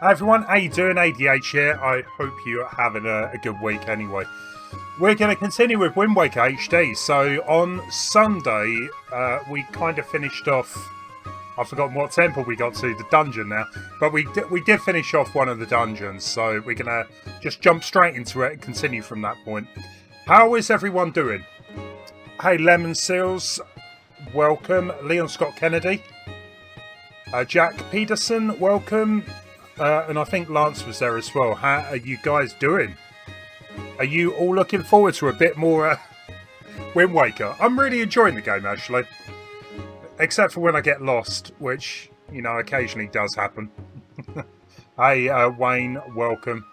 Hi everyone, how you doing? ADH here. I hope you're having a good week anyway. We're going to continue with Wind Waker HD. So on Sunday, we kind of finished off... I've forgotten what temple we got to, the dungeon now. But we did finish off one of the dungeons, so we're going to just jump straight into it and continue from that point. How is everyone doing? Hey, Lemon Seals, welcome. Leon Scott Kennedy. Jack Peterson, welcome. And I think Lance was there as well. How are you guys doing? Are you all looking forward to a bit more Wind Waker? I'm really enjoying the game, actually. Except for when I get lost, which, you know, occasionally does happen. Hey, Wayne, welcome.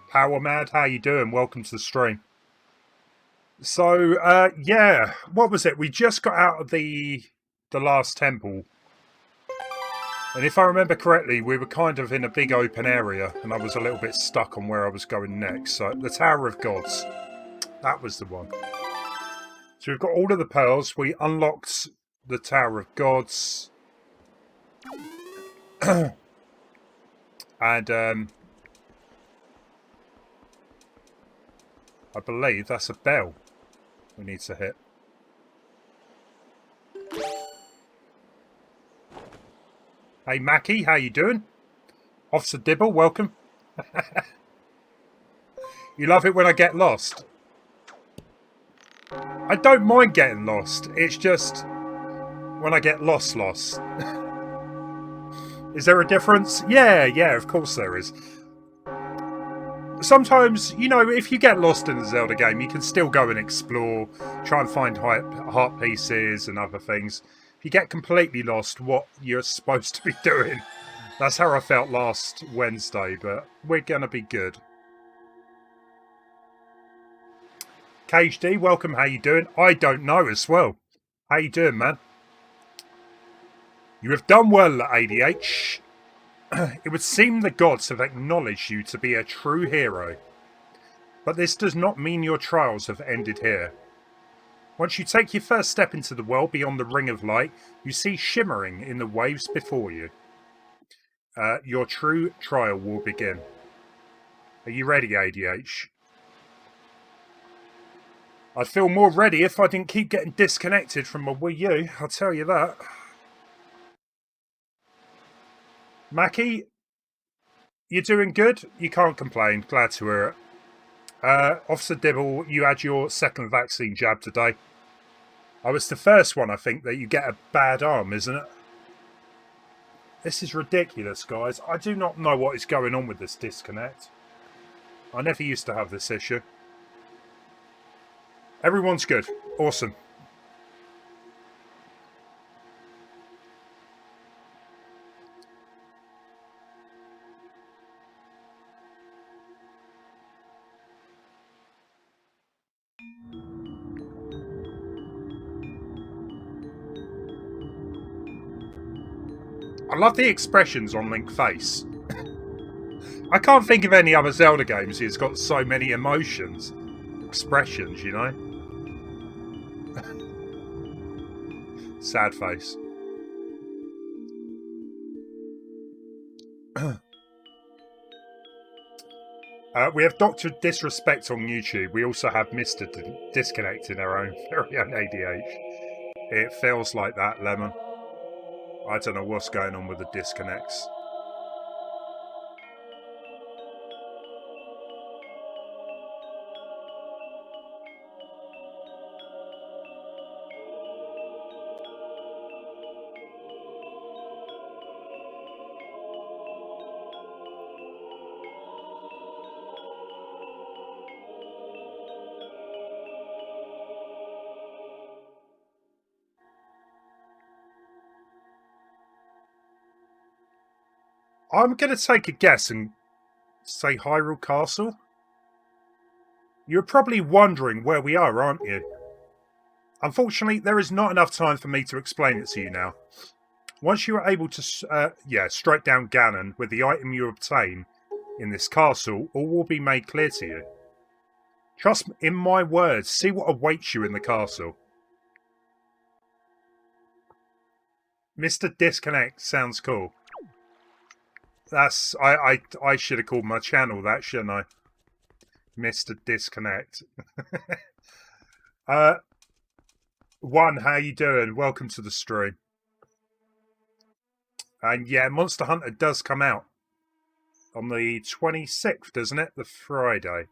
Power Mad, how you doing? Welcome to the stream. So, yeah, what was it? We just got out of the last temple. And if I remember correctly, we were kind of in a big open area, and I was a little bit stuck on where I was going next. So, the Tower of Gods. That was the one. So we've got all of the pearls. We unlocked the Tower of Gods. And, I believe that's a bell we need to hit. Hey Mackie, how you doing? Officer Dibble, welcome. You love it when I get lost. I don't mind getting lost. It's just when I get lost. Is there a difference? Yeah, of course there is. Sometimes, you know, if you get lost in a Zelda game, you can still go and explore, try and find heart pieces and other things. If you get completely lost, what you're supposed to be doing. That's how I felt last Wednesday, but we're going to be good. Cage D, welcome. How you doing? I don't know as well. How you doing, man? You have done well, ADH. It would seem the gods have acknowledged you to be a true hero. But this does not mean your trials have ended here. Once you take your first step into the world beyond the ring of light, you see shimmering in the waves before you. Your true trial will begin. Are you ready, ADH? I'd feel more ready if I didn't keep getting disconnected from my Wii U, I'll tell you that. Mackie, you're doing good? You can't complain. Glad to hear it. Officer Dibble, you had your second vaccine jab today. Oh, it's the first one, I think, that you get a bad arm, isn't it? This is ridiculous, guys. I do not know what is going on with this disconnect. I never used to have this issue. Everyone's good. Awesome. I love the expressions on Link's face. I can't think of any other Zelda games that's got so many emotions. Expressions, you know? Sad face. We have Dr. Disrespect on YouTube. We also have Mr. Disconnect in our own very own ADH. It feels like that, Lemon. I don't know what's going on with the disconnects. I'm going to take a guess and say Hyrule Castle. You're probably wondering where we are, aren't you? Unfortunately, there is not enough time for me to explain it to you now. Once you are able to, strike down Ganon with the item you obtain in this castle, all will be made clear to you. Trust me, in my words, see what awaits you in the castle. Mr. Disconnect sounds cool. That's I should have called my channel that, shouldn't I? Mr. Disconnect. One, how you doing? Welcome to the stream. And yeah, Monster Hunter does come out on the 26th, doesn't it? The Friday.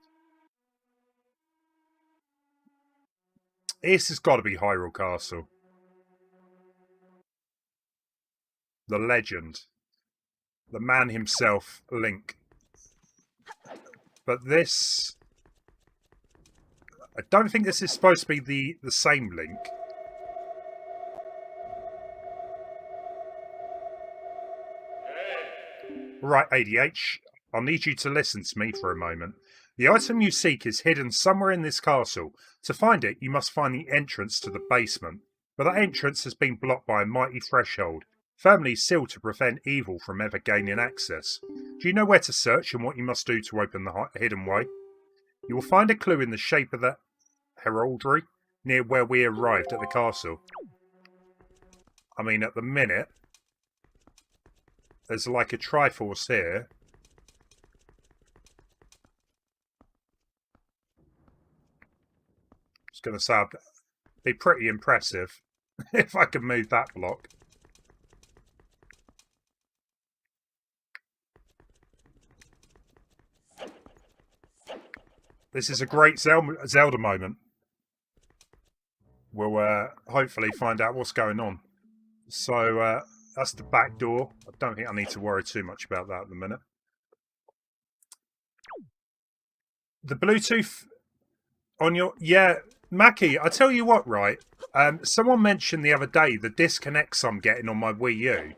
This has got to be Hyrule Castle. The legend. The man himself, Link. But this... I don't think this is supposed to be the same Link. Right, ADH, I'll need you to listen to me for a moment. The item you seek is hidden somewhere in this castle. To find it, you must find the entrance to the basement. But that entrance has been blocked by a mighty threshold, firmly sealed to prevent evil from ever gaining access. Do you know where to search and what you must do to open the hidden way? You will find a clue in the shape of the heraldry near where we arrived at the castle. I mean, at the minute, there's like a Triforce here. I was going to say, it'd be pretty impressive if I could move that block. This is a great Zelda moment. We'll hopefully find out what's going on. So, that's the back door. I don't think I need to worry too much about that at the minute. The Bluetooth on your... Yeah, Mackie, I tell you what, right? Someone mentioned the other day the disconnects I'm getting on my Wii U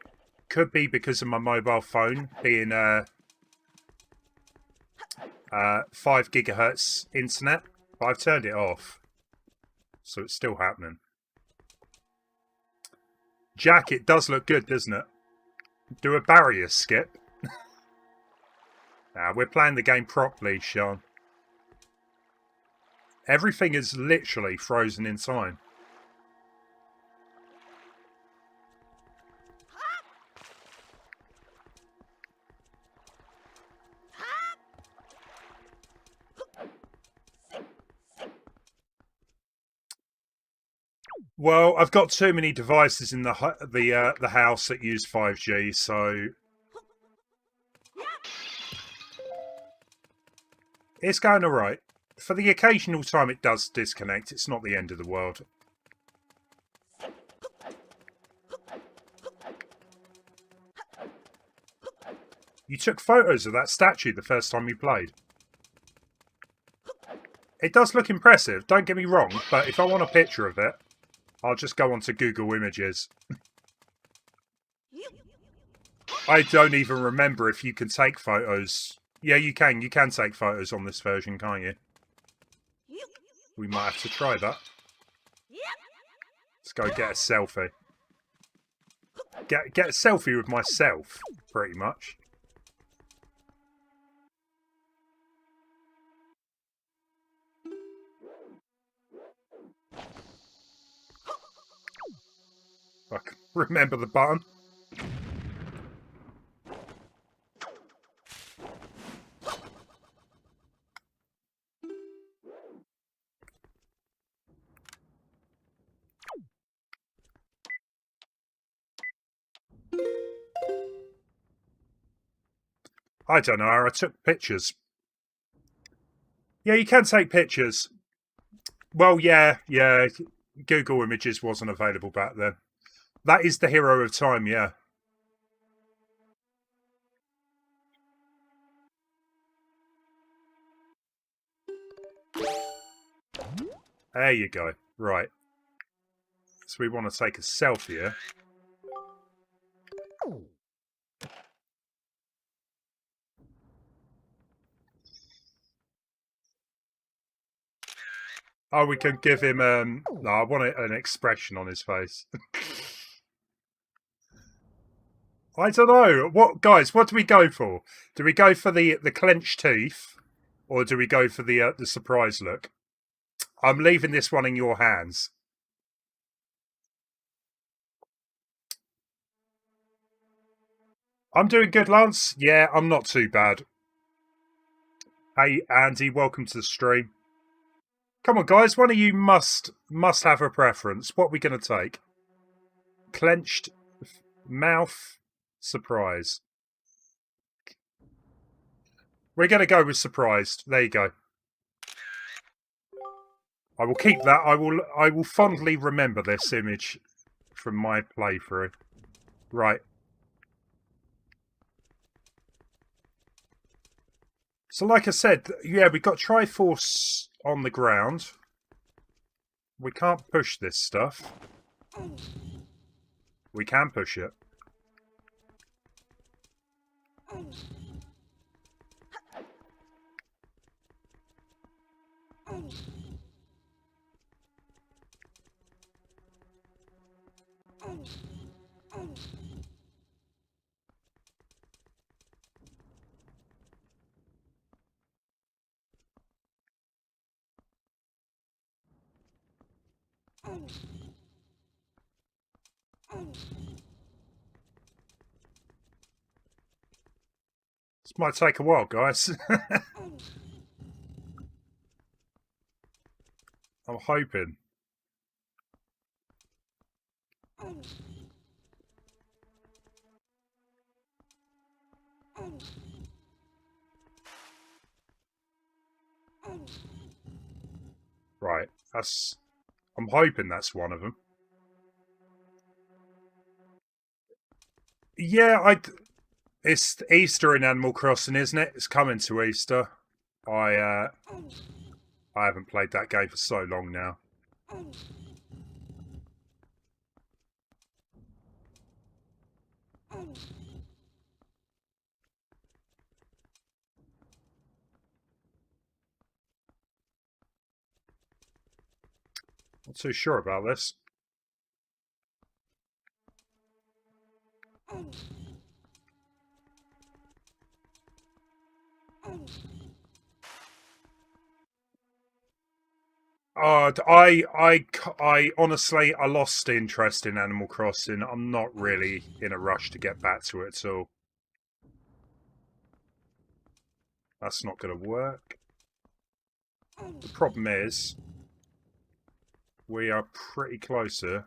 could be because of my mobile phone being 5 gigahertz internet. But I've turned it off. So it's still happening. Jack, it does look good, doesn't it? Do a barrier skip. Nah, we're playing the game properly, Sean. Everything is literally frozen in time. Well, I've got too many devices in the house that use 5G, so it's going all right. For the occasional time it does disconnect, it's not the end of the world. You took photos of that statue the first time you played. It does look impressive, don't get me wrong, but if I want a picture of it, I'll just go onto Google Images. I don't even remember if you can take photos. Yeah, you can. You can take photos on this version, can't you? We might have to try that. Let's go get a selfie. Get a selfie with myself, pretty much. I can remember the button. I don't know, I took pictures. Yeah, you can take pictures. Well, yeah. Google Images wasn't available back then. That is the hero of time, yeah. There you go. Right. So we want to take a selfie here. Oh, we can give him, no, I want an expression on his face. I don't know. What, guys, what do we go for? Do we go for the clenched teeth? Or do we go for the surprise look? I'm leaving this one in your hands. I'm doing good, Lance. Yeah, I'm not too bad. Hey, Andy, welcome to the stream. Come on, guys. One of you must have a preference. What are we going to take? Clenched mouth, surprise. We're going to go with surprised. There you go. I will keep that. I will fondly remember this image from my playthrough. Right. So like I said, yeah, we've got Triforce on the ground. We can't push this stuff. We can push it. This might take a while, guys. I'm hoping. Right, I'm hoping that's one of them. Yeah, it's Easter in Animal Crossing, isn't it? It's coming to Easter. I haven't played that game for so long now. Not too sure about this. I honestly, I lost interest in Animal Crossing. I'm not really in a rush to get back to it at all. That's not going to work. The problem is, we are pretty close here.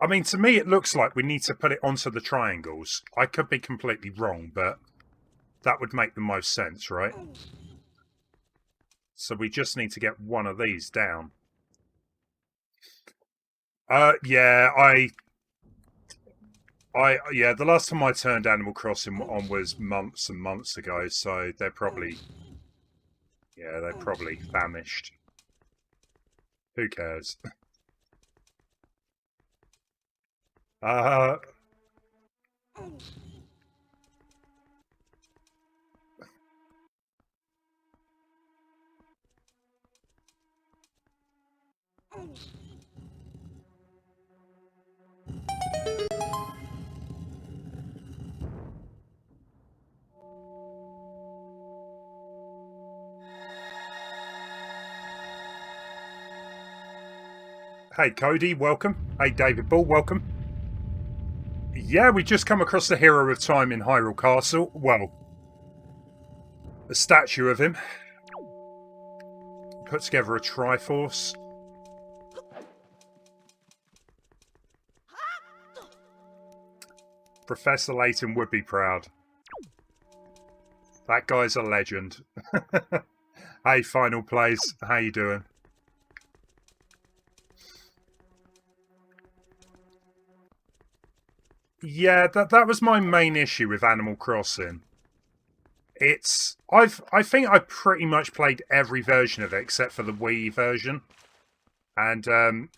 I mean, to me, it looks like we need to put it onto the triangles. I could be completely wrong, but that would make the most sense, right? So we just need to get one of these down. Yeah, yeah, the last time I turned Animal Crossing on was months and months ago, so they're probably, yeah, they're probably famished. Who cares? Hey, Cody, welcome. Hey, David Ball, welcome. Yeah, we just come across the hero of time in Hyrule Castle. Well, a statue of him. Put together a Triforce. Professor Layton would be proud. That guy's a legend. Hey, Final Plays, how you doing? Yeah, that was my main issue with Animal Crossing. I think I pretty much played every version of it except for the Wii version. And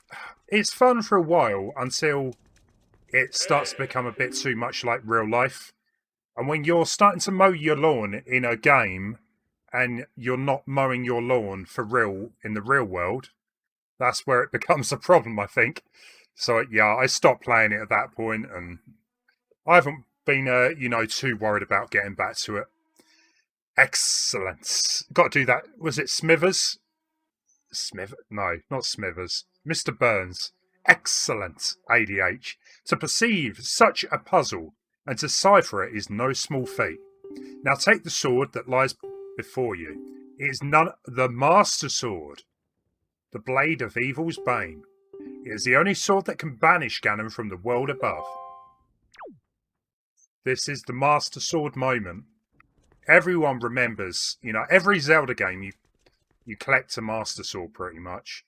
it's fun for a while until it starts to become a bit too much like real life. And when you're starting to mow your lawn in a game and you're not mowing your lawn for real in the real world, that's where it becomes a problem, I think. So, yeah, I stopped playing it at that point, and I haven't been, too worried about getting back to it. Excellent. Got to do that. Was it Smithers? No, not Smithers. Mr. Burns. Excellent, ADH. To perceive such a puzzle and decipher it is no small feat. Now take the sword that lies before you. It is the Master Sword, the blade of evil's bane. It is the only sword that can banish Ganon from the world above. This is the Master Sword moment. Everyone remembers, every Zelda game you collect a Master Sword pretty much.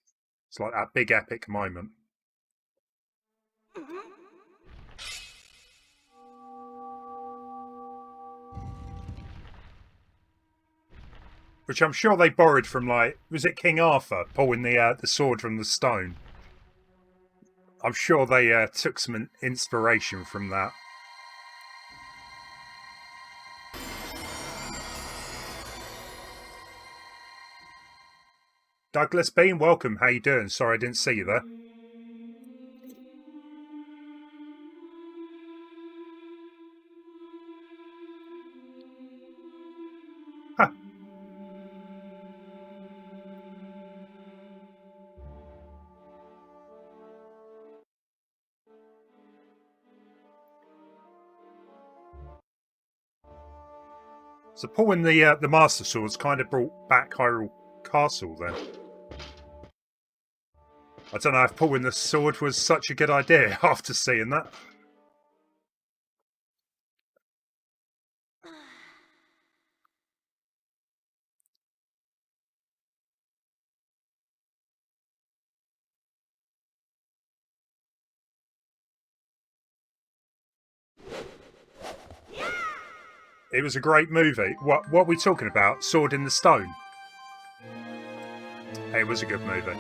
It's like that big epic moment. Which I'm sure they borrowed from, was it King Arthur pulling the sword from the stone? I'm sure they took some inspiration from that. Douglas Bean, welcome. How you doing? Sorry I didn't see you there. Huh. So pulling the Master Swords kind of brought back Hyrule Castle then. I don't know if pulling the sword was such a good idea after seeing that. It was a great movie. What are we talking about? Sword in the Stone? It was a good movie.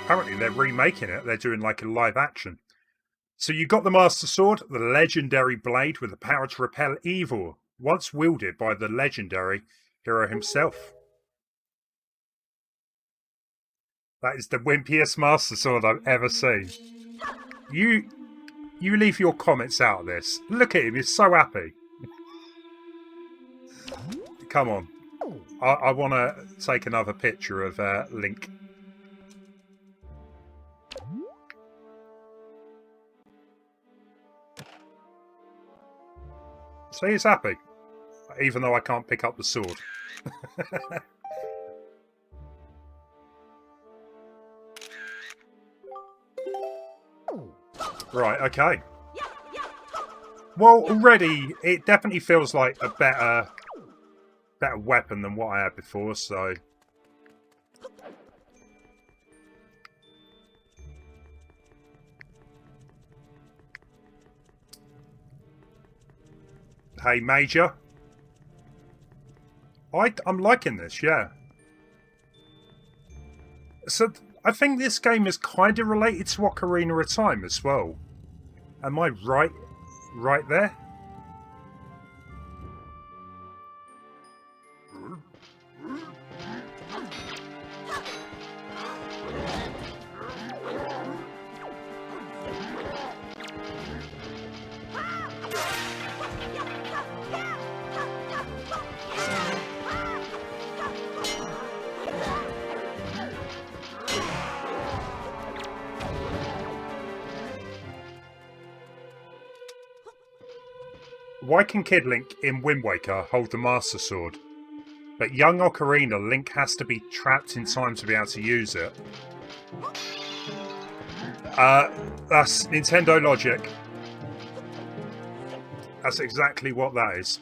Apparently they're remaking it. They're doing like a live action. So you got the Master Sword, the legendary blade with the power to repel evil, once wielded by the legendary hero himself. That is the wimpiest Master Sword I've ever seen. You leave your comments out of this. Look at him, he's so happy. Come on. I want to take another picture of Link. So he's happy. Even though I can't pick up the sword. Right, okay. Well, already, it definitely feels like a better weapon than what I had before, so... Hey, Major. I'm liking this, yeah. So, I think this game is kind of related to Ocarina of Time as well. Am I right there? Why can Kid Link in Wind Waker hold the Master Sword? But young Ocarina, Link has to be trapped in time to be able to use it. That's Nintendo logic. That's exactly what that is.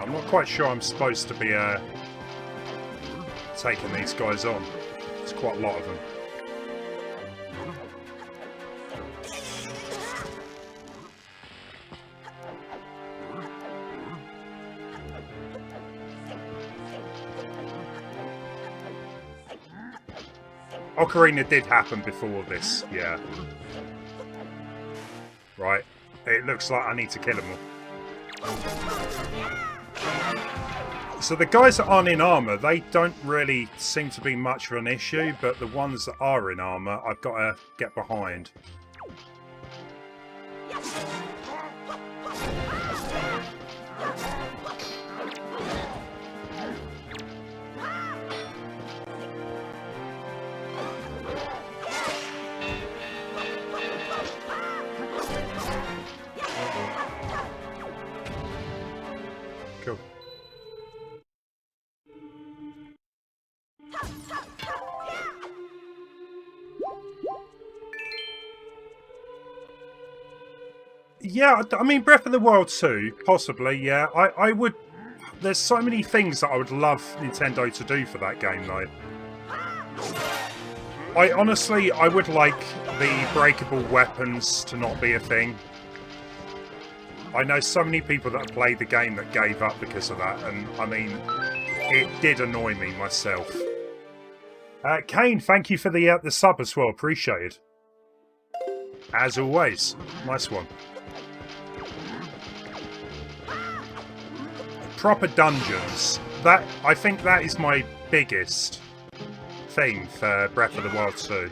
I'm not quite sure I'm supposed to be taking these guys on. There's quite a lot of them. Ocarina did happen before this, yeah. Right. It looks like I need to kill them all. So the guys that aren't in armour, they don't really seem to be much of an issue, but the ones that are in armour, I've got to get behind. Cool. Yeah, I mean, Breath of the Wild 2, possibly, yeah. I would... There's so many things that I would love Nintendo to do for that game, though. I would like the breakable weapons to not be a thing. I know so many people that have played the game that gave up because of that, and, I mean, it did annoy me myself. Kane, thank you for the sub as well, appreciated. As always, nice one. Proper dungeons. That, I think that is my biggest thing for Breath of the Wild 2.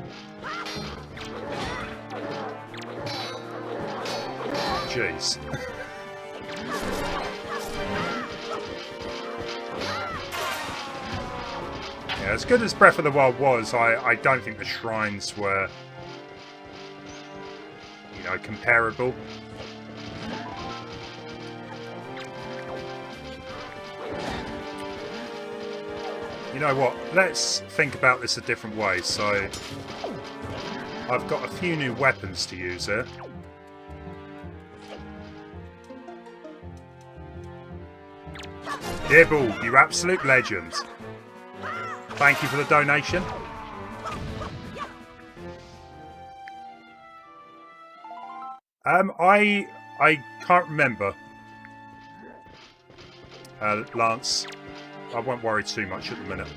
Jeez. Yeah, as good as Breath of the Wild was, I don't think the shrines were, you know, comparable. You know what, let's think about this a different way. So, I've got a few new weapons to use here. Dibble, you absolute legend. Thank you for the donation. I can't remember. Lance, I won't worry too much at the minute.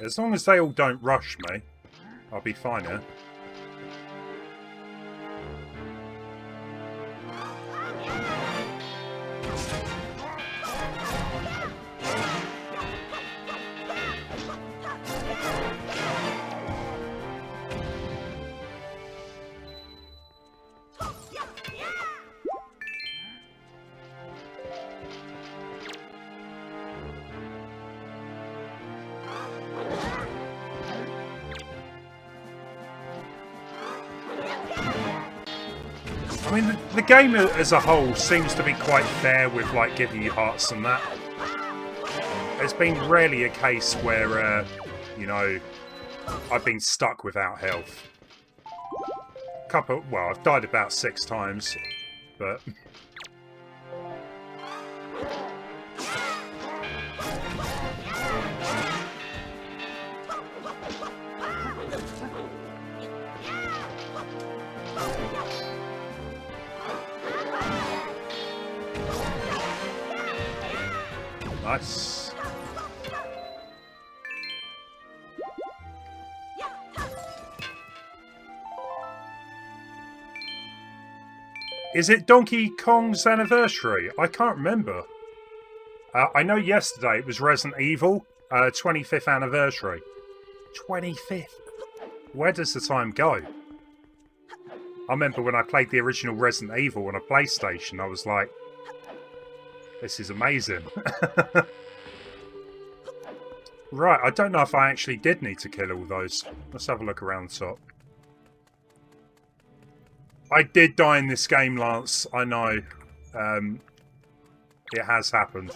As long as they all don't rush me, I'll be fine here. I mean, the game as a whole seems to be quite fair with, like, giving you hearts and that. It's been rarely a case where, you know, I've been stuck without health. Well, I've died about 6 times, but... Nice. Is it Donkey Kong's anniversary? I can't remember. I know yesterday it was Resident Evil, 25th anniversary. 25th? Where does the time go? I remember when I played the original Resident Evil on a PlayStation, I was like, this is amazing. Right, I don't know if I actually did need to kill all those. Let's have a look around the top. I did die in this game, Lance. I know. It has happened.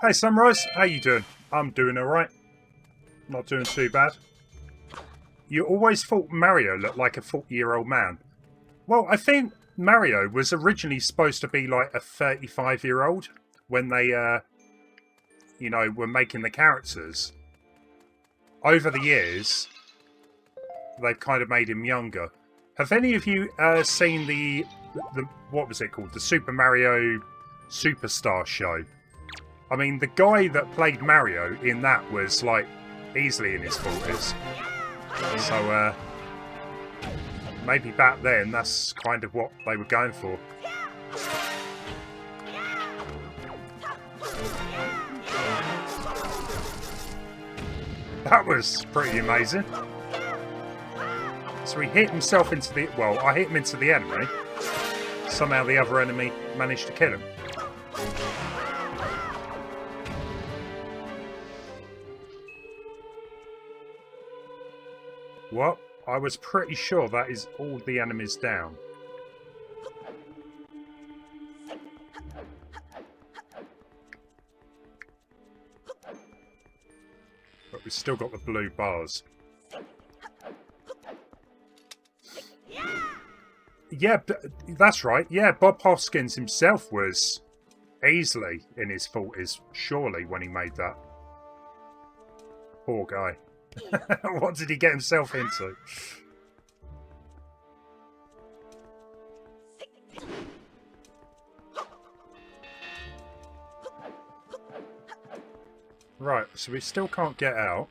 Hey Sunrise, how you doing? I'm doing alright. Not doing too bad. You always thought Mario looked like a 40-year-old man. Well, I think Mario was originally supposed to be like a 35-year-old when they, you know, were making the characters. Over the years, they've kind of made him younger. Have any of you seen the what was it called? The Super Mario Superstar show? I mean, the guy that played Mario in that was, like, easily in his 40s. So, maybe back then, that's kind of what they were going for. That was pretty amazing. So he hit himself into the... Well, I hit him into the enemy. Somehow the other enemy managed to kill him. What? I was pretty sure that is all the enemies down. But we've still got the blue bars. Yeah, that's right. Yeah, Bob Hoskins himself was easily in his 40s, surely, when he made that. Poor guy. What did he get himself into? Right, so we still can't get out.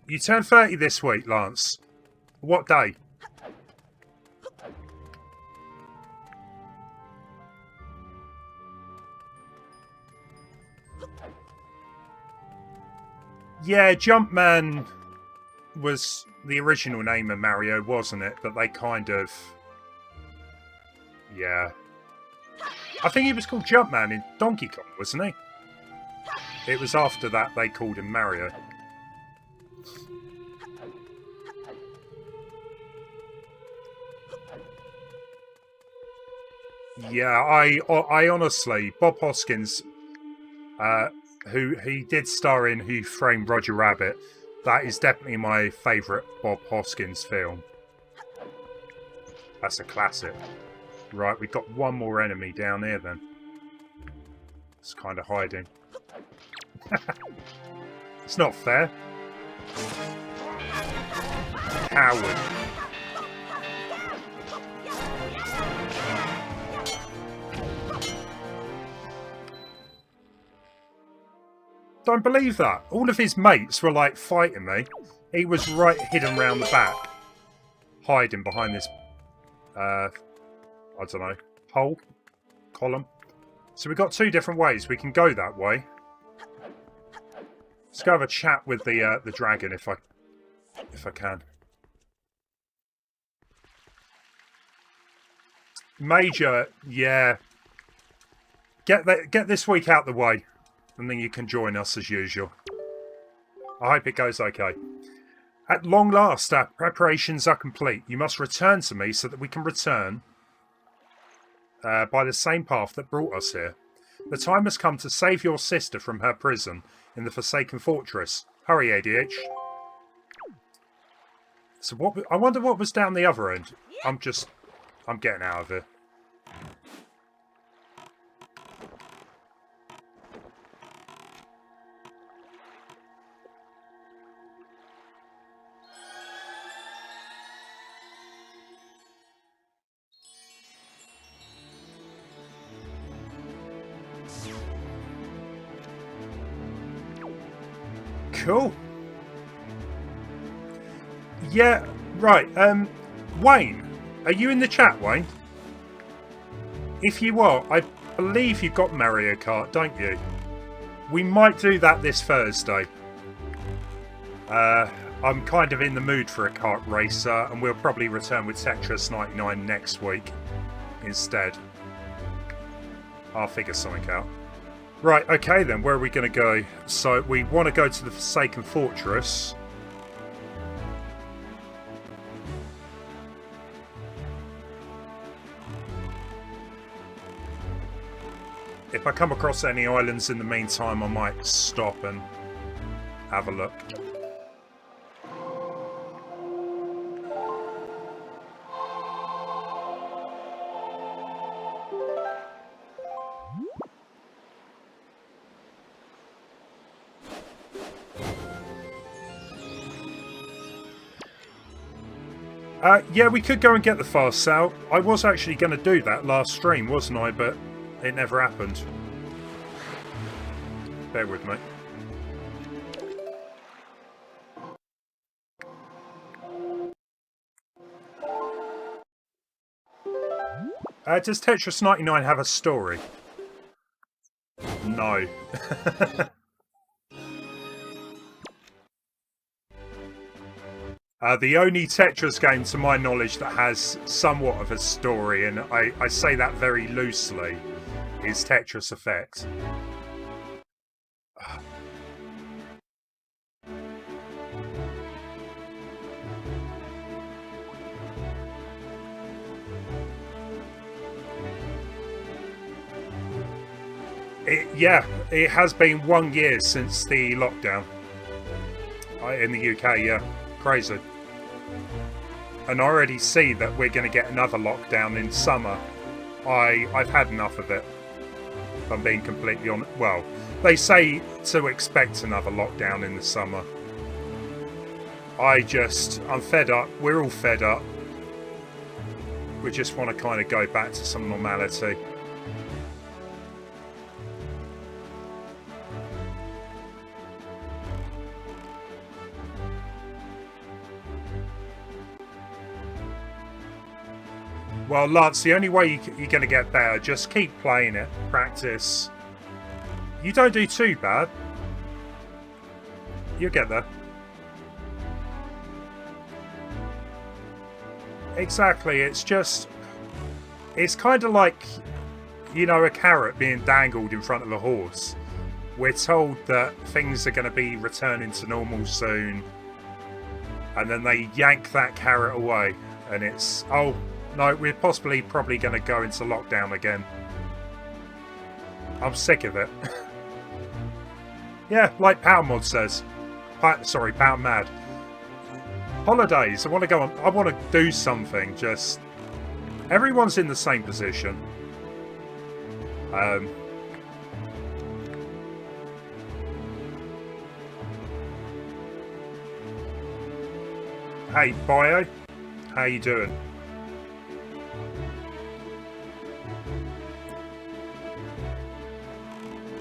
You turned 30 this week, Lance. What day? Yeah, Jumpman was the original name of Mario, wasn't it? But they kind of... Yeah. I think he was called Jumpman in Donkey Kong, wasn't he? It was after that they called him Mario. Yeah, I honestly, Bob Hoskins, who he did star in Who Framed Roger Rabbit, that is definitely my favourite Bob Hoskins film. That's a classic. Right, we've got one more enemy down here then. It's kind of hiding. It's not fair. Coward. Don't believe that. All of his mates were like fighting me. He was right hidden round the back. Hiding behind this, I don't know, hole? Column? So we've got two different ways. We can go that way. Let's go have a chat with the dragon if I can. Major, yeah. Get this week out the way. And then you can join us as usual. I hope it goes okay. At long last, our preparations are complete. You must return to me so that we can return by the same path that brought us here. The time has come to save your sister from her prison in the Forsaken Fortress. Hurry, ADH. So what? I wonder what was down the other end. I'm getting out of here. Cool. Yeah, right. Wayne, are you in the chat, Wayne? If you are, I believe you've got Mario Kart, don't you? We might do that this Thursday. I'm kind of in the mood for a kart racer, and we'll probably return with Tetris 99 next week instead. I'll figure something out. Right, okay then, where are we going to go? So we want to go to the Forsaken Fortress. If I come across any islands in the meantime, I might stop and have a look. Yeah, we could go and get the fast sail. I was actually going to do that last stream, wasn't I? But it never happened. Bear with me. Does Tetris 99 have a story? No. The only Tetris game, to my knowledge, that has somewhat of a story, and I say that very loosely, is Tetris Effect. Yeah, it has been 1 year since the lockdown. In the UK, yeah. Crazy. And I already see that we're going to get another lockdown in summer. I've had enough of it. If I'm being completely honest. Well, they say to expect another lockdown in the summer. I'm fed up. We're all fed up. We just want to kind of go back to some normality. Well, Lance, the only way you're going to get better, just keep playing it, practice. You don't do too bad. You'll get there. Exactly, it's kind of like, you know, a carrot being dangled in front of a horse. We're told that things are going to be returning to normal soon, and then they yank that carrot away, and it's, oh, no, we're probably going to go into lockdown again. I'm sick of it. Yeah, like PowerMod says. Sorry, Power Mad. Holidays, I want to go on. I want to do something. Just everyone's in the same position. Hey, Bio, how you doing?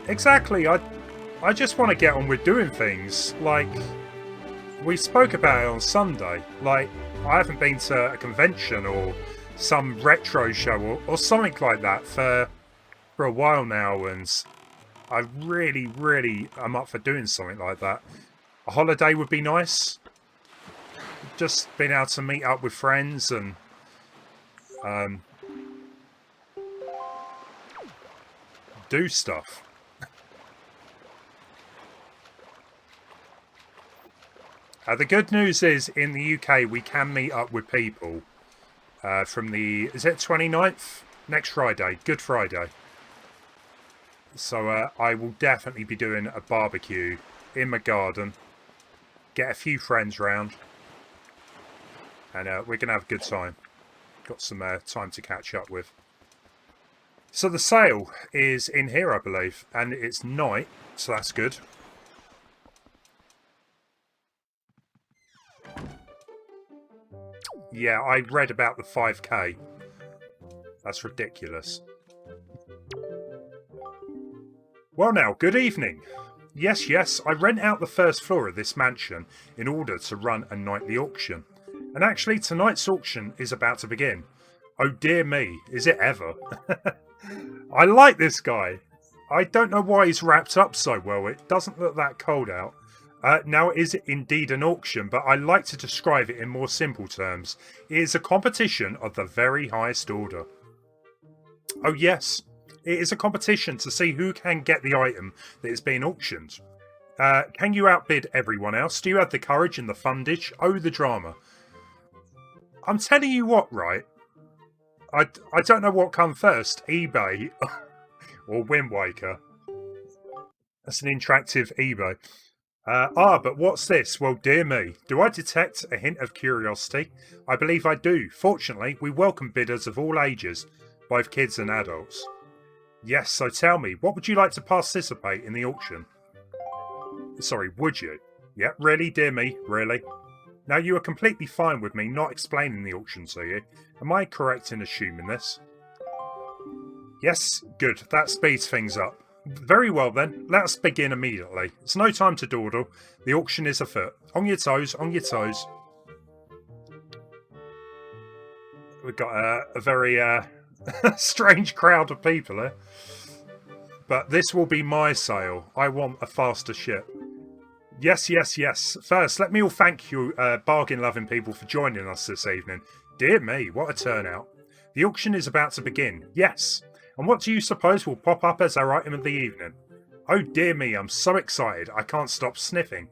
Exactly, I just want to get on with doing things. Like, we spoke about it on Sunday. Like, I haven't been to a convention or some retro show or something like that for a while now, and I really, really am up for doing something like that. A holiday would be nice. Just being able to meet up with friends and do stuff. The good news is, in the UK, we can meet up with people from the... Is it 29th? Next Friday. Good Friday. So I will definitely be doing a barbecue in my garden. Get a few friends round. And we're going to have a good time. Got some time to catch up with. So the sale is in here, I believe. And it's night, so that's good. Yeah, I read about the 5k. That's ridiculous. Well now, good evening. Yes, yes, I rent out the first floor of this mansion in order to run a nightly auction. And actually, tonight's auction is about to begin. Oh dear me, is it ever? I like this guy. I don't know why he's wrapped up so well. It doesn't look that cold out. Now, it is indeed an auction, but I like to describe it in more simple terms. It is a competition of the very highest order. Oh yes, it is a competition to see who can get the item that is being auctioned. Can you outbid everyone else? Do you have the courage and the fundage? Oh, the drama. I'm telling you what, right? I don't know what come first, eBay or Wind Waker. That's an interactive eBay. But what's this? Well, dear me. Do I detect a hint of curiosity? I believe I do. Fortunately, we welcome bidders of all ages, both kids and adults. Yes, so tell me, what would you like to participate in the auction? Sorry, would you? Yeah, really, dear me, really? Now, you are completely fine with me not explaining the auction to you. Am I correct in assuming this? Yes, good. That speeds things up. Very well then, let us begin immediately. It's no time to dawdle. The auction is afoot. On your toes, on your toes. We've got a very strange crowd of people here. But this will be my sale. I want a faster ship. Yes, yes, yes. First, let me all thank you, bargain-loving people, for joining us this evening. Dear me, what a turnout. The auction is about to begin. Yes. And what do you suppose will pop up as our item of the evening? Oh dear me, I'm so excited. I can't stop sniffling.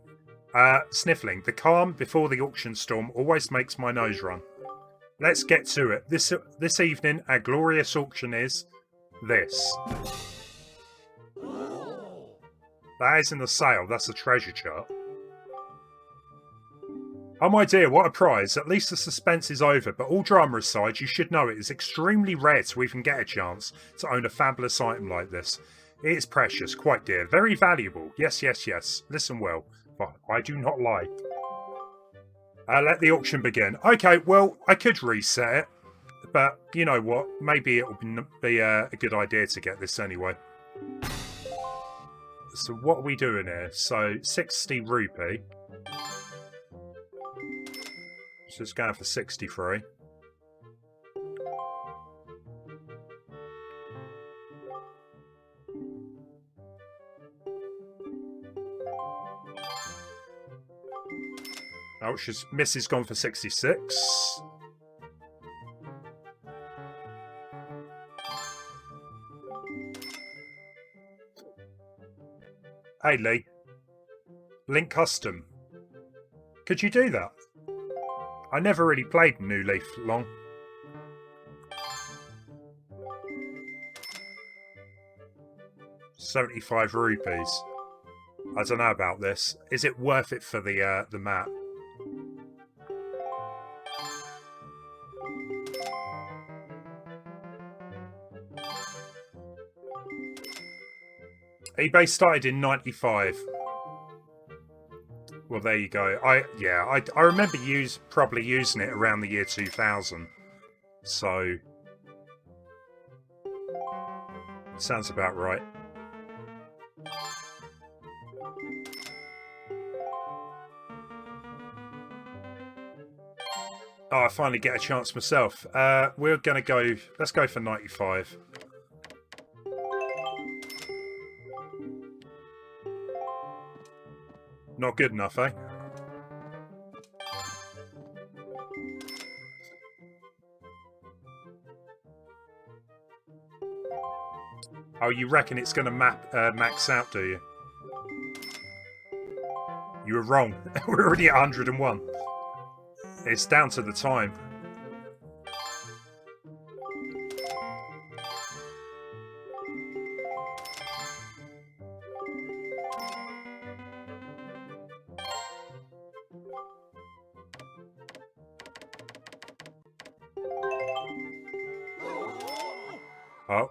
The calm before the auction storm always makes my nose run. Let's get to it. This evening, our glorious auction is this. That isn't a sale, that's a treasure chart. Oh my dear, what a prize. At least the suspense is over, but all drama aside, you should know it is extremely rare to even get a chance to own a fabulous item like this. It is precious, quite dear, very valuable. Yes, yes, yes. Listen well, but I do not lie. Let the auction begin. Okay, well, I could reset it, but you know what? Maybe it will be a good idea to get this anyway. So what are we doing here? So 60 rupee. So it's going for 63. Oh, Missy's gone for 66. Hey, Lee. Link Custom. Could you do that? I never really played New Leaf long. £75 rupees. I don't know about this. Is it worth it for the map? eBay started in 95. Well, there you go. I remember probably using it around the year 2000. So sounds about right. Oh, I finally get a chance myself. We're gonna go. Let's go for 95. Not good enough, eh? Oh, you reckon it's going to max out, do you? You were wrong. We're already at 101. It's down to the time. Oh.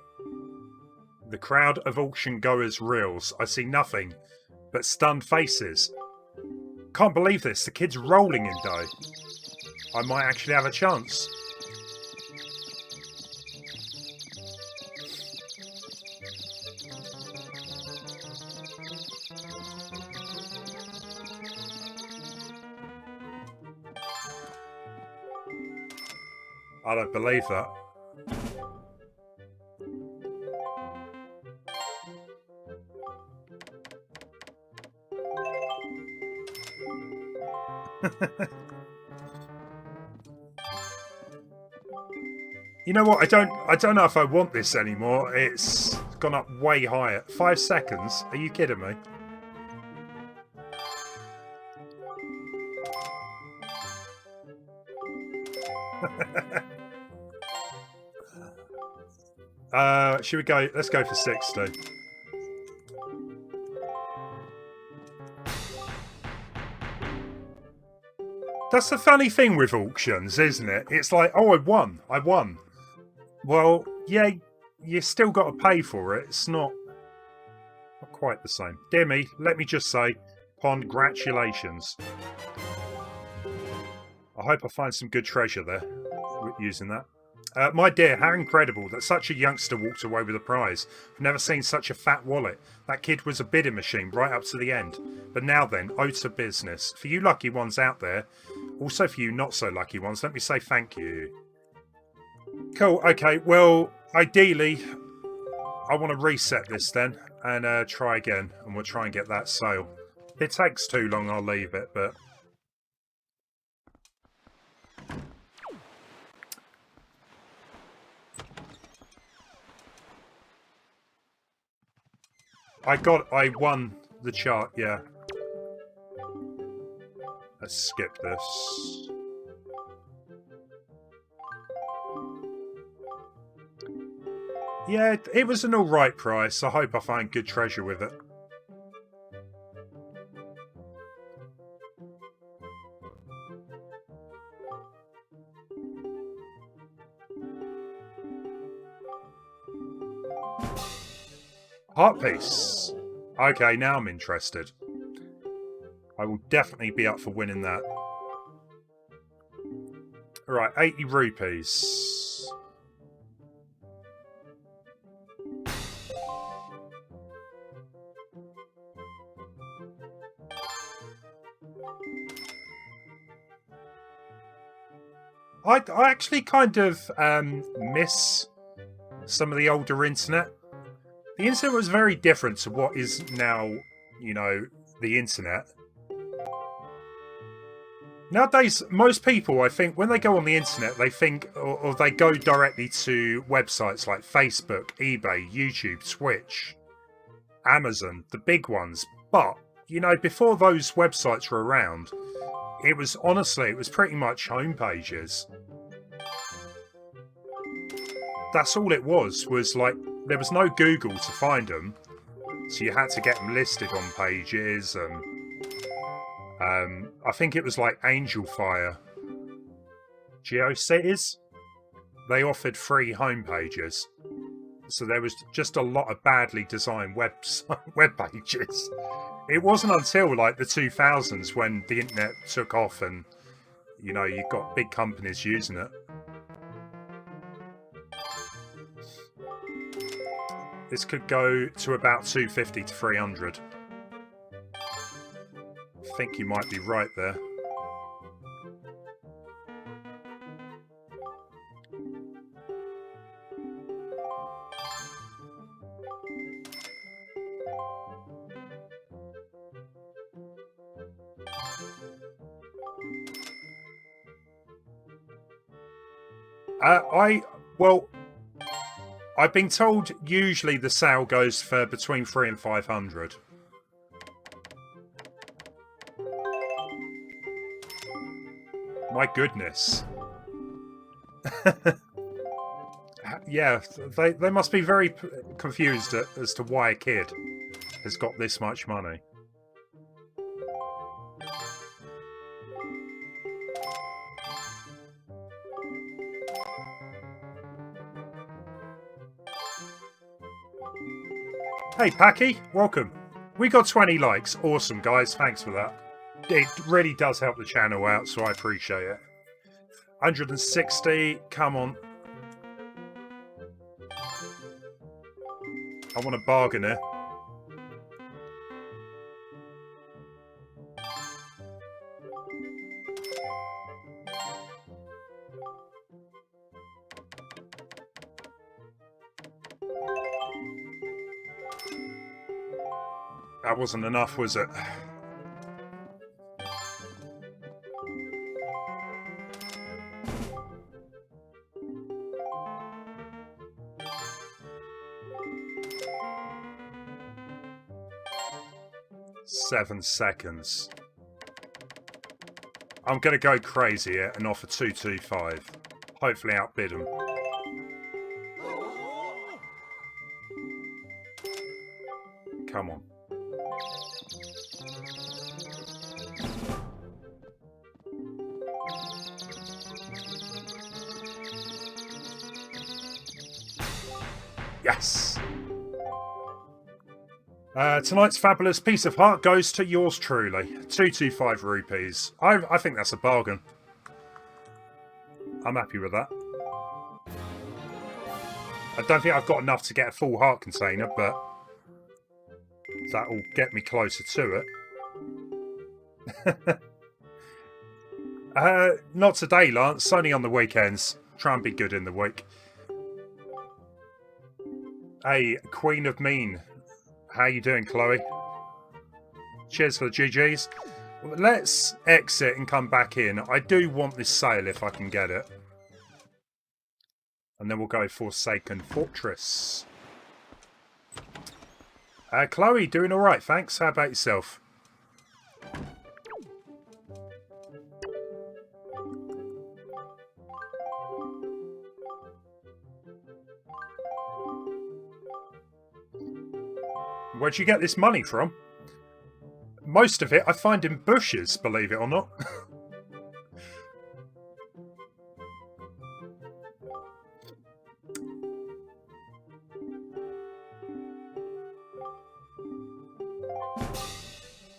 The crowd of auction goers reels. I see nothing but stunned faces. Can't believe this. The kid's rolling in dough. I might actually have a chance. I don't believe that. You know what? I don't know if I want this anymore. It's gone up way higher. 5 seconds? Are you kidding me? Should we go? Let's go for 60. That's the funny thing with auctions, isn't it? It's like, oh, I won. I won. Well, yeah, you still got to pay for it. It's not quite the same. Dear me, let me just say, congratulations. I hope I find some good treasure there using that. My dear, how incredible that such a youngster walked away with a prize. I've never seen such a fat wallet. That kid was a bidding machine right up to the end. But now then, ode to business. For you lucky ones out there, also for you not so lucky ones, let me say thank you. Cool, okay, well, ideally, I want to reset this then and try again. And we'll try and get that sale. If it takes too long, I'll leave it, but... I won the chart, yeah. Let's skip this. Yeah, it was an alright price. I hope I find good treasure with it. Heart piece. Okay, now I'm interested. I will definitely be up for winning that. Alright, 80 rupees. I actually kind of miss some of the older internet. The internet was very different to what is now, you know, the internet. Nowadays, most people, I think, when they go on the internet, they think, or they go directly to websites like Facebook, eBay, YouTube, Twitch, Amazon, the big ones. But, you know, before those websites were around, it was, honestly, it was pretty much homepages. That's all it was like, there was no Google to find them, so you had to get them listed on pages, and I think it was like Angel Fire, GeoCities. They offered free homepages, so there was just a lot of badly designed web pages. It wasn't until like the 2000s when the internet took off, and you know, you got big companies using it. This could go to about 250 to 300. I think you might be right there. Well, I've been told usually the sale goes for between 300 and 500. My goodness. Yeah, they must be very confused as to why a kid has got this much money. Hey, Packy, welcome. We got 20 likes. Awesome, guys. Thanks for that. It really does help the channel out, so I appreciate it. 160. Come on. I want a bargain here. That wasn't enough, was it? Seven seconds. I'm going to go crazy here and offer 225. Hopefully outbid them. Come on. Yes! Tonight's fabulous piece of heart goes to yours truly. 225 rupees. I think that's a bargain. I'm happy with that. I don't think I've got enough to get a full heart container, but that'll get me closer to it. Not today, Lance. Only on the weekends. Try and be good in the week. Hey, Queen of Mean. How you doing, Chloe? Cheers for the GGs. Let's exit and come back in. I do want this sale if I can get it. And then we'll go Forsaken Fortress. Chloe, doing alright, thanks. How about yourself? Where'd you get this money from? Most of it I find in bushes, believe it or not.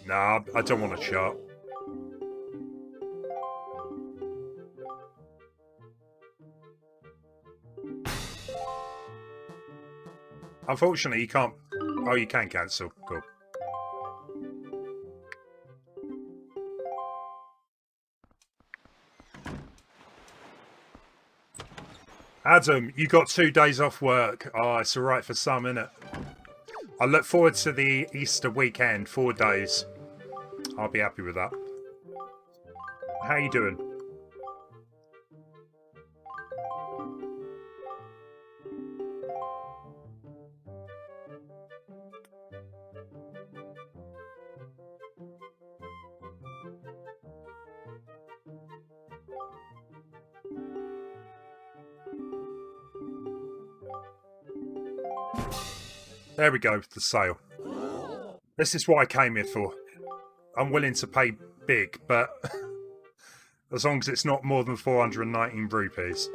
Nah, I don't want a chart. Unfortunately, you can't... Oh, you can cancel. Cool. Adam, you got 2 days off work. Oh, it's alright for some, innit? I look forward to the Easter weekend. 4 days. I'll be happy with that. How you doing? There we go, the sale. This is what I came here for. I'm willing to pay big, but as long as it's not more than 419 rupees.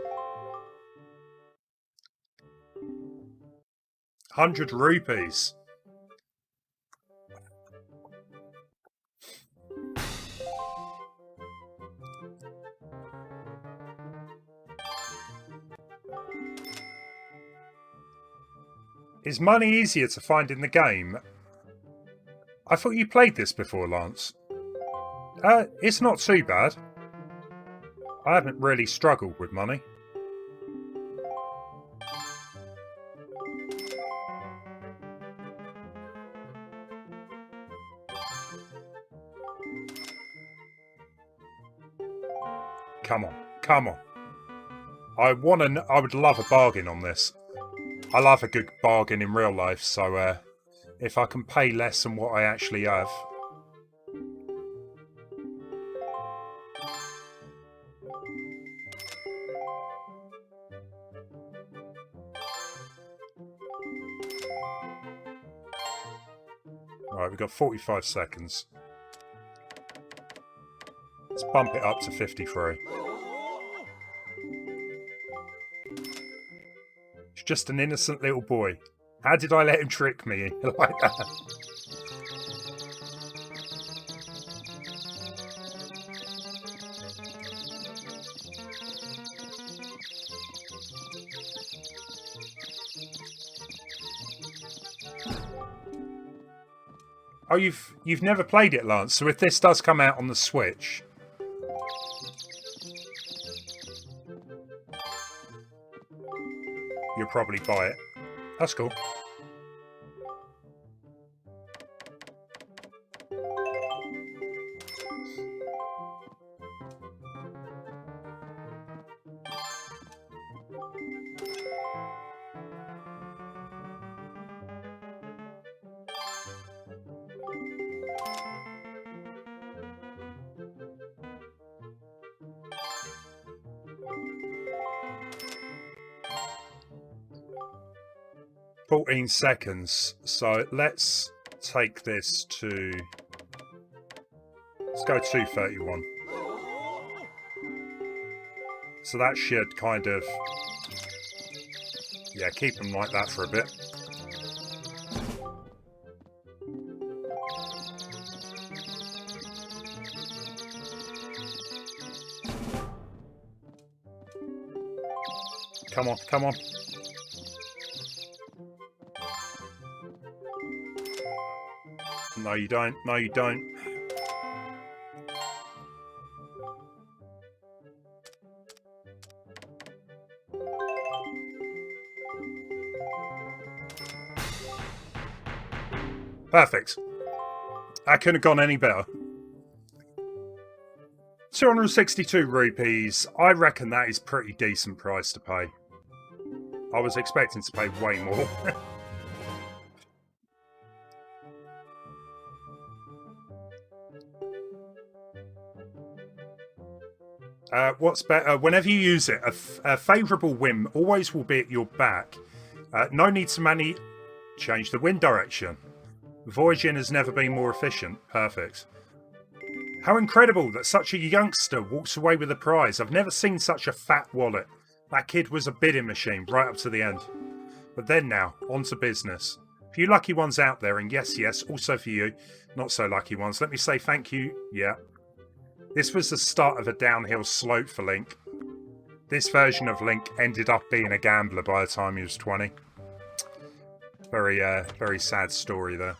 100 rupees. Is money easier to find in the game? I thought you played this before, Lance. It's not too bad. I haven't really struggled with money. Come on, come on. I would love a bargain on this. I love a good bargain in real life, so if I can pay less than what I actually have. Right, we've got 45 seconds. Let's bump it up to 53. He's just an innocent little boy. How did I let him trick me like that? Oh, you've never played it, Lance. So if this does come out on the Switch, you'll probably buy it. That's cool. 14 seconds. So let's take this to... Let's go 2:31. So that should kind of... Yeah, keep them like that for a bit. Come on, come on. No, you don't. No, you don't. Perfect. That couldn't have gone any better. 262 rupees. I reckon that is pretty decent price to pay. I was expecting to pay way more. What's better? Whenever you use it, a favourable whim always will be at your back. No need to change the wind direction. Voyaging has never been more efficient. Perfect. How incredible that such a youngster walks away with a prize. I've never seen such a fat wallet. That kid was a bidding machine right up to the end. But then now, on to business. For you lucky ones out there, and yes, also for you, not so lucky ones, let me say thank you. Yeah. This was the start of a downhill slope for Link. This version of Link ended up being a gambler by the time he was 20. Very, very sad story there.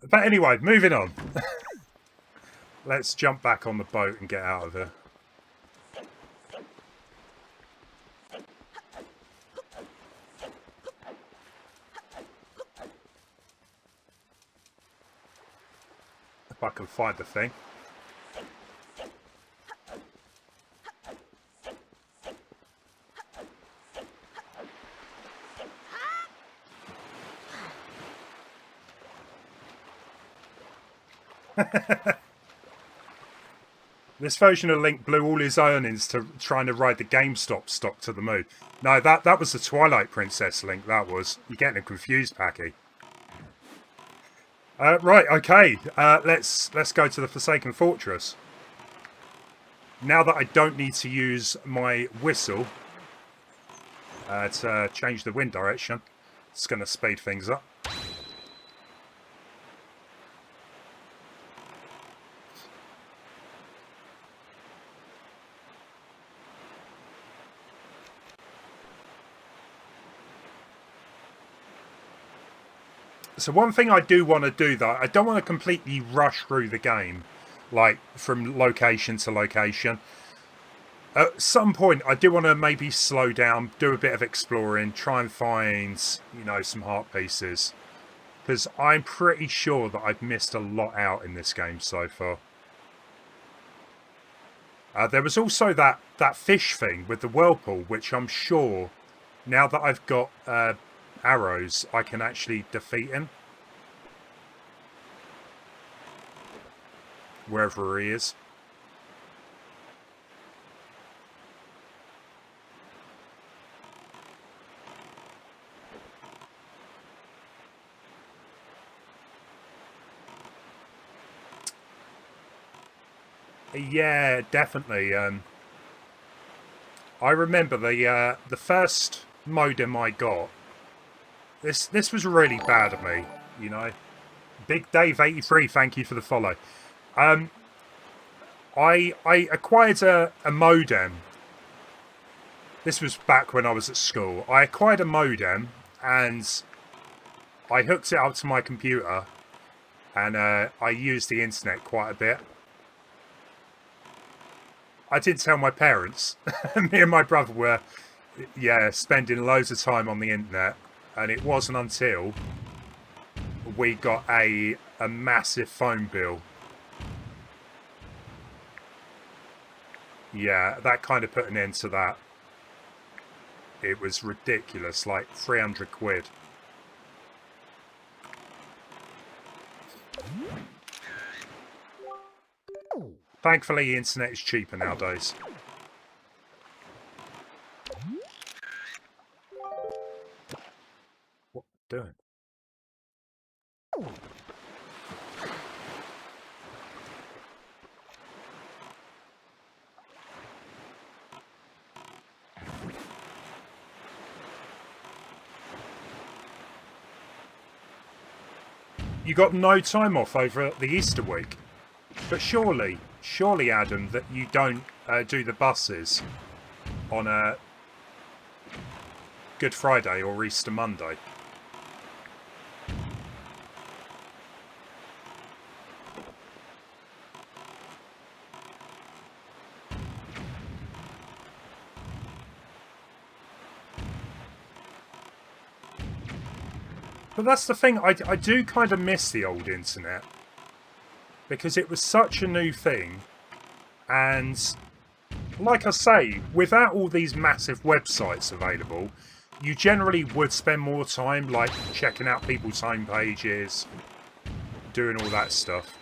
But anyway, moving on. Let's jump back on the boat and get out of here. If I can find the thing. This version of Link blew all his earnings to trying to ride the GameStop stock to the moon. No, that was the Twilight Princess Link, that was. You're getting them confused, Packy. Right, okay. Let's go to the Forsaken Fortress. Now that I don't need to use my whistle to change the wind direction, it's going to speed things up. So one thing I do want to do, though, I don't want to completely rush through the game, like, from location to location. At some point, I do want to maybe slow down, do a bit of exploring, try and find, you know, some heart pieces. Because I'm pretty sure that I've missed a lot out in this game so far. There was also that fish thing with the whirlpool, which I'm sure, now that I've got arrows, I can actually defeat him. Wherever he is. Yeah, definitely. I remember the first modem I got. This was really bad of me, you know. Big Dave 83, thank you for the follow. I acquired a modem. This was back when I was at school. I acquired a modem and I hooked it up to my computer, and I used the internet quite a bit. I didn't tell my parents. Me and my brother were, yeah, spending loads of time on the internet, and it wasn't until we got a massive phone bill. Yeah, that kind of put an end to that. It was ridiculous, like 300 quid. Thankfully, the internet is cheaper nowadays. You got no time off over the Easter week. But surely, Adam, that you don't do the buses on a Good Friday or Easter Monday. But that's the thing, I do kind of miss the old internet. Because it was such a new thing. And, like I say, without all these massive websites available, you generally would spend more time, like, checking out people's home pages, doing all that stuff.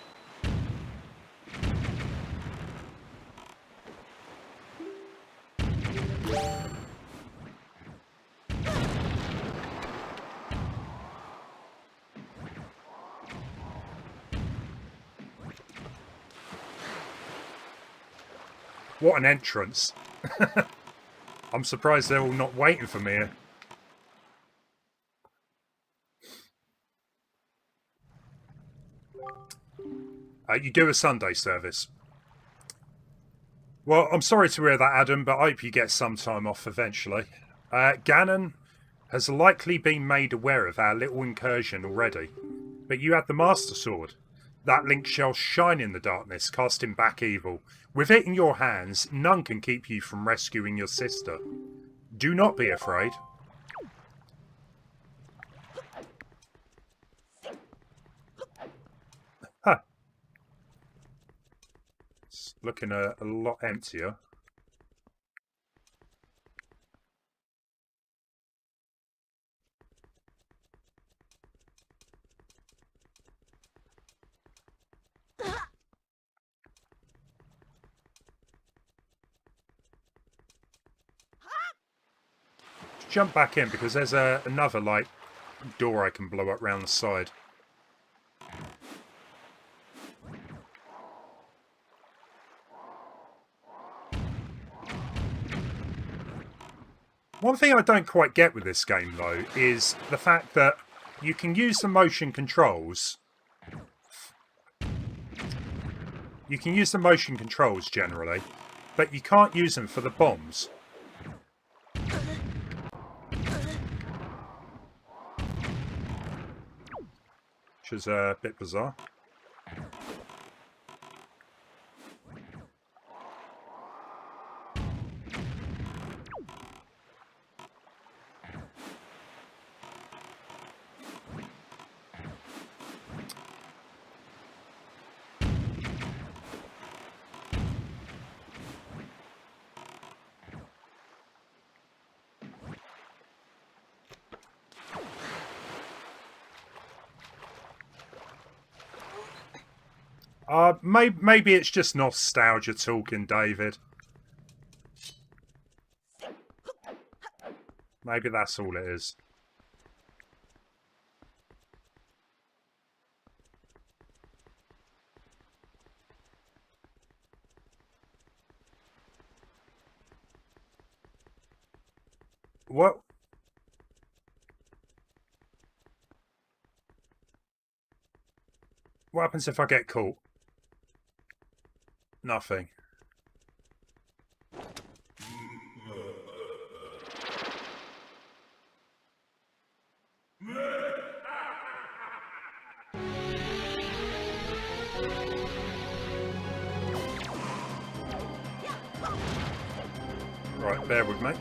What an entrance. I'm surprised they're all not waiting for me. You do a Sunday service. Well, I'm sorry to hear that, Adam, but I hope you get some time off eventually. Ganon has likely been made aware of our little incursion already, but you had the Master Sword. That link shall shine in the darkness, casting back evil. With it in your hands, none can keep you from rescuing your sister. Do not be afraid. Huh. It's looking a lot emptier. Jump back in because there's another like door I can blow up round the side. One thing I don't quite get with this game though is the fact that you can use the motion controls. You can use the motion controls generally, but you can't use them for the bombs. Which is a bit bizarre. Maybe it's just nostalgia talking, David. Maybe that's all it is. What? What happens if I get caught? Nothing. Right, bear with me.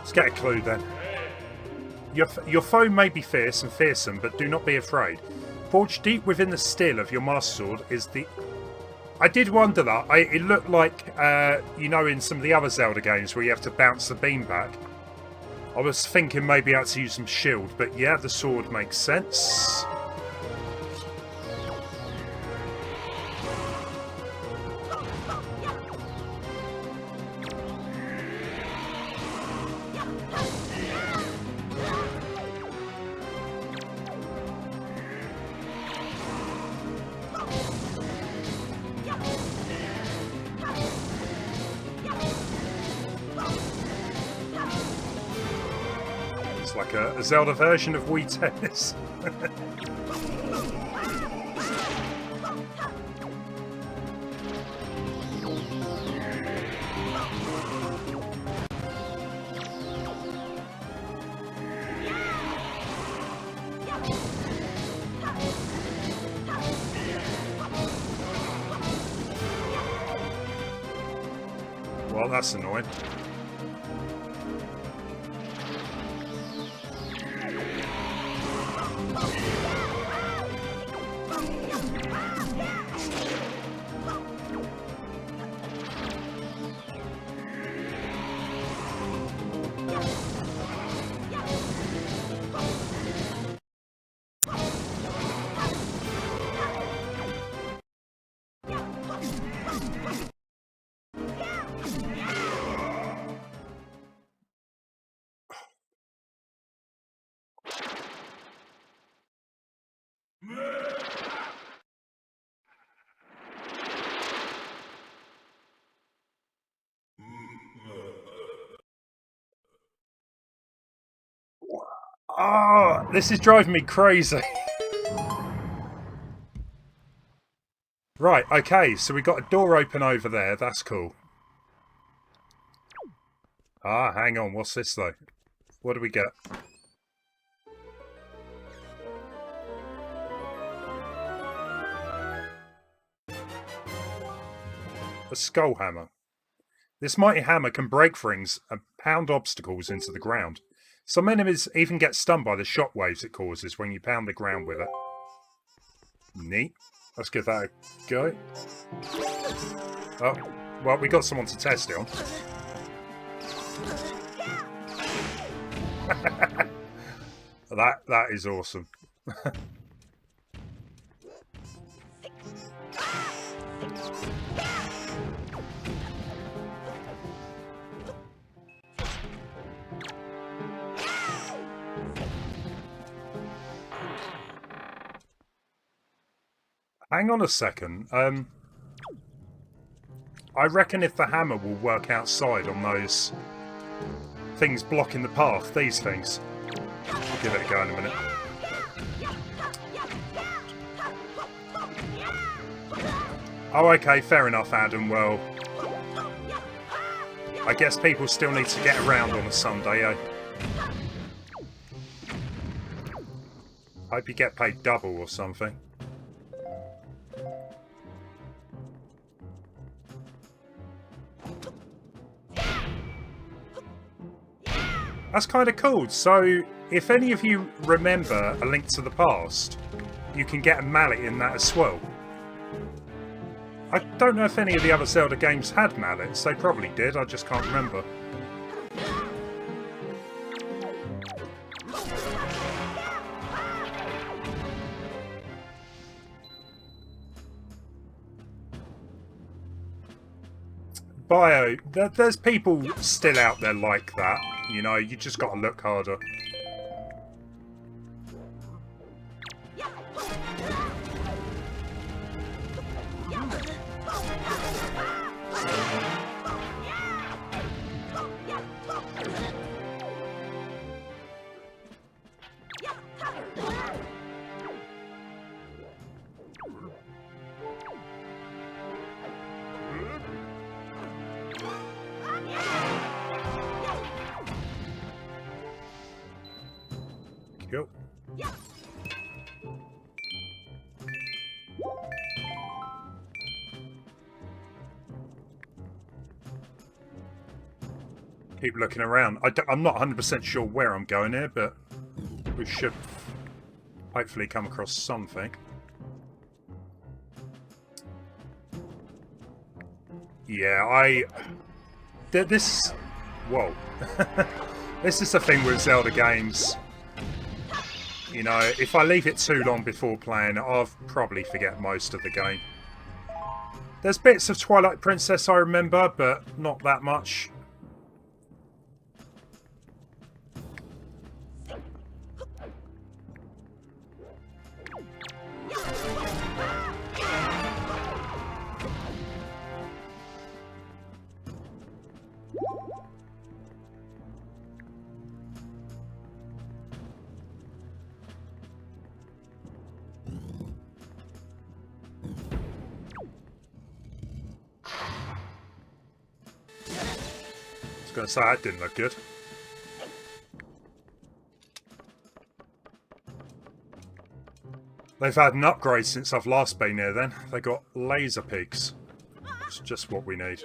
Let's get a clue then. Your foe may be fierce and fearsome, but do not be afraid. Forged deep within the steel of your Master Sword is the... I did wonder that. It looked like, you know, in some of the other Zelda games where you have to bounce the beam back I was thinking maybe I had to use some shield, but yeah, the sword makes sense. It's like a Zelda version of Wii Tennis. Well, that's annoying. Oh, this is driving me crazy. Right, okay, so we got a door open over there. That's cool. Ah, hang on. What's this, though? What do we get? A skull hammer. This mighty hammer can break things and pound obstacles into the ground. Some enemies even get stunned by the shockwaves it causes when you pound the ground with it. Neat. Let's give that a go. Oh, well, we got someone to test it on. That is awesome. Hang on a second. I reckon if the hammer will work outside on those things blocking the path, these things. I'll give it a go in a minute. Oh, okay, fair enough, Adam. Well, I guess people still need to get around on a Sunday, eh? Hope you get paid double or something. That's kind of cool. So, if any of you remember A Link to the Past, you can get a mallet in that as well. I don't know if any of the other Zelda games had mallets. They probably did, I just can't remember. Bio, there's people still out there like that. You know, you just got to look harder. Cool. Keep looking around. I'm not 100% sure where I'm going here, but we should hopefully come across something. Yeah, this... Whoa. This is the thing with Zelda games. You know, if I leave it too long before playing, I'll probably forget most of the game. There's bits of Twilight Princess I remember, but not that much. I was going to say, that didn't look good. They've had an upgrade since I've last been here then. They got laser pigs. It's just what we need.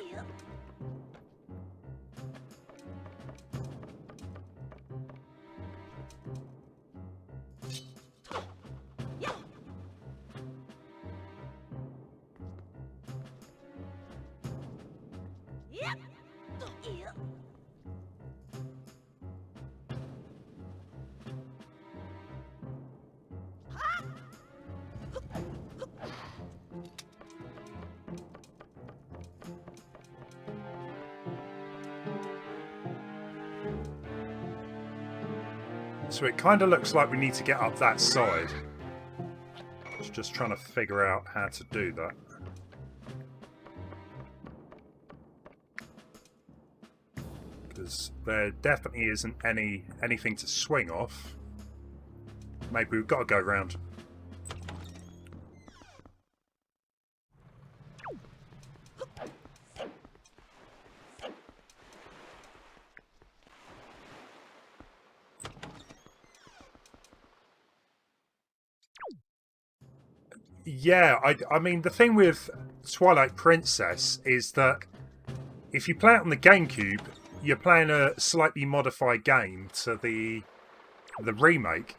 So it kind of looks like we need to get up that side. I was just trying to figure out how to do that. Because there definitely isn't anything to swing off. Maybe we've got to go round. Yeah, I mean, the thing with Twilight Princess is that if you play it on the Gamecube, you're playing a slightly modified game to the remake,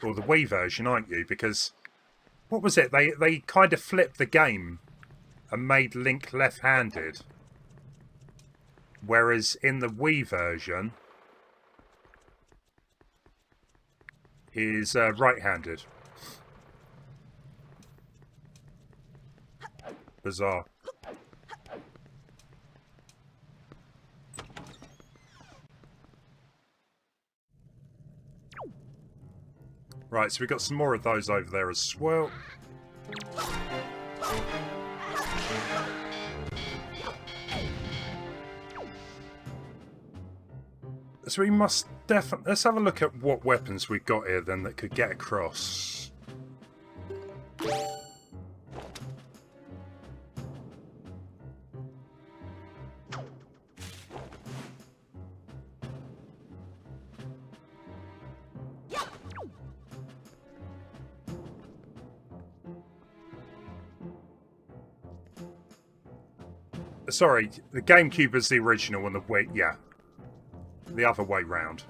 or the Wii version, aren't you? Because, what was it? They kind of flipped the game and made Link left-handed. Whereas in the Wii version, is right-handed. Bizarre. Right, so we've got some more of those over there as well. So we must definitely... Let's have a look at what weapons we've got here then that could get across. Sorry, the Gamecube is the original and the Wii... Yeah. The other way round.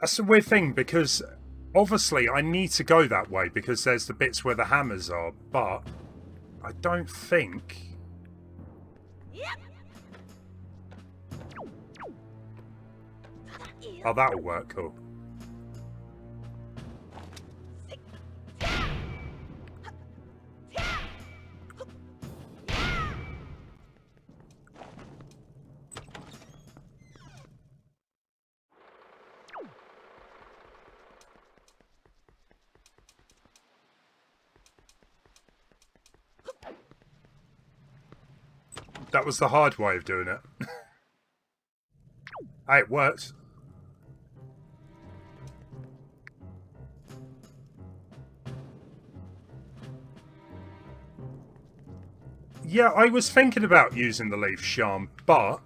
That's a weird thing, because obviously I need to go that way because there's the bits where the hammers are, but I don't think... Oh, that'll work, cool. That was the hard way of doing it. Hey, it worked. Yeah, I was thinking about using the leaf charm, but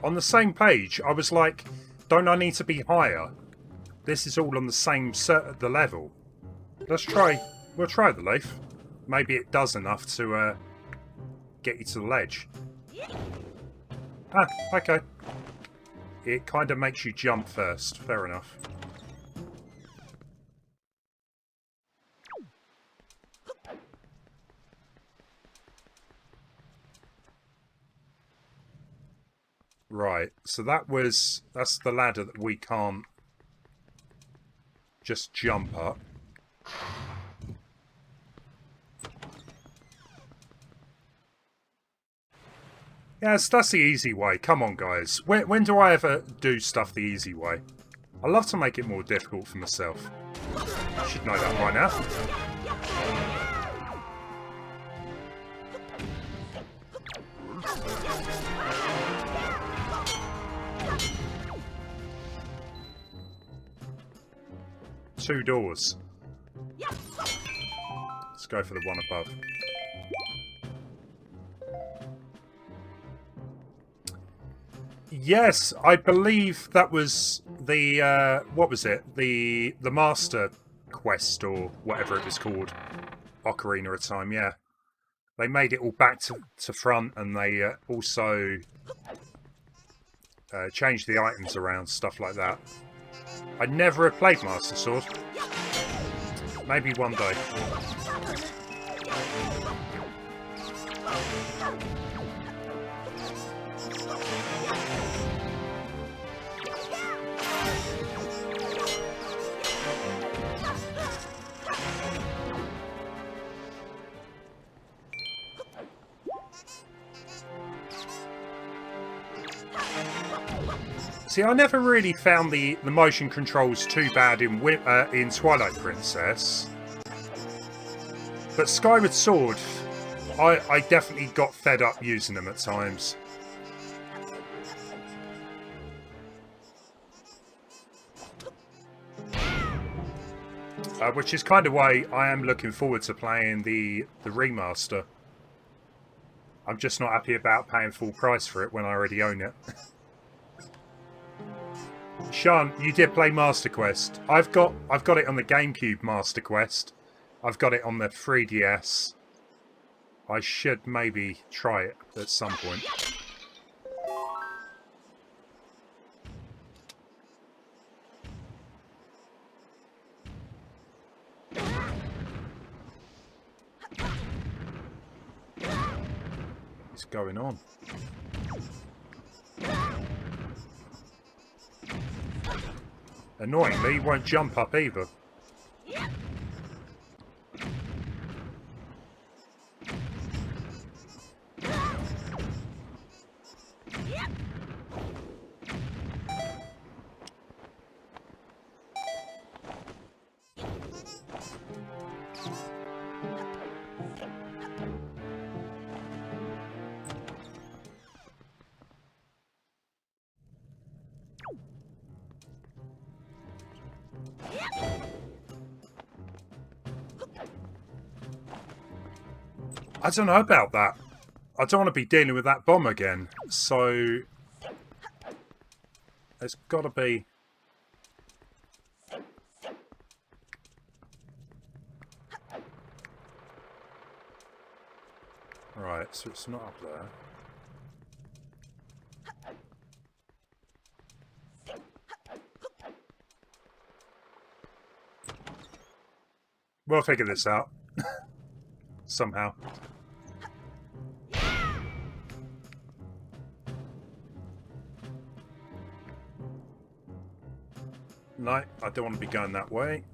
on the same page, I was like, don't I need to be higher? This is all on the same the level. Let's try. We'll try the leaf. Maybe it does enough to get you to the ledge. Ah, okay. It kind of makes you jump first. Fair enough. Right, so that's the ladder that we can't just jump up. Yes, that's the easy way. Come on, guys. When do I ever do stuff the easy way? I love to make it more difficult for myself. I should know that by now. Two doors. Let's go for the one above. Yes, I believe that was the what was it? The Master Quest or whatever it was called. Ocarina of Time, yeah. They made it all back to front, and they also changed the items around, stuff like that. I never have played Master Sword. Maybe one day. See, I never really found the motion controls too bad in Twilight Princess. But Skyward Sword, I definitely got fed up using them at times. Which is kind of why I am looking forward to playing the remaster. I'm just not happy about paying full price for it when I already own it. Sean, you did play Master Quest. I've got it on the Gamecube Master Quest. I've got it on the 3DS. I should maybe try it at some point. What's going on? Annoyingly, he won't jump up either. I don't know about that. I don't want to be dealing with that bomb again. So there's got to be... Right, so it's not up there. We'll figure this out. Somehow. No, I don't want to be going that way.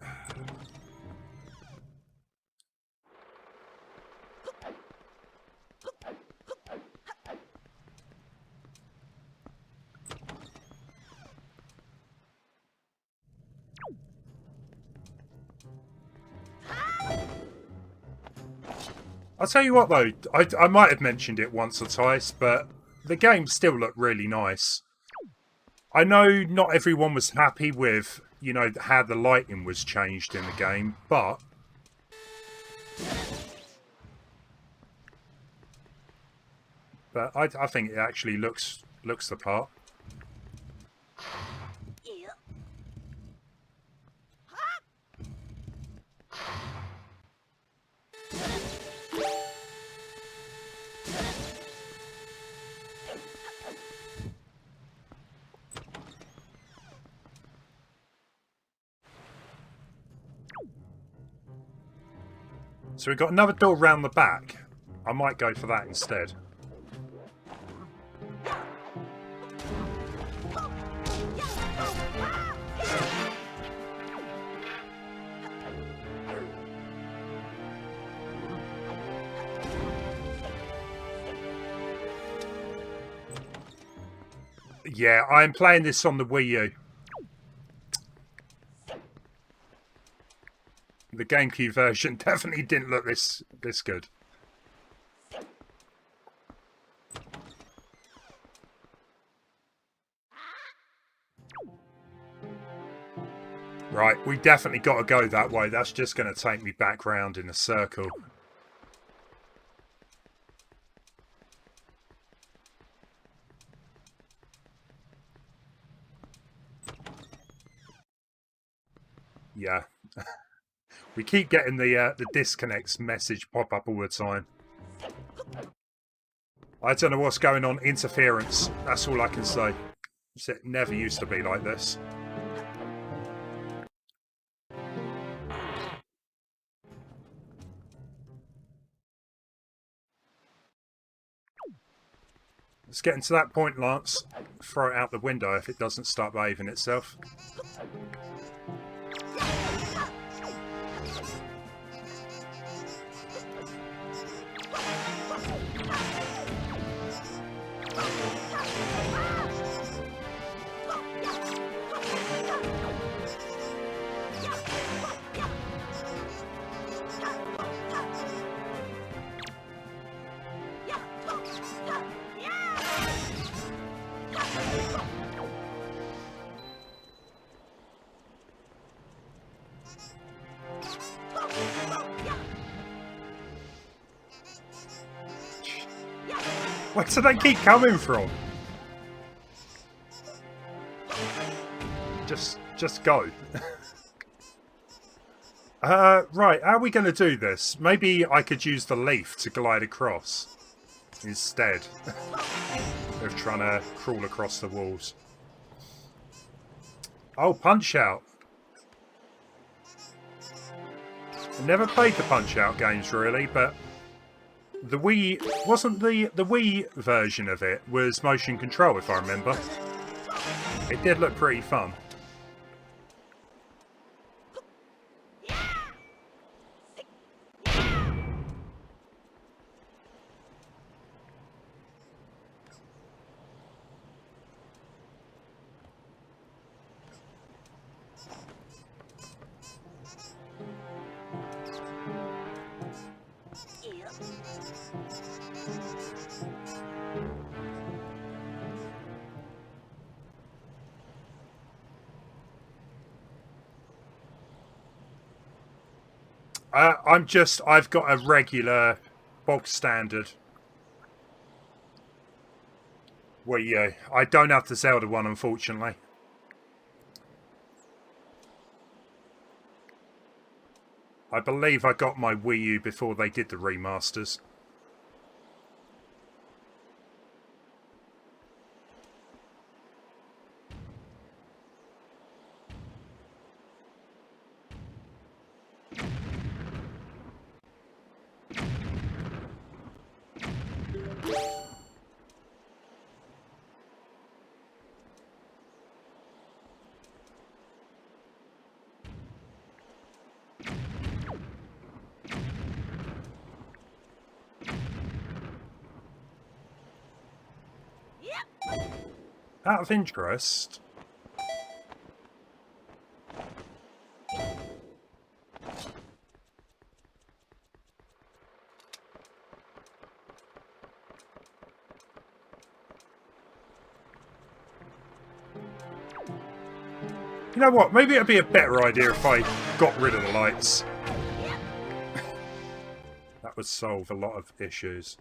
I'll tell you what though, I might have mentioned it once or twice, but the game still looked really nice. I know not everyone was happy with, you know, how the lighting was changed in the game, but I think it actually looks the part. So we've got another door round the back. I might go for that instead. Yeah, I'm playing this on the Wii U. The Gamecube version definitely didn't look this good. Right, we definitely got to go that way. That's just going to take me back round in a circle. Yeah. We keep getting the disconnects message pop up all the time. I don't know what's going on. Interference. That's all I can say. It never used to be like this. It's getting to that point, Lance. Throw it out the window if it doesn't start behaving itself. Where do they keep coming from? Just go. Right, how are we going to do this? Maybe I could use the leaf to glide across instead of trying to crawl across the walls. Oh, Punch-Out! I never played the Punch-Out games really, but the Wii wasn't the Wii version of it was motion control, if I remember. It did look pretty fun. I've got a regular, bog standard Wii U. I don't have the Zelda one, unfortunately. I believe I got my Wii U before they did the remasters. Out of interest, you know what, maybe it'd be a better idea if I got rid of the lights. That would solve a lot of issues.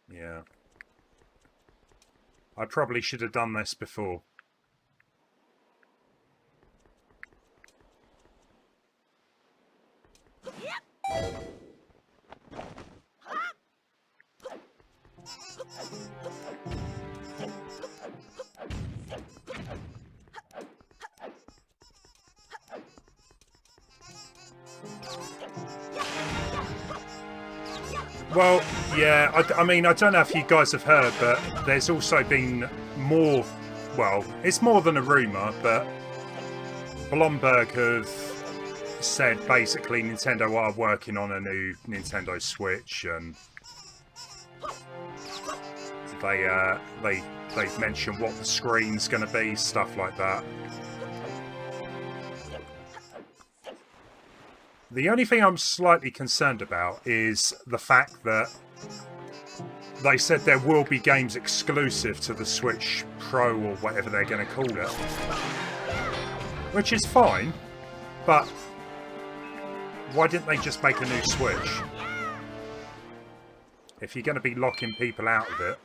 Yeah. I probably should have done this before. Well, yeah, I mean, I don't know if you guys have heard, but there's also been more well, it's more than a rumour, but Blomberg have said basically Nintendo are working on a new Nintendo Switch, and they've mentioned what the screen's going to be, stuff like that. The only thing I'm slightly concerned about is the fact that they said there will be games exclusive to the Switch Pro or whatever they're going to call it. Which is fine, but why didn't they just make a new Switch? If you're going to be locking people out of it.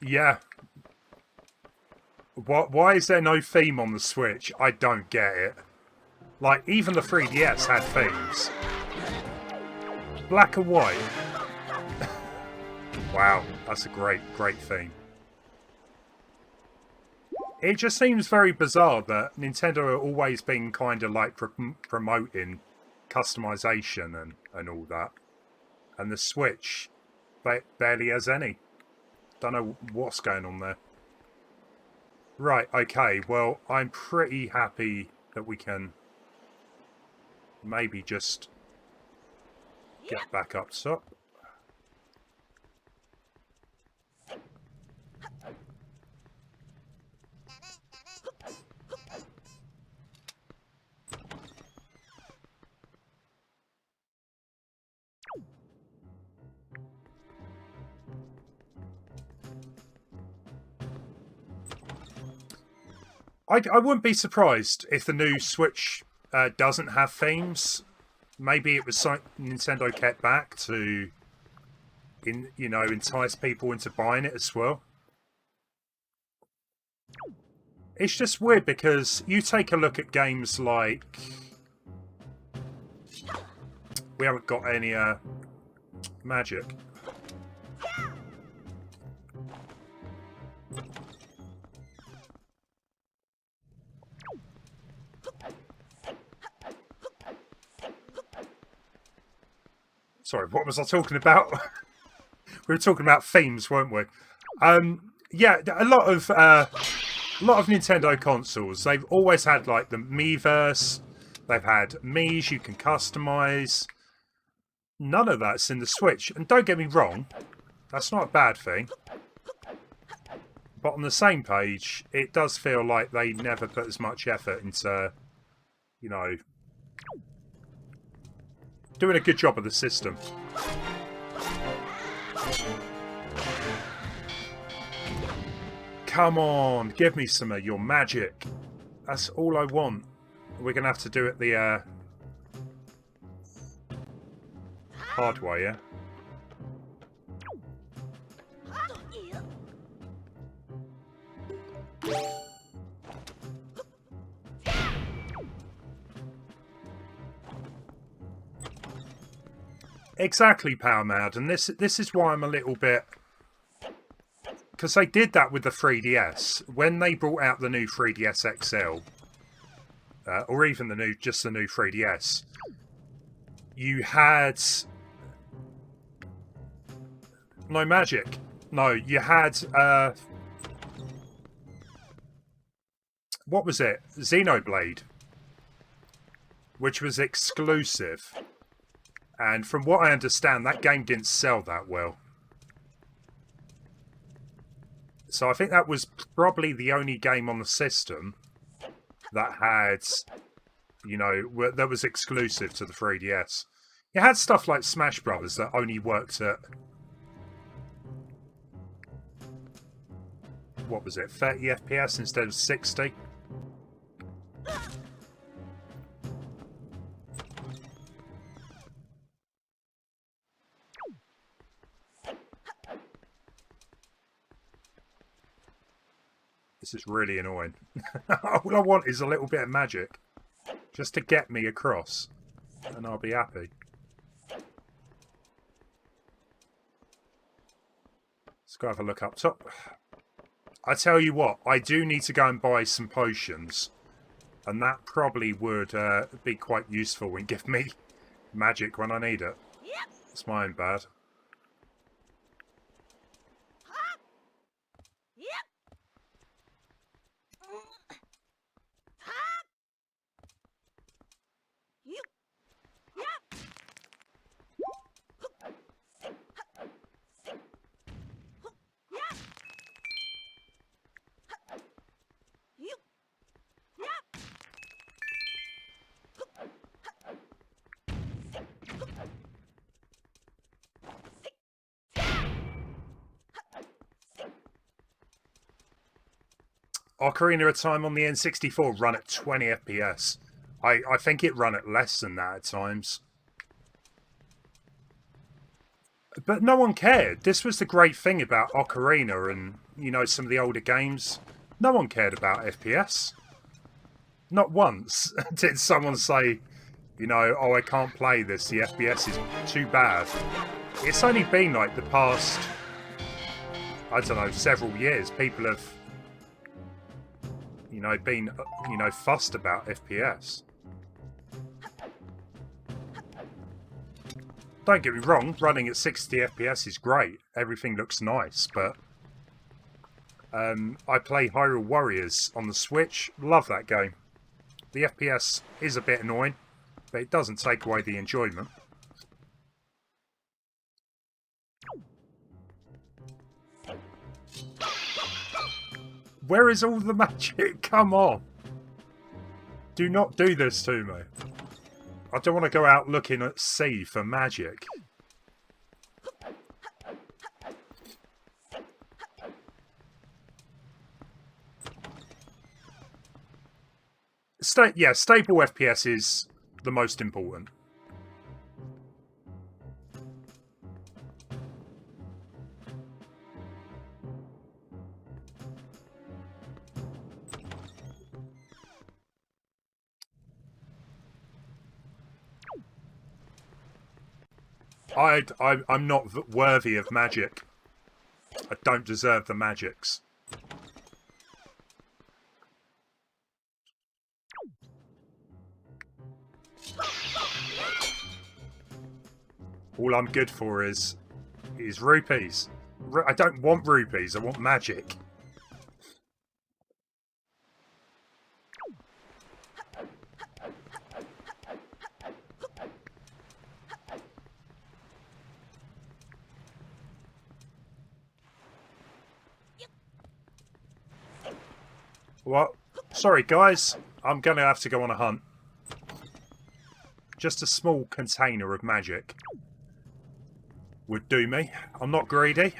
Yeah. Why is there no theme on the Switch? I don't get it. Like, even the 3DS had themes. Black and white. Wow, that's a great theme. It just seems very bizarre that Nintendo are always been kind of like promoting customization and all that. And the Switch barely has any. Don't know what's going on there. Right, okay, well, I'm pretty happy that we can maybe just get back up top. I wouldn't be surprised if the new Switch doesn't have themes. Maybe it was something Nintendo kept back to, entice people into buying it as well. It's just weird because you take a look at games like... We haven't got any magic. Sorry, what was I talking about? We were talking about themes, weren't we? Yeah, a lot of Nintendo consoles, they've always had like the Miiverse. They've had Miis you can customize. None of that's in the Switch. And don't get me wrong, that's not a bad thing. But on the same page, it does feel like they never put as much effort into, doing a good job of the system. Come on, give me some of your magic. That's all I want. We're going to have to do it the hard way, yeah? Exactly, Power Mad, and this is why I'm a little bit... Because they did that with the 3DS. When they brought out the new 3DS XL, or even just the new 3DS, you had... No magic. No, you had... what was it? Xenoblade. Which was exclusive. And from what I understand, that game didn't sell that well. So I think that was probably the only game on the system that had, that was exclusive to the 3DS. You had stuff like Smash Brothers that only worked at, what was it, 30 FPS instead of 60? This is really annoying. All I want is a little bit of magic. Just to get me across. And I'll be happy. Let's go have a look up top. I tell you what, I do need to go and buy some potions. And that probably would be quite useful and give me magic when I need it. It's my own bad. Ocarina of Time on the N64 run at 20 FPS. I think it run at less than that at times. But no one cared. This was the great thing about Ocarina and, you know, some of the older games. No one cared about FPS. Not once did someone say, you know, oh, I can't play this. The FPS is too bad. It's only been like the past, I don't know, several years. People have, you know, been, you know, fussed about FPS. Don't get me wrong, running at 60 FPS is great. Everything looks nice, but I play Hyrule Warriors on the Switch. Love that game. The FPS is a bit annoying, but it doesn't take away the enjoyment. Where is all the magic? Come on. Do not do this to me. I don't want to go out looking at sea for magic. Yeah, stable FPS is the most important. I'm not worthy of magic. I don't deserve the magics. All I'm good for is rupees. I don't want rupees, I want magic. What? Sorry, guys. I'm going to have to go on a hunt. Just a small container of magic would do me. I'm not greedy.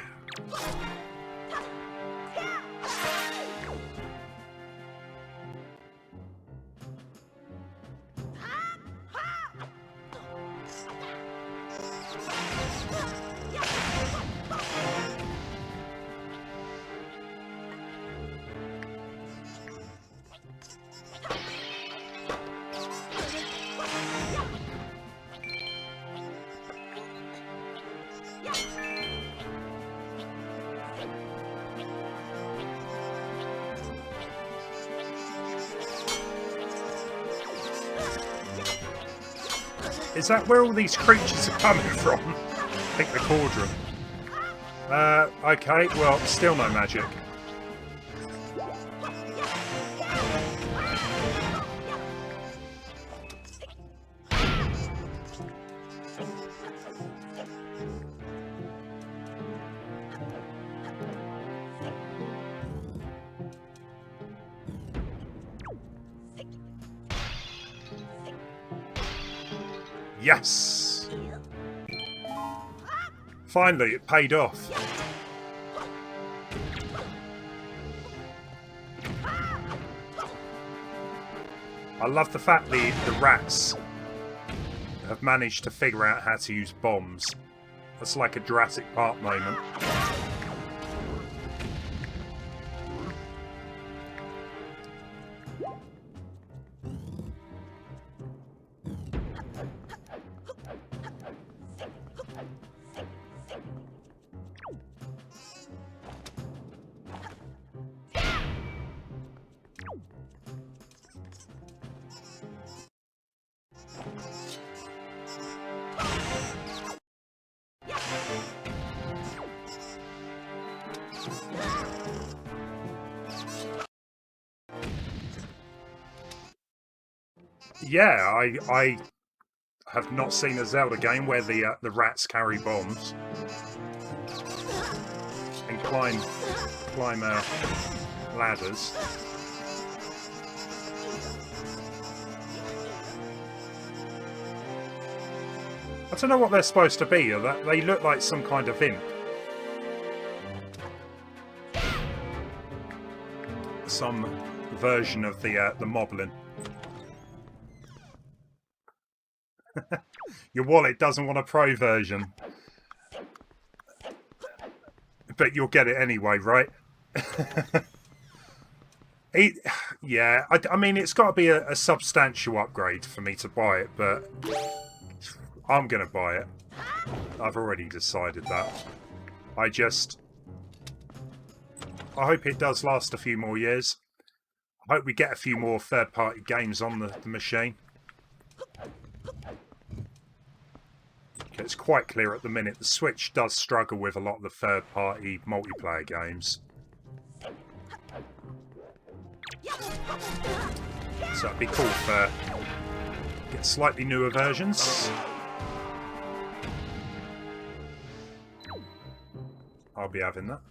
Is that where all these creatures are coming from? I think the cauldron. Okay, well, still no magic. Yes! Finally, it paid off. I love the fact the rats have managed to figure out how to use bombs. That's like a Jurassic Park moment. Yeah, I have not seen a Zelda game where the rats carry bombs and climb ladders. I don't know what they're supposed to be. They look like some kind of imp. Some version of the Moblin. Your wallet doesn't want a pro version. But you'll get it anyway, right? Yeah, I mean, it's got to be a substantial upgrade for me to buy it, but I'm going to buy it. I've already decided that. I hope it does last a few more years. I hope we get a few more third-party games on the machine. It's quite clear at the minute the Switch does struggle with a lot of the third-party multiplayer games. So it'd be cool for get slightly newer versions. I'll be having that.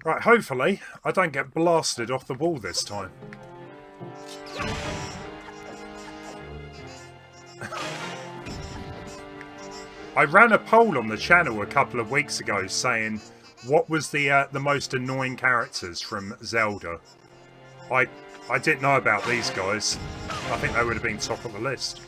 Right, hopefully I don't get blasted off the wall this time. I ran a poll on the channel a couple of weeks ago saying what was the most annoying characters from Zelda. I didn't know about these guys. I think they would have been top of the list.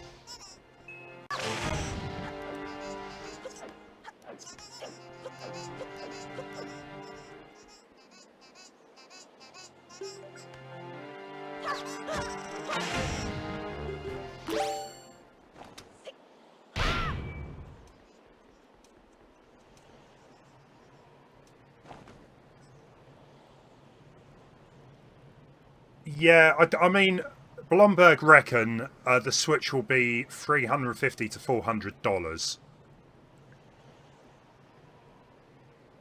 Yeah, I mean, Blomberg reckon the Switch will be $350 to $400.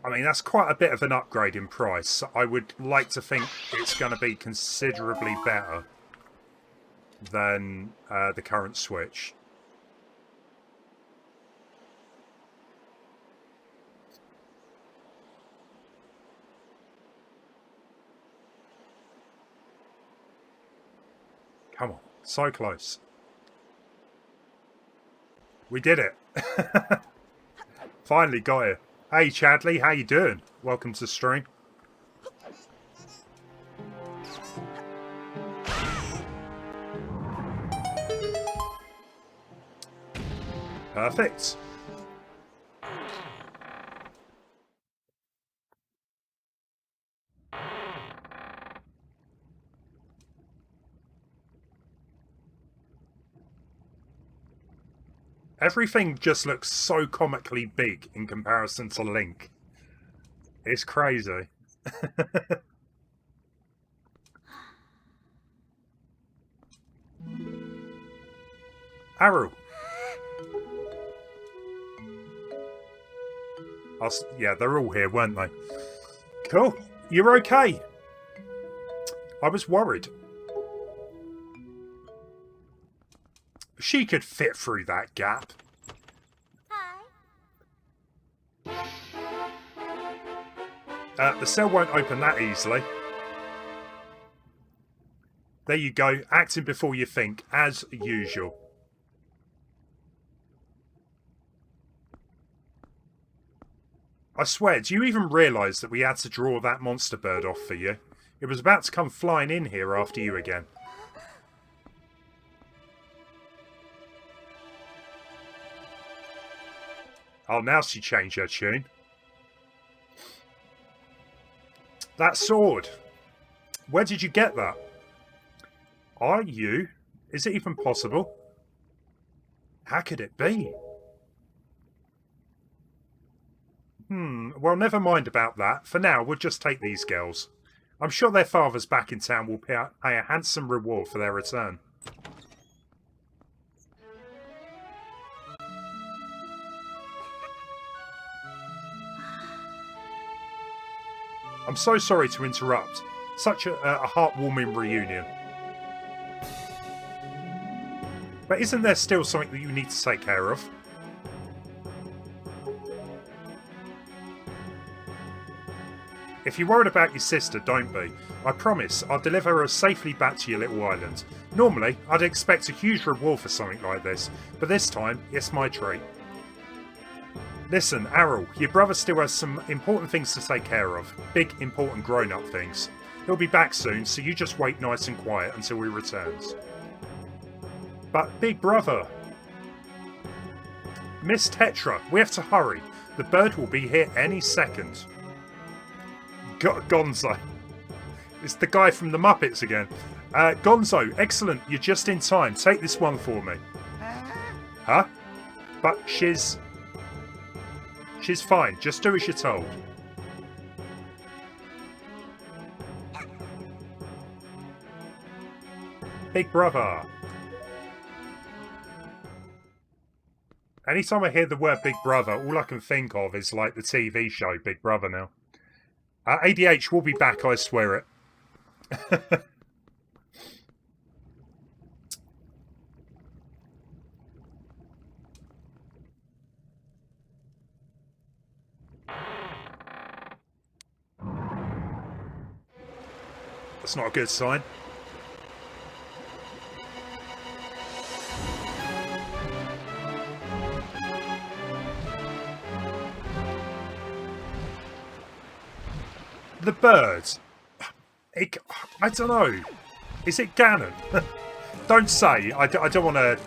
I mean, that's quite a bit of an upgrade in price. I would like to think it's going to be considerably better than the current Switch. Come on, so close. We did it. Finally got it. Hey Chadley, how you doing? Welcome to the stream. Perfect. Everything just looks so comically big in comparison to Link. It's crazy. Arrow. Yeah, they're all here, weren't they? Cool. You're okay. I was worried. She could fit through that gap. The cell won't open that easily. There you go. Acting before you think, as usual. I swear, do you even realise that we had to draw that monster bird off for you? It was about to come flying in here after you again. Oh, now she changed her tune. That sword. Where did you get that? Are you? Is it even possible? How could it be? Well, never mind about that. For now, we'll just take these girls. I'm sure their fathers back in town will pay a handsome reward for their return. I'm so sorry to interrupt. Such a heartwarming reunion. But isn't there still something that you need to take care of? If you're worried about your sister, don't be. I promise I'll deliver her safely back to your little island. Normally, I'd expect a huge reward for something like this, but this time, it's my treat. Listen, Errol, your brother still has some important things to take care of. Big, important grown-up things. He'll be back soon, so you just wait nice and quiet until he returns. But, big brother... Miss Tetra, we have to hurry. The bird will be here any second. Gonzo. It's the guy from the Muppets again. Gonzo, excellent, you're just in time. Take this one for me. Huh? But she's fine. Just do as you're told. Big brother. Anytime I hear the word Big Brother, all I can think of is like the TV show Big Brother now. ADH will be back, I swear it. That's not a good sign. The bird. I don't know. Is it Ganon? Don't say. I don't want a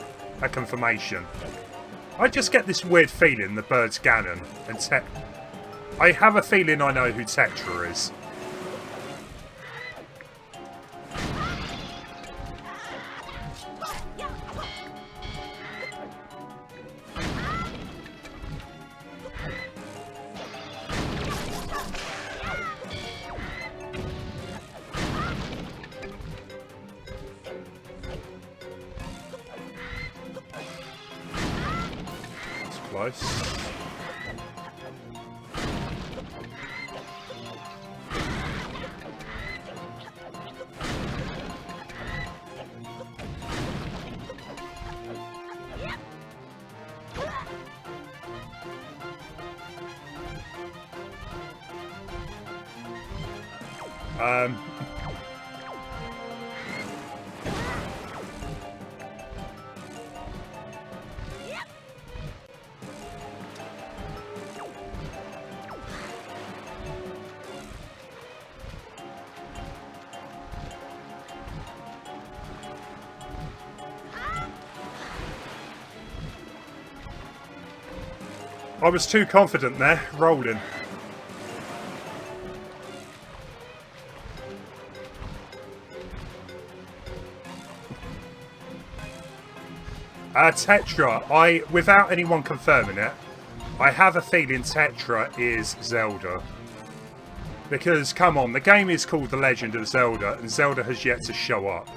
confirmation. I just get this weird feeling the bird's Ganon. And I have a feeling I know who Tetra is. Close. I was too confident there, rolling. Tetra, without anyone confirming it, I have a feeling Tetra is Zelda. Because, come on, the game is called The Legend of Zelda, and Zelda has yet to show up.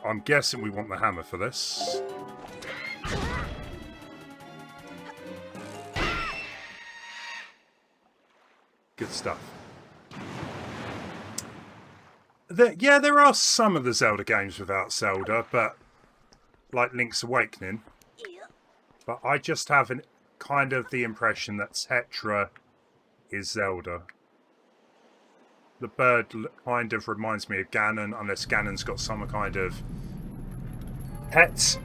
I'm guessing we want the hammer for this. Good stuff. Yeah, there are some of the Zelda games without Zelda, but like Link's Awakening. But I just have kind of the impression that Tetra is Zelda. The bird kind of reminds me of Ganon, unless Ganon's got some kind of pet,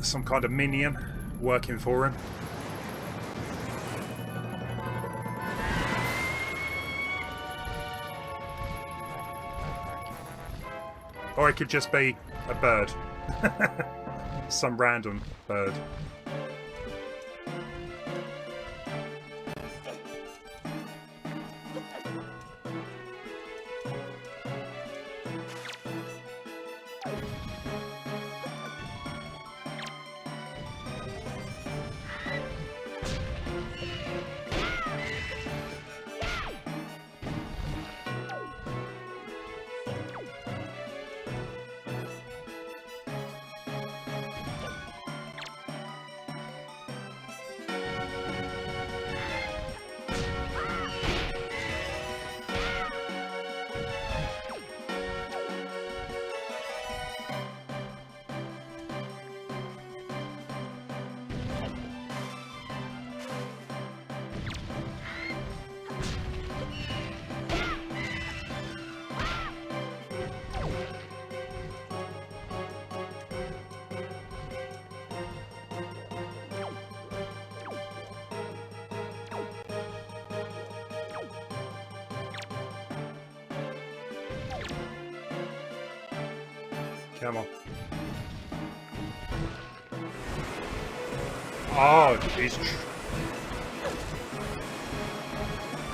some kind of minion working for him. Or it could just be a bird. Some random bird. Come on. Oh, he's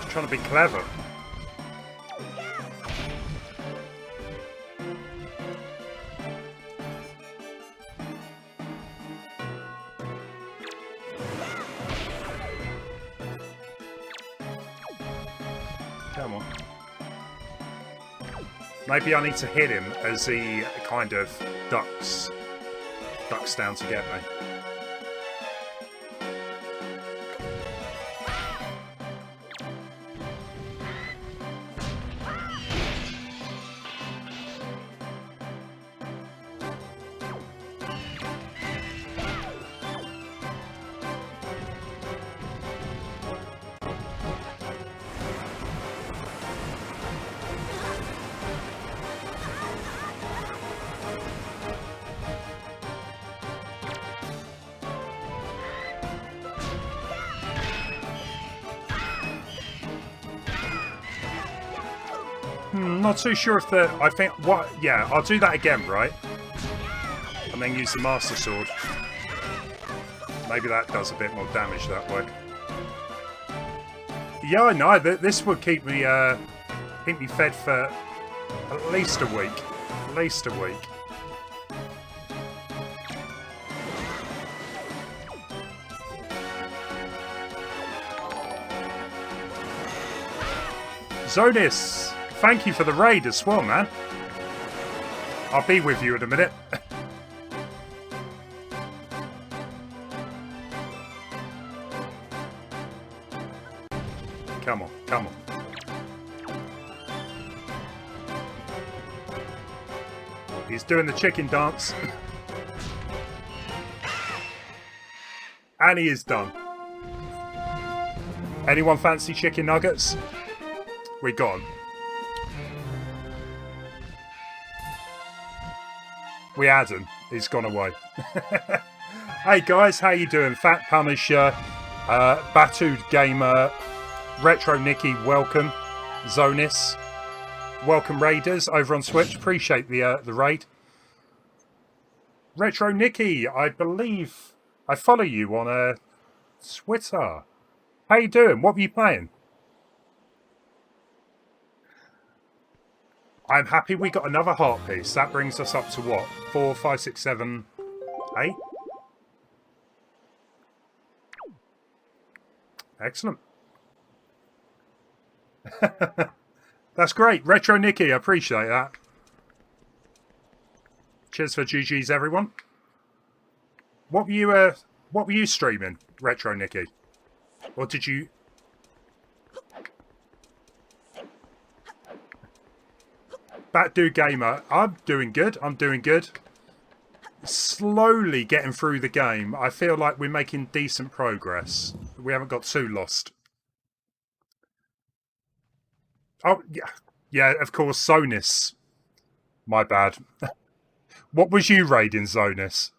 trying to be clever. Come on. Maybe I need to hit him as he kind of ducks down to get me. Not too sure if the... I think... what? Yeah, I'll do that again, right? And then use the Master Sword. Maybe that does a bit more damage that way. Yeah, I know. This would keep me fed for at least a week. At least a week. Zonis! Thank you for the raid as well, man. I'll be with you in a minute. Come on, come on. He's doing the chicken dance. And he is done. Anyone fancy chicken nuggets? We got 'em. We had him. He's gone away. Hey guys, how you doing? Fat Punisher, Batued Gamer, Retro Nicky, welcome. Zonis, welcome Raiders over on Switch. Appreciate the raid. Retro Nicky, I believe I follow you on Twitter. How you doing? What were you playing? I'm happy we got another heart piece. That brings us up to what? 4, 5, 6, 7, 8? Excellent. That's great. Retro Nicky, I appreciate that. Cheers for GG's, everyone. What were you streaming, Retro Nicky? Or did you? Batdu Gamer, I'm doing good. I'm doing good. Slowly getting through the game. I feel like we're making decent progress. We haven't got too lost. Oh, yeah. Yeah, of course, Zonis. My bad. What was you raiding, Zonis?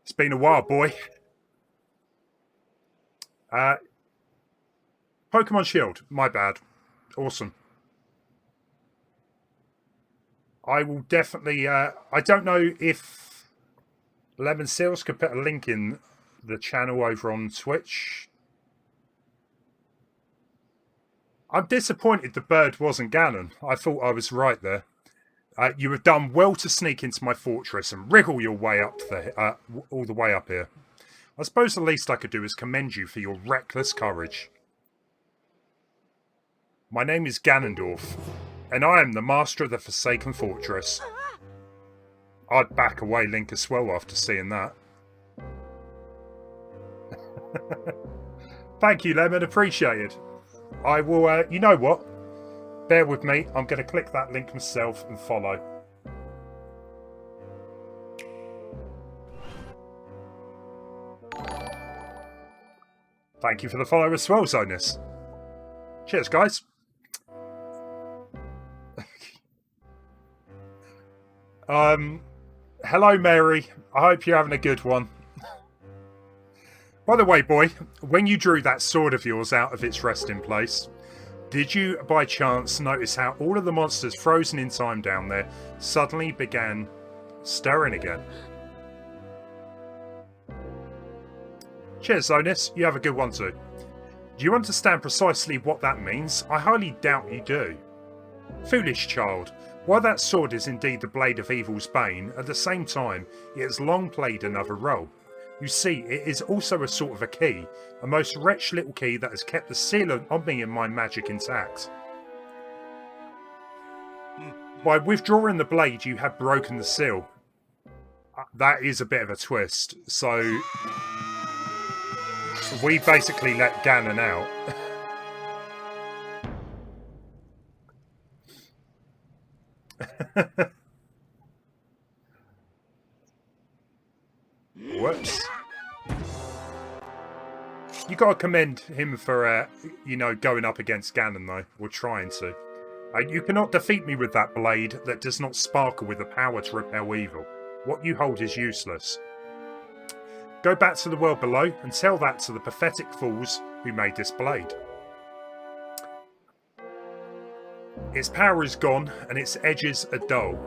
It's been a while, boy. Pokemon Shield. My bad. Awesome. I will definitely... I don't know if Lemon Seals could put a link in the channel over on Twitch. I'm disappointed the bird wasn't Ganon. I thought I was right there. You have done well to sneak into my fortress and wriggle your way up there, all the way up here. I suppose the least I could do is commend you for your reckless courage. My name is Ganondorf, and I am the master of the Forsaken Fortress. I'd back away Link as well after seeing that. Thank you, Lemon. Appreciated. I will, you know what? Bear with me. I'm going to click that link myself and follow. Thank you for the follow as well, Zonus. Cheers, guys. Hello, Mary. I hope you're having a good one. By the way, boy, when you drew that sword of yours out of its resting place, did you, by chance, notice how all of the monsters frozen in time down there suddenly began stirring again? Cheers, Zonis. You have a good one too. Do you understand precisely what that means? I highly doubt you do. Foolish child. While that sword is indeed the blade of evil's bane, at the same time, it has long played another role. You see, it is also a sort of a key, a most wretched little key that has kept the seal on me and my magic intact. By withdrawing the blade, you have broken the seal. That is a bit of a twist. So, we basically let Ganon out. Whoops. You gotta commend him for, you know, going up against Ganon, though. Or trying to. You cannot defeat me with that blade that does not sparkle with the power to repel evil. What you hold is useless. Go back to the world below and tell that to the pathetic fools who made this blade. Its power is gone and its edges are dull.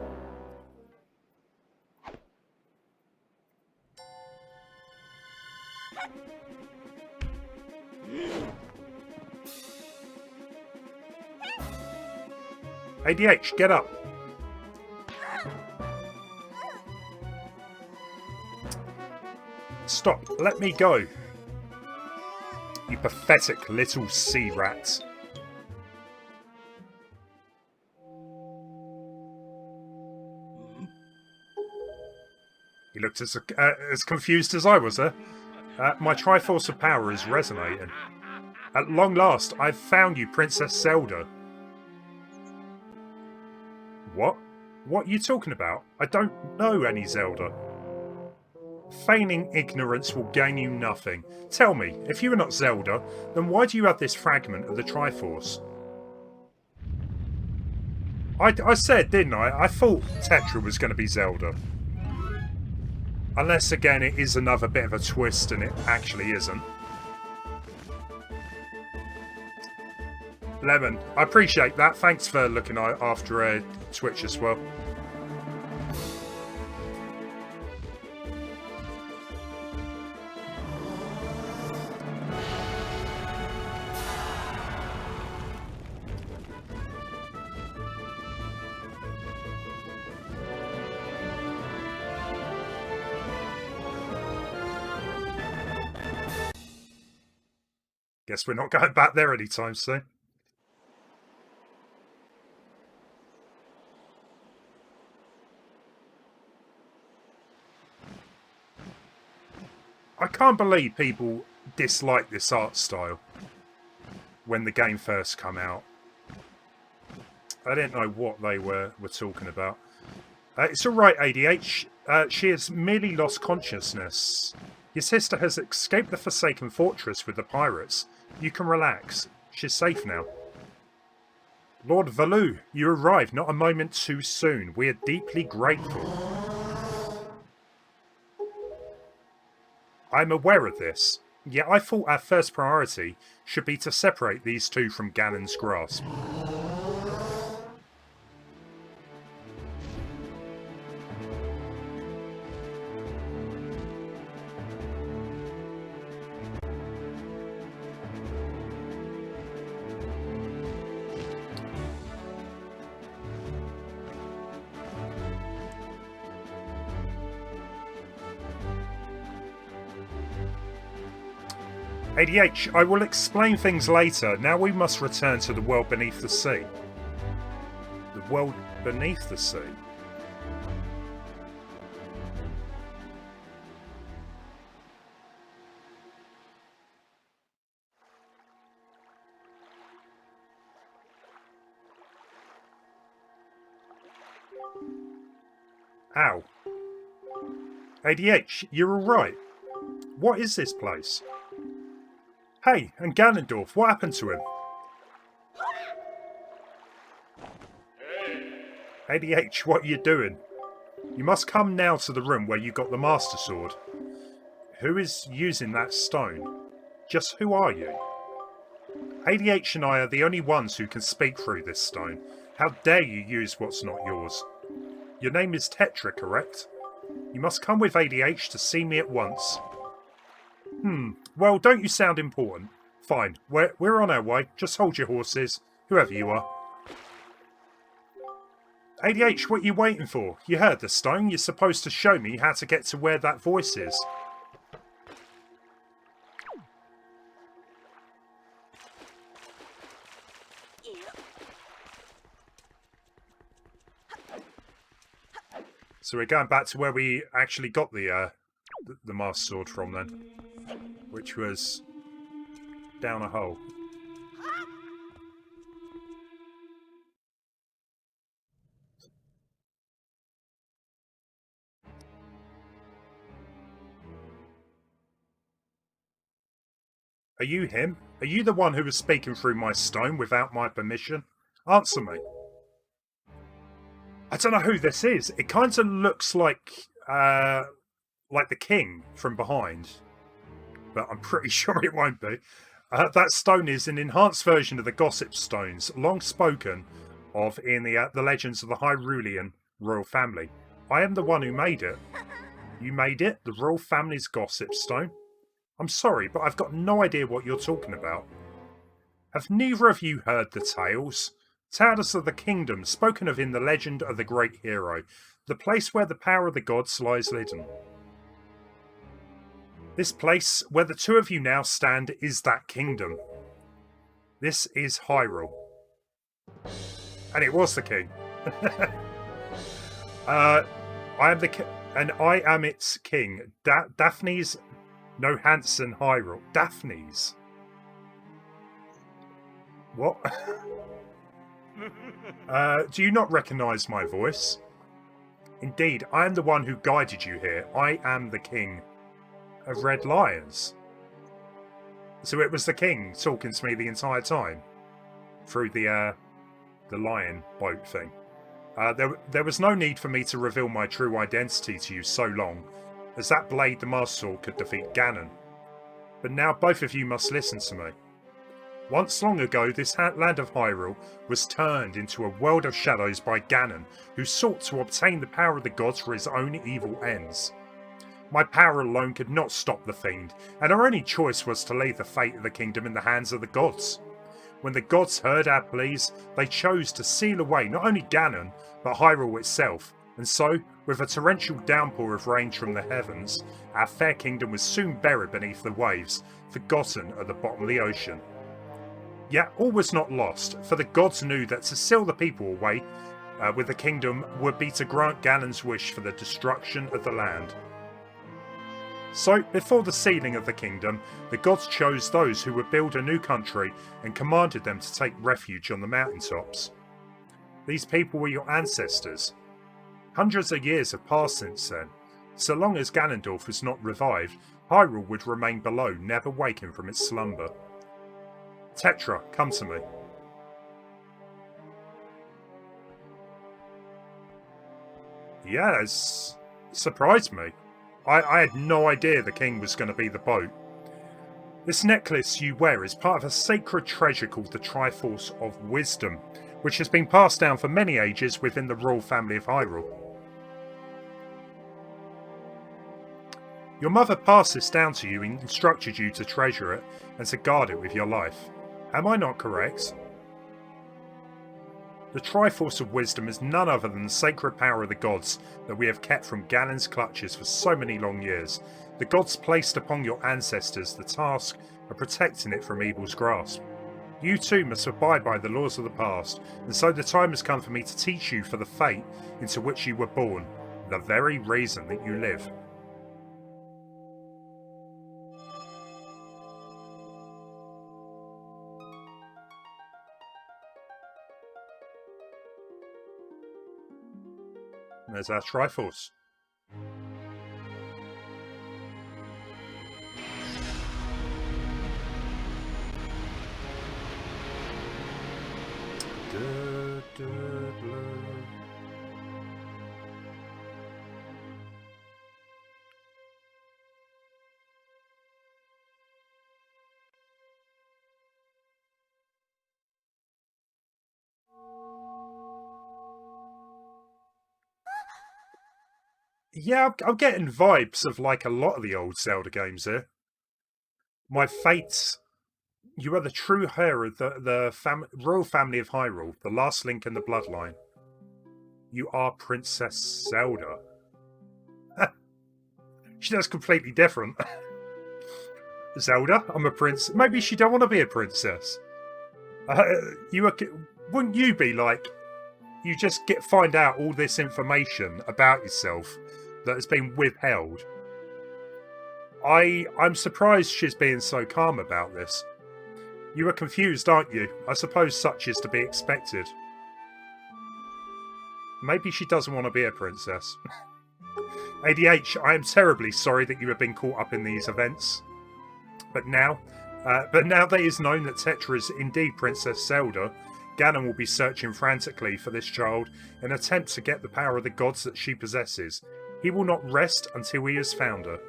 ADH, get up. Stop, let me go. You pathetic little sea rat. He looked as confused as I was there. My Triforce of Power is resonating. At long last, I've found you, Princess Zelda. What? What are you talking about? I don't know any Zelda. Feigning ignorance will gain you nothing. Tell me, if you are not Zelda, then why do you have this fragment of the Triforce? I said, didn't I? I thought Tetra was going to be Zelda. Unless, again, it is another bit of a twist and it actually isn't. Lemon, I appreciate that. Thanks for looking after Twitch as well. Guess we're not going back there anytime soon. I can't believe people dislike this art style when the game first came out. I didn't know what they were talking about. It's alright, ADH. She has merely lost consciousness. Your sister has escaped the Forsaken Fortress with the pirates. You can relax. She's safe now. Lord Valou, you arrived not a moment too soon. We are deeply grateful. I'm aware of this. Yet I thought our first priority should be to separate these two from Ganon's grasp. ADH, I will explain things later. Now we must return to the world beneath the sea. The world beneath the sea? Ow. ADH, you're alright. What is this place? Hey, and Ganondorf, what happened to him? ADH, what are you doing? You must come now to the room where you got the Master Sword. Who is using that stone? Just who are you? ADH and I are the only ones who can speak through this stone. How dare you use what's not yours? Your name is Tetra, correct? You must come with ADH to see me at once. Well, don't you sound important? Fine, we're on our way. Just hold your horses, whoever you are. ADH, what are you waiting for? You heard the stone. You're supposed to show me how to get to where that voice is. So we're going back to where we actually got the Master Sword from then. Which was down a hole. Are you him? Are you the one who was speaking through my stone without my permission? Answer me. I don't know who this is. It kind of looks like the king from behind. But I'm pretty sure it won't be. That stone is an enhanced version of the Gossip Stones, long spoken of in the legends of the Hyrulean royal family. I am the one who made it. You made it? The royal family's Gossip Stone? I'm sorry, but I've got no idea what you're talking about. Have neither of you heard the tales? Tales of the kingdom, spoken of in the legend of the great hero, the place where the power of the gods lies hidden. This place, where the two of you now stand, is that kingdom. This is Hyrule. And it was the king. I am its king. Daphne's no Hansen Hyrule. Daphne's. What? Do you not recognise my voice? Indeed, I am the one who guided you here. I am the king of Red Lions. So it was the king talking to me the entire time through the lion boat thing. There was no need for me to reveal my true identity to you so long, as that blade the Master Sword could defeat Ganon. But now both of you must listen to me. Once long ago, this land of Hyrule was turned into a world of shadows by Ganon, who sought to obtain the power of the gods for his own evil ends. My power alone could not stop the fiend, and our only choice was to leave the fate of the kingdom in the hands of the gods. When the gods heard our pleas, they chose to seal away not only Ganon, but Hyrule itself, and so, with a torrential downpour of rain from the heavens, our fair kingdom was soon buried beneath the waves, forgotten at the bottom of the ocean. Yet all was not lost, for the gods knew that to seal the people away with the kingdom would be to grant Ganon's wish for the destruction of the land. So, before the sealing of the kingdom, the gods chose those who would build a new country and commanded them to take refuge on the mountaintops. These people were your ancestors. Hundreds of years have passed since then. So long as Ganondorf was not revived, Hyrule would remain below, never waking from its slumber. Tetra, come to me. Yeah, it's surprised me. I had no idea the king was going to be the boat. This necklace you wear is part of a sacred treasure called the Triforce of Wisdom, which has been passed down for many ages within the royal family of Hyrule. Your mother passed this down to you and instructed you to treasure it and to guard it with your life. Am I not correct? The Triforce of Wisdom is none other than the sacred power of the gods that we have kept from Ganon's clutches for so many long years. The gods placed upon your ancestors the task of protecting it from evil's grasp. You too must abide by the laws of the past, and so the time has come for me to teach you for the fate into which you were born, the very reason that you live. There's our Triforce. Yeah, I'm getting vibes of like a lot of the old Zelda games here. My fates. You are the true heir of the royal family of Hyrule, the last link in the bloodline. You are Princess Zelda. She does completely different. Zelda, I'm a prince. Maybe she don't want to be a princess. Wouldn't you be like? You just find out all this information about yourself that has been withheld. I'm surprised she's being so calm about this. You are confused, aren't you? I suppose such is to be expected. Maybe she doesn't want to be a princess. ADH, I am terribly sorry that you have been caught up in these events. But now that it is known that Tetra is indeed Princess Zelda, Ganon will be searching frantically for this child in an attempt to get the power of the gods that she possesses. He will not rest until he has found her.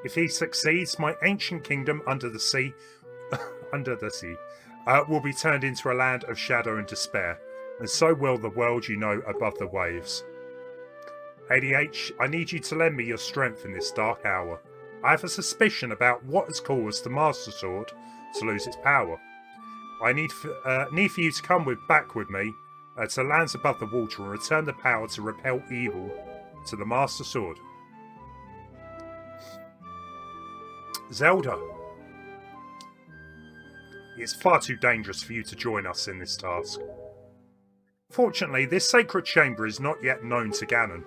If he succeeds, my ancient kingdom under the sea will be turned into a land of shadow and despair, and so will the world you know above the waves. ADH, I need you to lend me your strength in this dark hour. I have a suspicion about what has caused the Master Sword to lose its power. I need for you to come back with me to lands above the water and return the power to repel evil to the Master Sword. Zelda. It's far too dangerous for you to join us in this task. Fortunately, this sacred chamber is not yet known to Ganon.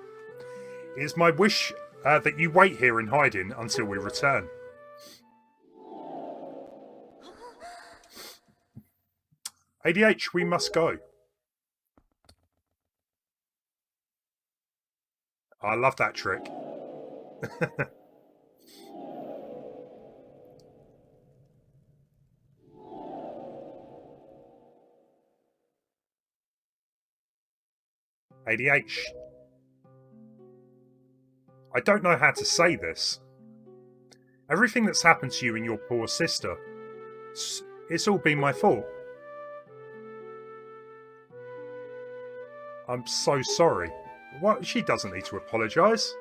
It is my wish that you wait here in hiding until we return. ADH, we must go. I love that trick. ADH. I don't know how to say this. Everything that's happened to you and your poor sister, it's all been my fault. I'm so sorry. What? She doesn't need to apologise.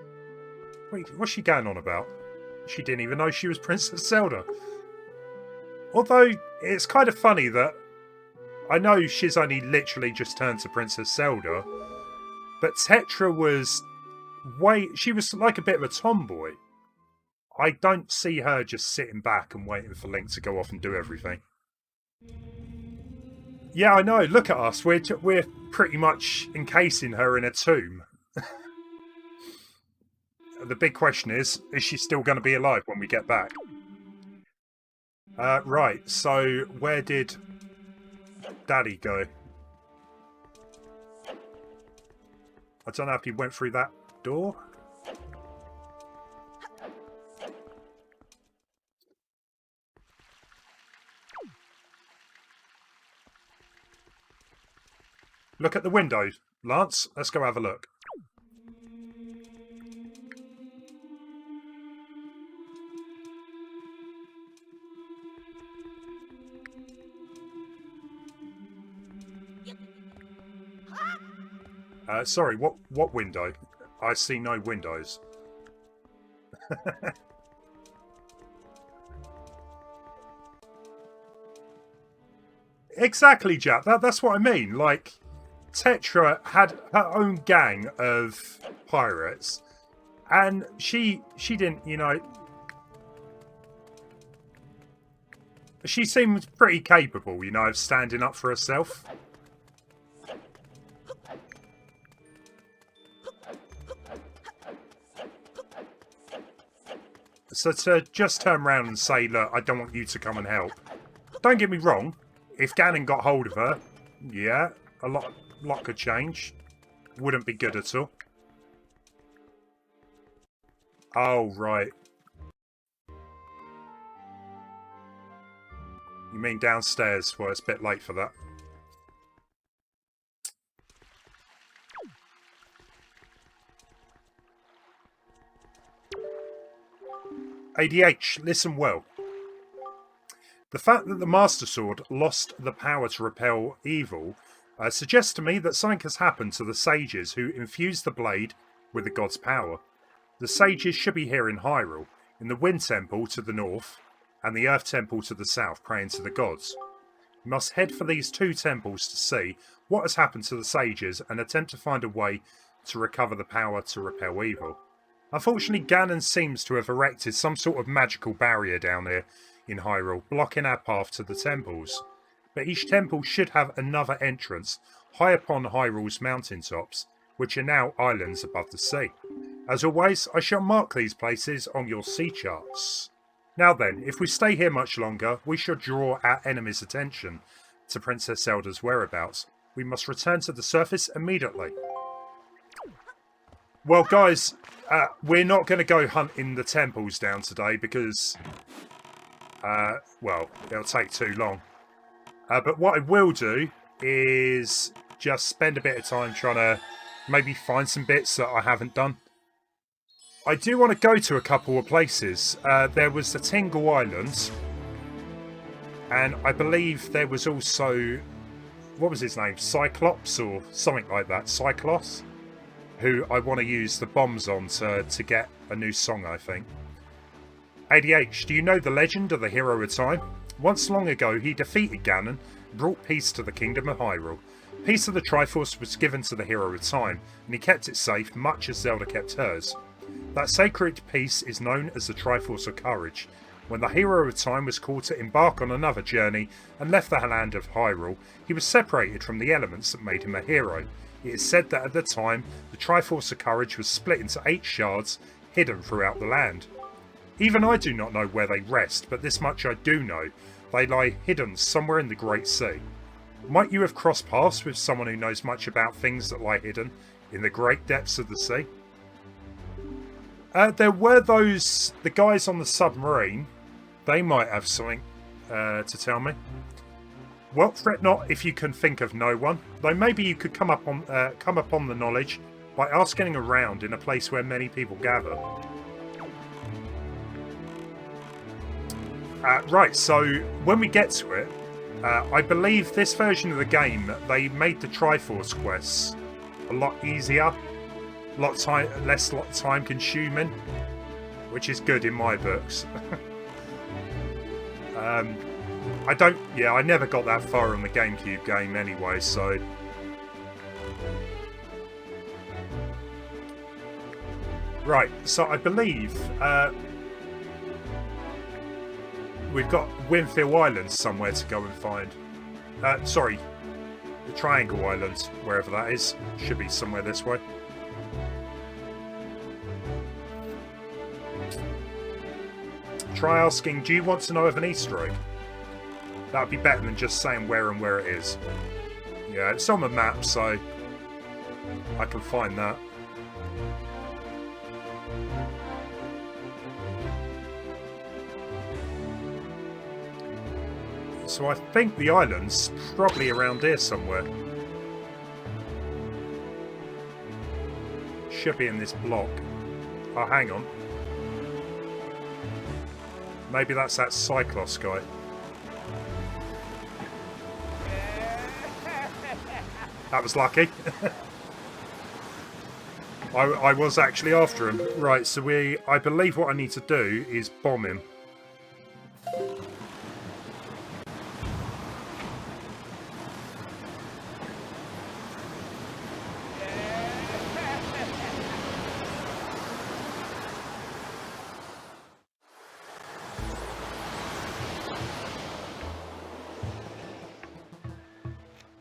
Wait, what's she going on about? She didn't even know she was Princess Zelda. Although, it's kind of funny that I know she's only literally just turned to Princess Zelda, but Tetra was she was like a bit of a tomboy. I don't see her just sitting back and waiting for Link to go off and do everything. Yeah, I know. Look at us. We're pretty much encasing her in a tomb. the big question is she still going to be alive when we get back? Right, so where did Daddy go? I don't know if he went through that door. Look at the window, Lance. Let's go have a look. Sorry, what window? I see no windows. Exactly, Jack. That's what I mean. Like, Tetra had her own gang of pirates, and she didn't, you know. She seemed pretty capable, you know, of standing up for herself. So to just turn around and say, look, I don't want you to come and help. Don't get me wrong. If Ganon got hold of her, yeah, a lot could change. Wouldn't be good at all. Oh, right. You mean downstairs? Well, it's a bit late for that. ADH, listen well. The fact that the Master Sword lost the power to repel evil suggests to me that something has happened to the sages who infused the blade with the god's power. The sages should be here in Hyrule, in the Wind Temple to the north, and the Earth Temple to the south, praying to the gods. We must head for these two temples to see what has happened to the sages and attempt to find a way to recover the power to repel evil. Unfortunately, Ganon seems to have erected some sort of magical barrier down here in Hyrule, blocking our path to the temples. But each temple should have another entrance high upon Hyrule's mountaintops, which are now islands above the sea. As always, I shall mark these places on your sea charts. Now then, if we stay here much longer, we shall draw our enemy's attention to Princess Zelda's whereabouts. We must return to the surface immediately. Well, guys, we're not going to go hunting the temples down today because, well, it'll take too long. But what I will do is just spend a bit of time trying to maybe find some bits that I haven't done. I do want to go to a couple of places. There was the Tingle Islands, and I believe there was also, what was his name, Cyclops or something like that, Cyclops, who I want to use the bombs on to get a new song, I think. ADH, do you know the legend of the Hero of Time? Once long ago, he defeated Ganon, brought peace to the Kingdom of Hyrule. Peace of the Triforce was given to the Hero of Time, and he kept it safe much as Zelda kept hers. That sacred peace is known as the Triforce of Courage. When the Hero of Time was called to embark on another journey and left the land of Hyrule, he was separated from the elements that made him a hero. It is said that at the time, the Triforce of Courage was split into 8 shards, hidden throughout the land. Even I do not know where they rest, but this much I do know. They lie hidden somewhere in the Great Sea. Might you have crossed paths with someone who knows much about things that lie hidden in the great depths of the sea? There were the guys on the submarine. They might have something to tell me. Well, fret not if you can think of no one, though maybe you could come upon the knowledge by asking around in a place where many people gather. Right, so when we get to it, I believe this version of the game, they made the Triforce quests a lot easier, less time consuming, which is good in my books. I never got that far on the Gamecube game anyway, so... Right, so I believe we've got Winfield Islands somewhere to go and find. Sorry, the Triangle Islands, wherever that is, should be somewhere this way. Try asking, do you want to know of an Easter egg? That would be better than just saying where and where it is. Yeah, it's on the map, so I can find that. So I think the island's probably around here somewhere. Should be in this block. Oh, hang on. Maybe that's that Cyclops guy. That was lucky. I was actually after him. Right, so I believe what I need to do is bomb him.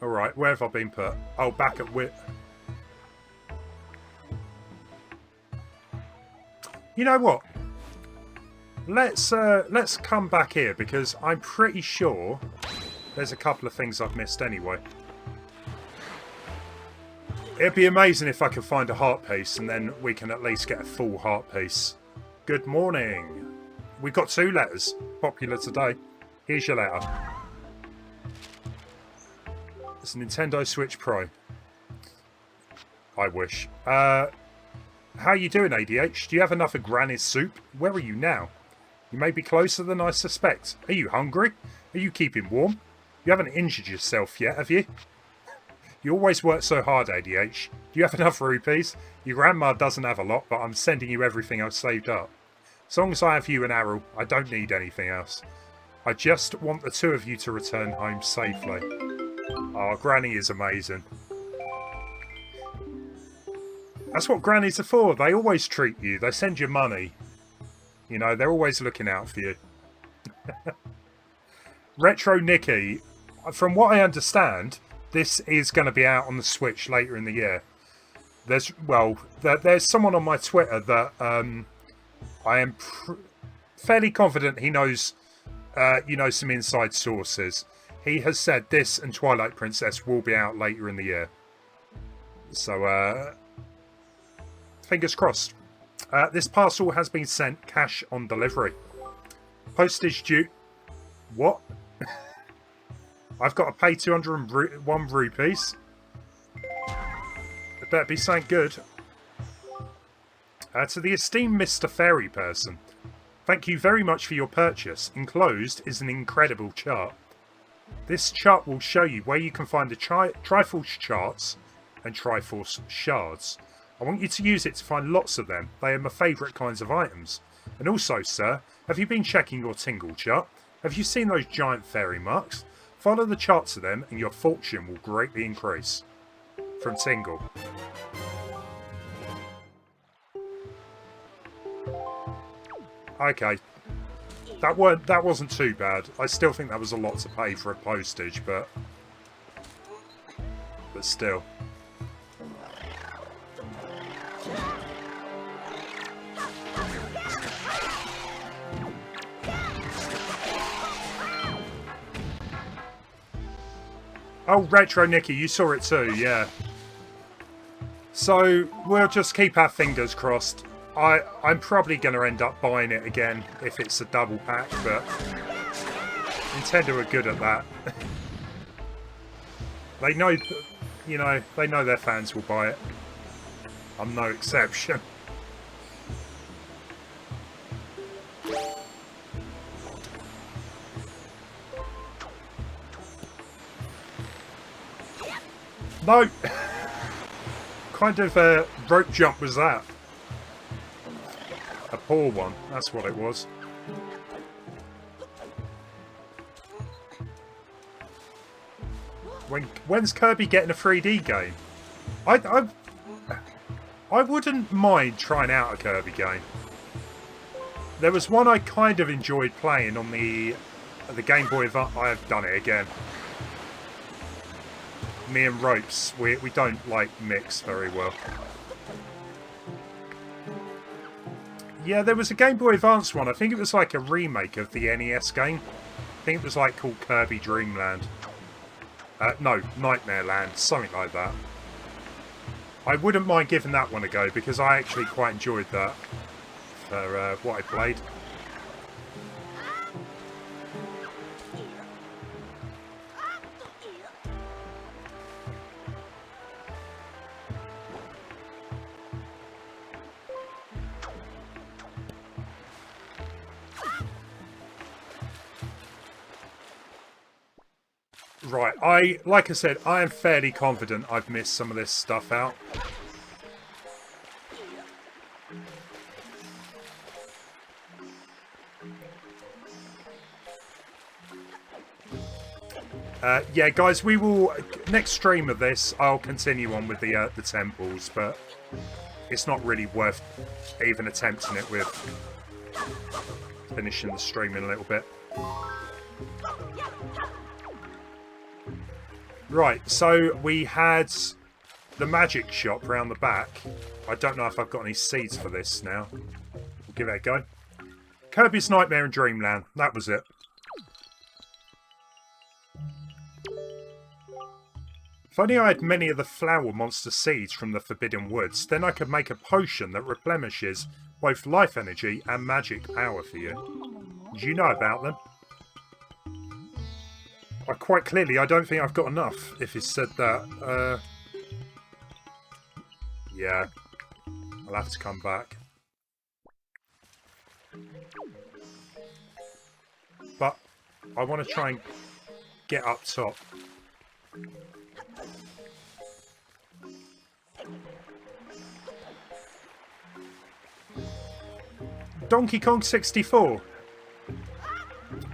Alright, where have I been put? Oh, back at Wit. You know what? Let's come back here, because I'm pretty sure there's a couple of things I've missed anyway. It'd be amazing if I could find a heart piece, and then we can at least get a full heart piece. Good morning. We've got 2 letters. Popular today. Here's your letter. It's a Nintendo Switch Pro. I wish. How you doing, ADH? Do you have enough of Granny's soup? Where are you now? You may be closer than I suspect. Are you hungry? Are you keeping warm? You haven't injured yourself yet, have you? You always work so hard, ADH. Do you have enough rupees? Your grandma doesn't have a lot, but I'm sending you everything I've saved up. As long as I have you and Arrow, I don't need anything else. I just want the 2 of you to return home safely. Oh, Granny is amazing. That's what grannies are for. They always treat you. They send you money. You know, they're always looking out for you. Retro Nikki, from what I understand, this is going to be out on the Switch later in the year. There's someone on my Twitter that I am fairly confident he knows, some inside sources. He has said this and Twilight Princess will be out later in the year. So, fingers crossed. This parcel has been sent cash on delivery. Postage due. What? I've got to pay 201 rupees. It better be something good. To the esteemed Mr. Fairy person, thank you very much for your purchase. Enclosed is an incredible chart. This chart will show you where you can find the Triforce charts and Triforce shards. I want you to use it to find lots of them. They are my favourite kinds of items. And also, sir, have you been checking your Tingle chart? Have you seen those giant fairy marks? Follow the charts of them and your fortune will greatly increase. From Tingle. Okay. That wasn't too bad. I still think that was a lot to pay for a postage, but still. Oh, Retro Nikki, you saw it too, yeah. So, we'll just keep our fingers crossed. I'm probably going to end up buying it again if it's a double pack, but Nintendo are good at that. They know, they know their fans will buy it. I'm no exception. No! Kind of a rope jump was that? A poor one, that's what it was. When's Kirby getting a 3D game? I wouldn't mind trying out a Kirby game. There was one I kind of enjoyed playing on the Game Boy Advance. I have done it again. Me and Ropes, we don't like mix very well. Yeah, there was a Game Boy Advance one. I think it was like a remake of the NES game. I think it was like called Kirby Dream Land. No, Nightmare Land, something like that. I wouldn't mind giving that one a go because I actually quite enjoyed that for what I played. Right, like I said, I am fairly confident I've missed some of this stuff out. Yeah, guys, we will... Next stream of this, I'll continue on with the temples, but it's not really worth even attempting it with finishing the stream in a little bit. Right, so we had the magic shop round the back. I don't know if I've got any seeds for this now. We'll give it a go. Kirby's Nightmare in Dreamland. That was it. If only I had many of the flower monster seeds from the Forbidden Woods, then I could make a potion that replenishes both life energy and magic power for you. Do you know about them? Quite clearly, I don't think I've got enough, if he said that. Yeah. I'll have to come back. But I want to try and get up top. Donkey Kong 64.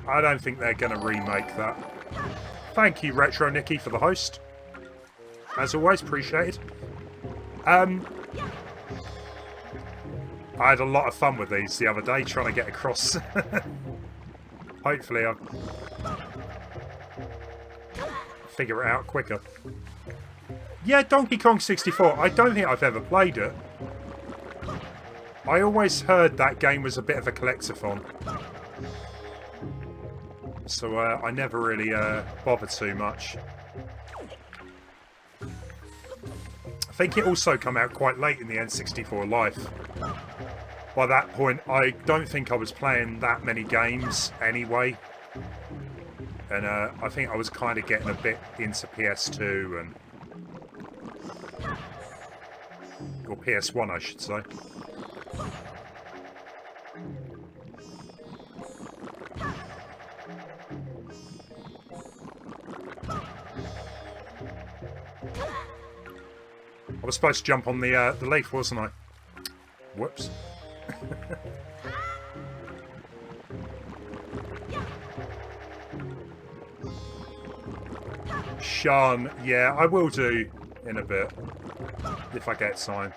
I don't think they're going to remake that. Thank you, Retro Nicky, for the host. As always, appreciated. I had a lot of fun with these the other day, trying to get across. Hopefully I'll figure it out quicker. Yeah, Donkey Kong 64. I don't think I've ever played it. I always heard that game was a bit of a collectathon. So I never really bothered too much. I think it also came out quite late in the N64 life. By that point, I don't think I was playing that many games anyway. And I think I was kind of getting a bit into PS2 and... or PS1, I should say. I was supposed to jump on the leaf, wasn't I? Whoops. Sean, yeah, I will do in a bit, if I get time.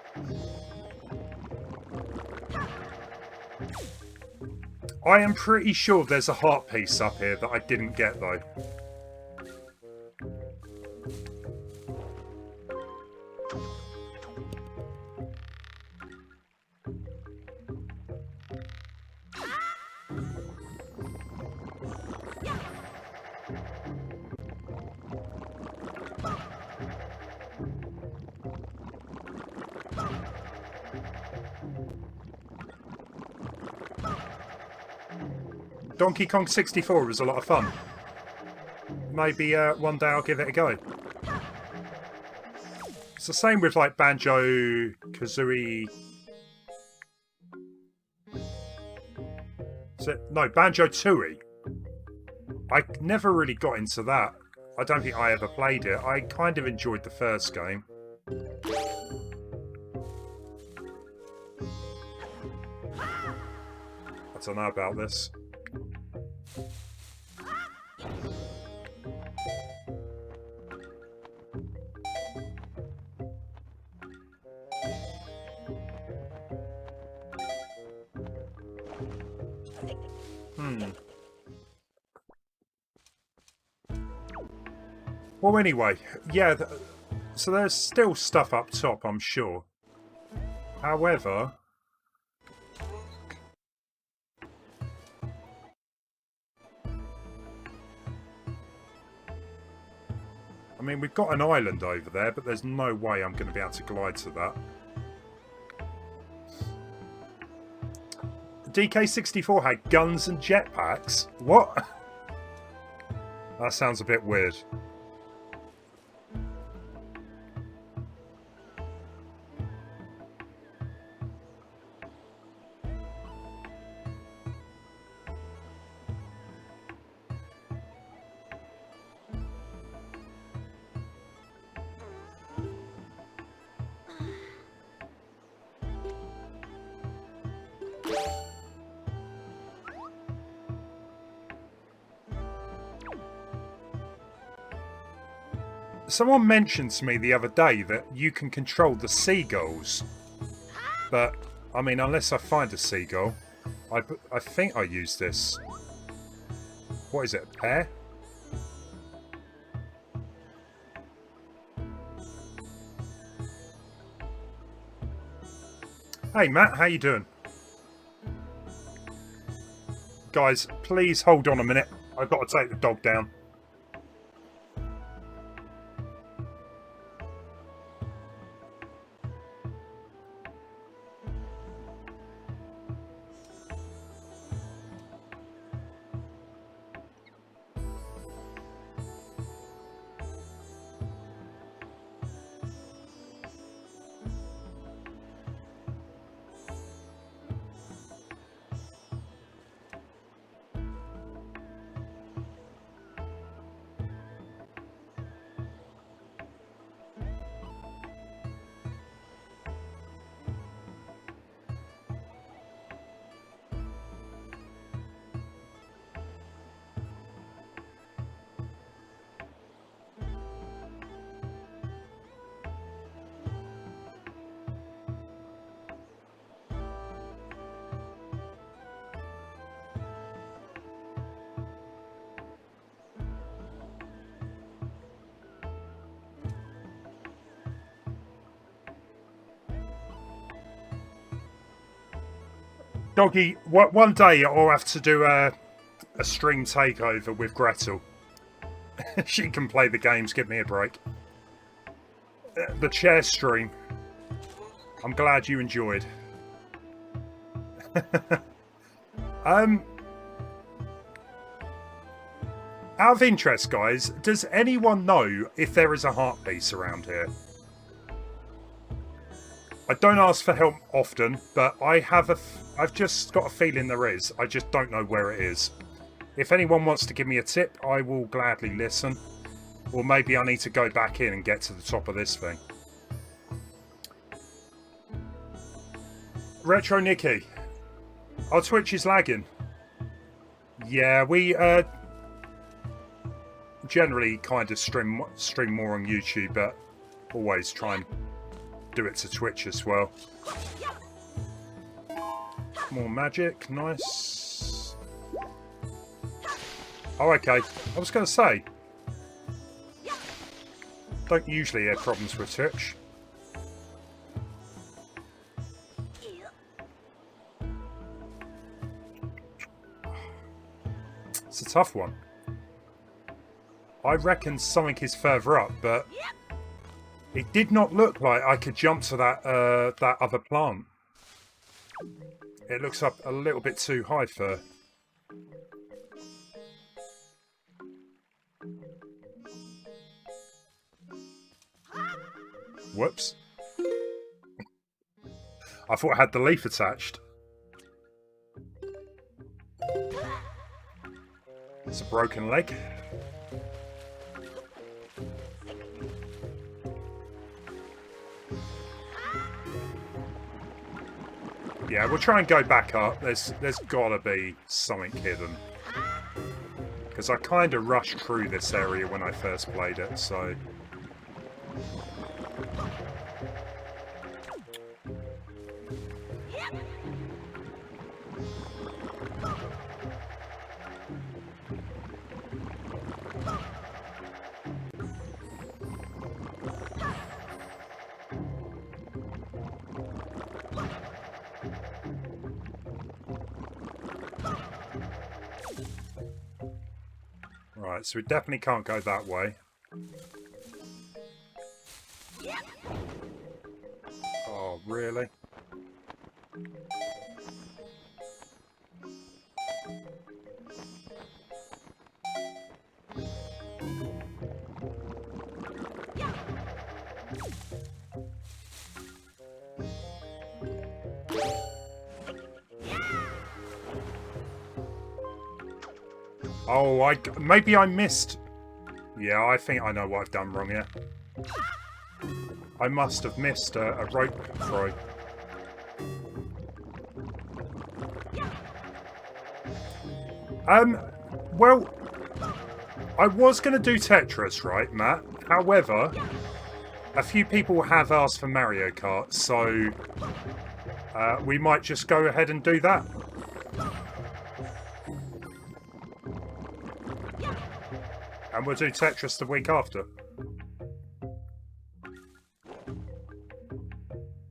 I am pretty sure there's a heart piece up here that I didn't get, though. Donkey Kong 64 was a lot of fun. Maybe one day I'll give it a go. It's the same with like Banjo-Kazooie. No, Banjo-Tooie. I never really got into that. I don't think I ever played it. I kind of enjoyed the first game. I don't know about this. Well, anyway, yeah, so there's still stuff up top, I'm sure. However, I mean, we've got an island over there, but there's no way I'm going to be able to glide to that. DK64 had guns and jetpacks? What? That sounds a bit weird. Someone mentioned to me the other day that you can control the seagulls. But, I mean, unless I find a seagull, I think I use this. What is it, a pear? Hey Matt, how you doing? Guys, please hold on a minute. I've got to take the dog down. Doggy, one day I'll have to do a stream takeover with Gretel. She can play the games, give me a break. The chair stream. I'm glad you enjoyed. Out of interest, guys, does anyone know if there is a heart piece around here? I don't ask for help often, but I've just got a feeling there is. I just don't know where it is. If anyone wants to give me a tip, I will gladly listen. Or maybe I need to go back in and get to the top of this thing. Retro Nicky. Our Twitch is lagging. Yeah, we generally kind of stream more on YouTube, but always try and do it to Twitch as well. More magic, nice. Oh, okay. I was going to say, don't usually have problems with Twitch. It's a tough one. I reckon something is further up, but it did not look like I could jump to that that other plant. It looks up a little bit too high for... Whoops. I thought I had the leaf attached. It's a broken leg. Yeah, we'll try and go back up. There's gotta be something hidden. Because I kind of rushed through this area when I first played it, so... Right, so we definitely can't go that way. Really? Oh, maybe I missed. Yeah, I think I know what I've done wrong here. I must have missed a rope throw. Well, I was going to do Tetris, right, Matt? However, a few people have asked for Mario Kart, so we might just go ahead and do that. And we'll do Tetris the week after.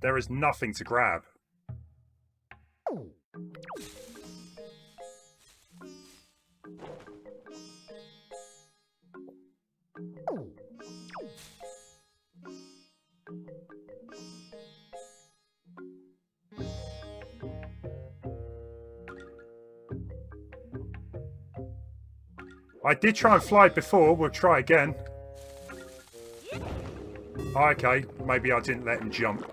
There is nothing to grab. I did try and fly before. We'll try again. Okay, maybe I didn't let him jump.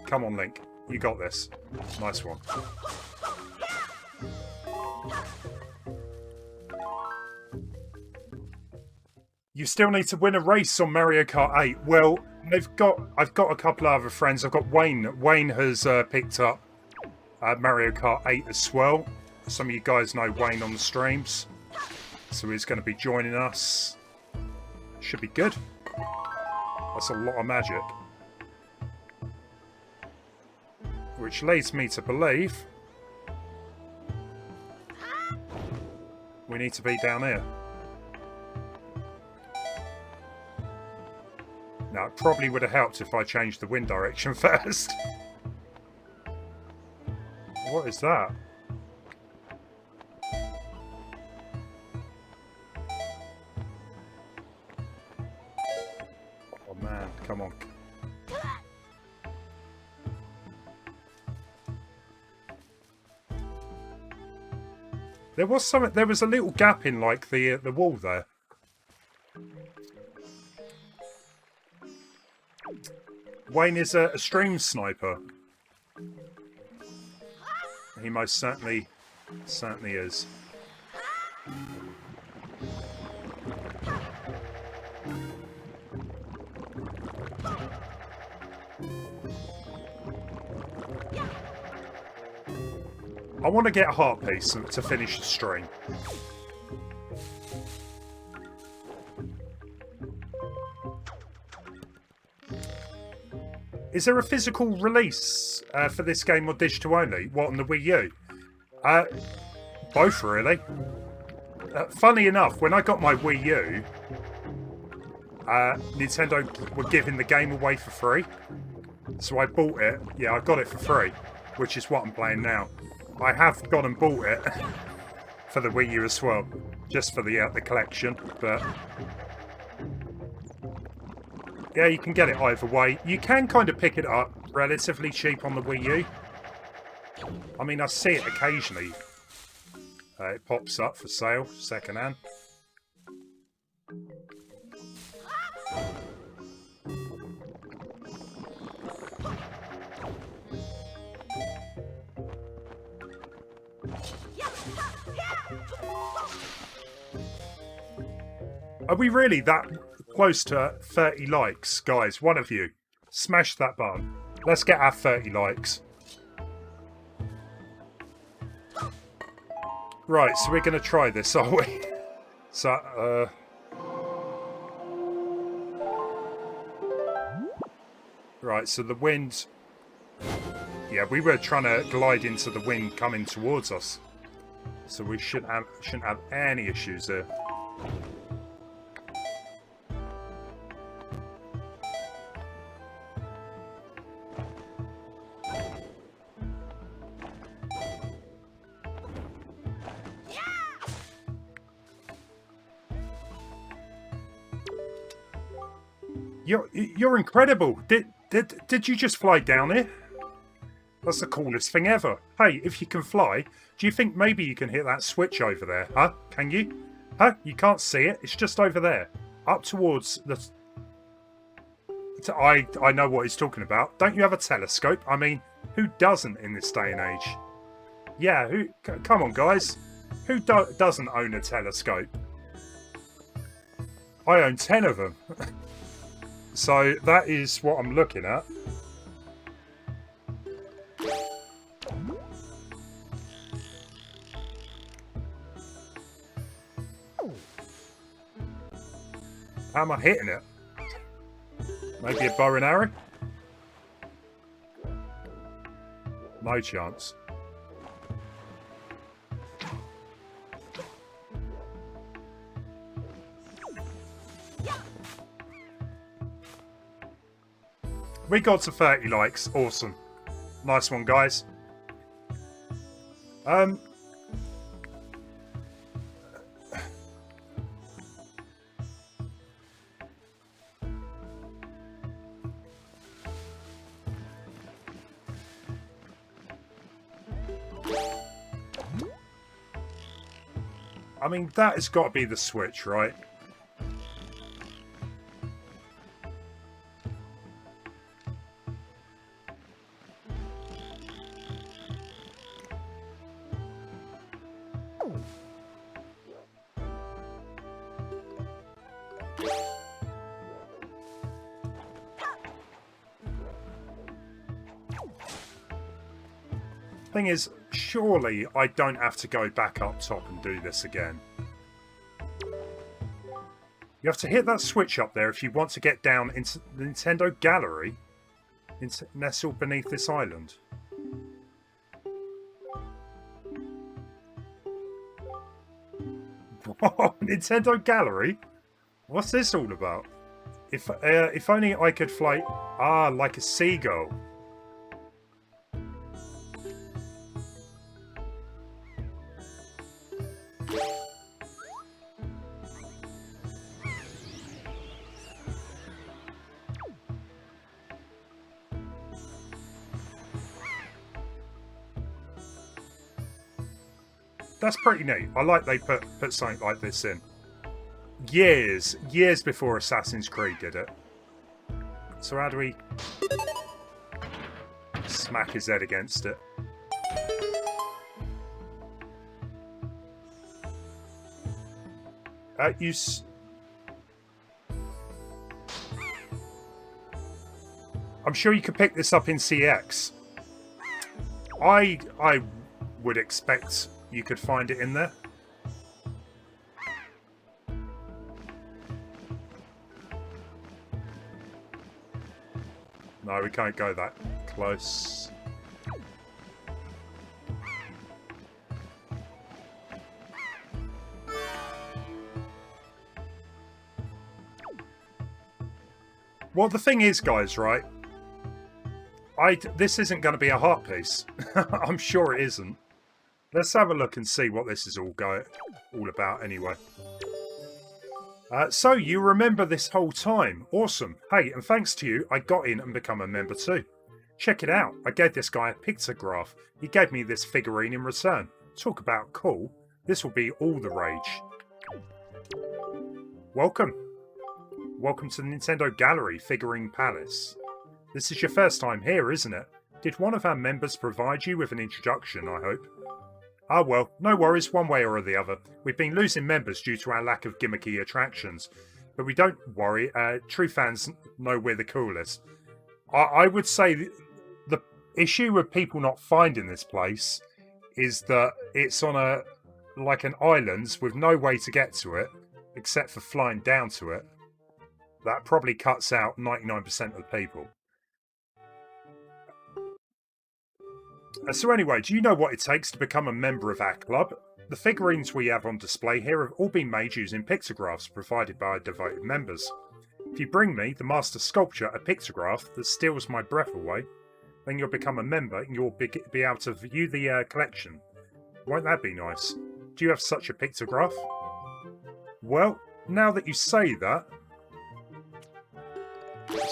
Come on, Link. You got this. Nice one. You still need to win a race on Mario Kart 8. Well, I've got a couple of other friends. I've got Wayne. Wayne has picked up Mario Kart 8 as well. Some of you guys know Wayne on the streams, so he's going to be joining us. Should be good. That's a lot of magic. Which leads me to believe we need to be down here. Now, it probably would have helped if I changed the wind direction first. What is that? Come on. There was something. There was a little gap in like the wall there. Wayne is a stream sniper. He most certainly is. I want to get a heart piece to finish the stream. Is there a physical release for this game or digital only? What, on the Wii U? Both, really. Funny enough, when I got my Wii U, Nintendo were giving the game away for free. So I bought it. Yeah, I got it for free, which is what I'm playing now. I have gone and bought it for the Wii U as well, just for the collection, but yeah, you can get it either way. You can kind of pick it up relatively cheap on the Wii U. I mean, I see it occasionally. It pops up for sale, second hand. Are we really that close to 30 likes? Guys, one of you, smash that button. Let's get our 30 likes. Right, so we're going to try this, are we? So, right, so the wind... Yeah, we were trying to glide into the wind coming towards us. So we shouldn't have any issues there. You're incredible. Did you just fly down here? That's the coolest thing ever. Hey, if you can fly, do you think maybe you can hit that switch over there? Huh? Can you? Huh? You can't see it. It's just over there. Up towards the... I know what he's talking about. Don't you have a telescope? I mean, who doesn't in this day and age? Yeah, come on, guys. Who doesn't own a telescope? I own 10 of them. So that is what I'm looking at. How am I hitting it? Maybe a bow and arrow? No chance. We got to 30 likes. Awesome. Nice one, guys. I mean, that has got to be the switch, right? Thing is, surely I don't have to go back up top and do this again. You have to hit that switch up there if you want to get down into the Nintendo Gallery nestled beneath this island. Whoa, Nintendo Gallery? What's this all about? If only I could fly... Ah, like a seagull. That's pretty neat. I like they put something like this in. Years before Assassin's Creed did it. So how do we smack his head against it? I'm sure you could pick this up in CX. I would expect you could find it in there. No, we can't go that close. Well, the thing is, guys, right? This isn't going to be a heart piece. I'm sure it isn't. Let's have a look and see what this is all about anyway. So you remember this whole time. Awesome. Hey, and thanks to you, I got in and become a member too. Check it out. I gave this guy a pictograph. He gave me this figurine in return. Talk about cool. This will be all the rage. Welcome. Welcome to the Nintendo Gallery Figurine Palace. This is your first time here, isn't it? Did one of our members provide you with an introduction, I hope? Ah well, no worries one way or the other. We've been losing members due to our lack of gimmicky attractions. But we don't worry, true fans know we're the coolest. I would say the issue with people not finding this place is that it's on an island with no way to get to it, except for flying down to it. That probably cuts out 99% of the people. So anyway, do you know what it takes to become a member of our club? The figurines we have on display here have all been made using pictographs provided by our devoted members. If you bring me, the master sculptor, a pictograph that steals my breath away, then you'll become a member and you'll be able to view the collection. Won't that be nice? Do you have such a pictograph? Well, now that you say that...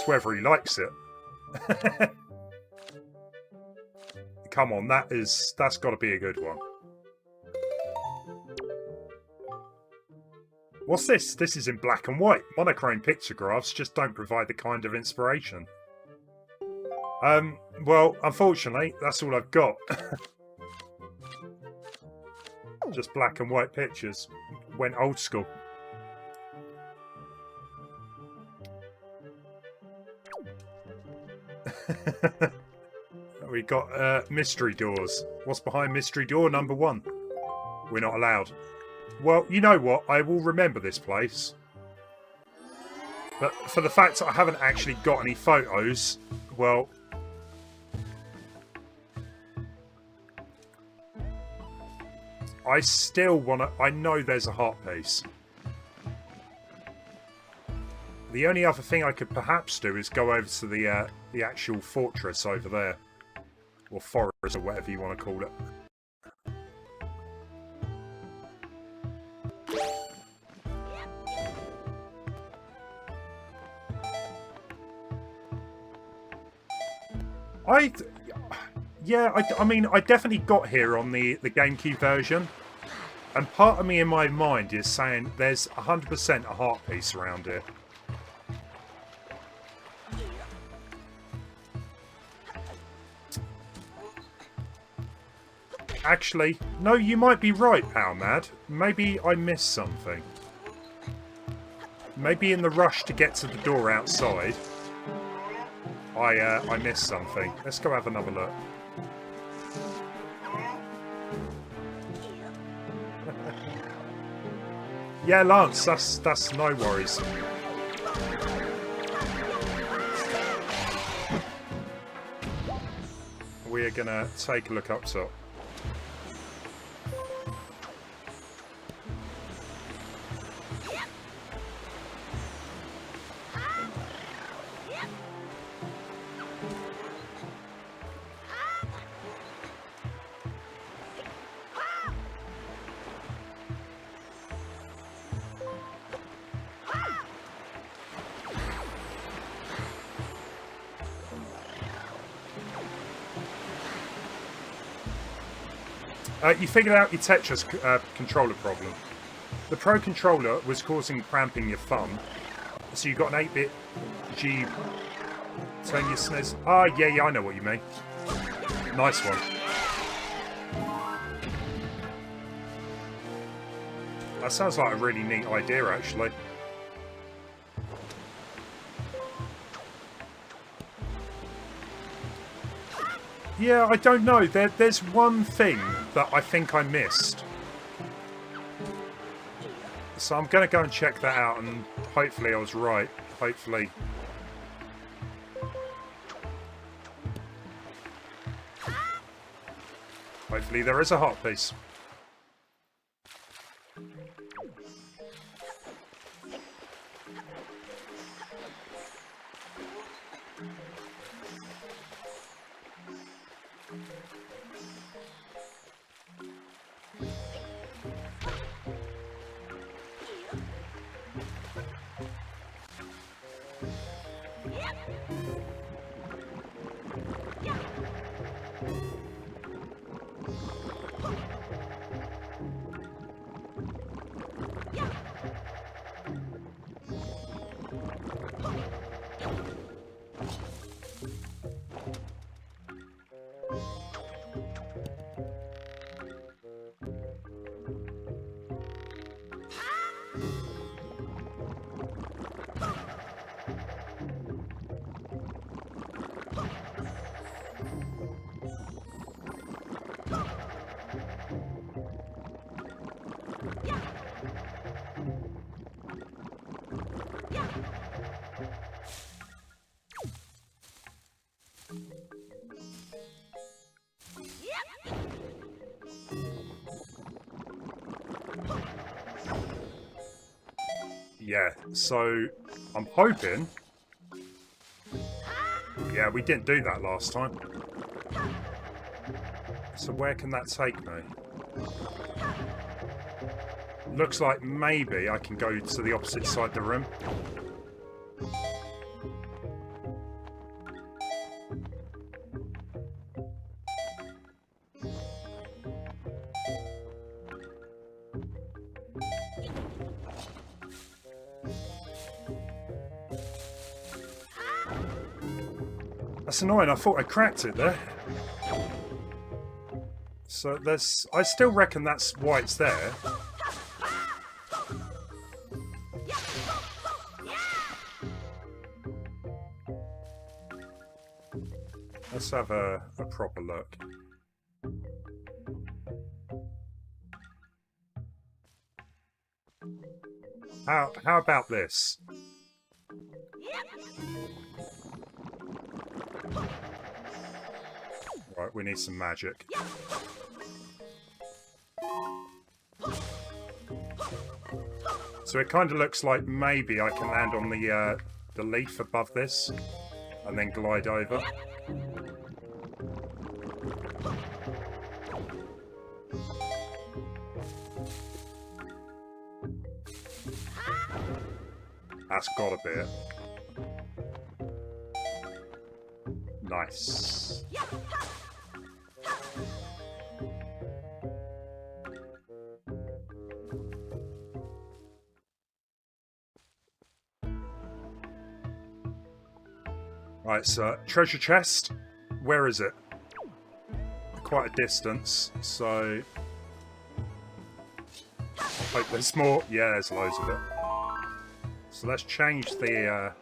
whether he likes it. Come on, that's got to be a good one. What's this? This is in black and white. Monochrome pictographs just don't provide the kind of inspiration. Well, unfortunately, that's all I've got. Just black and white pictures. Went old school. We got mystery doors. What's behind mystery door number 1? We're not allowed. Well, you know what? I will remember this place. But for the fact that I haven't actually got any photos, well... I still want to... I know there's a heart piece. The only other thing I could perhaps do is go over to the actual fortress over there. Or forest, or whatever you want to call it. I mean, I definitely got here on the Gamecube version. And part of me in my mind is saying there's 100% a heart piece around here. Actually, no, you might be right, Pal Mad. Maybe I missed something. Maybe in the rush to get to the door outside, I missed something. Let's go have another look. Yeah, Lance, that's no worries. We're gonna take a look up top. You figured out your Tetris controller problem. The Pro controller was causing cramping your thumb, so you got an 8-bit G. Turn your SNES. Ah, yeah, I know what you mean. Nice one. That sounds like a really neat idea, actually. Yeah, I don't know. There's one thing that I think I missed. So I'm going to go and check that out, and hopefully I was right. Hopefully. Hopefully there is a heart piece. Yeah, so I'm hoping... Yeah, we didn't do that last time. So where can that take me? Looks like maybe I can go to the opposite side of the room. That's annoying. I thought I cracked it there. So there's... I still reckon that's why it's there. Let's have a proper look. How about this? Right, we need some magic. So it kind of looks like maybe I can land on the leaf above this and then glide over. That's gotta be it. Nice. Right, so treasure chest. Where is it? Quite a distance, so... Hope there's more. Yeah, there's loads of it. So let's change the...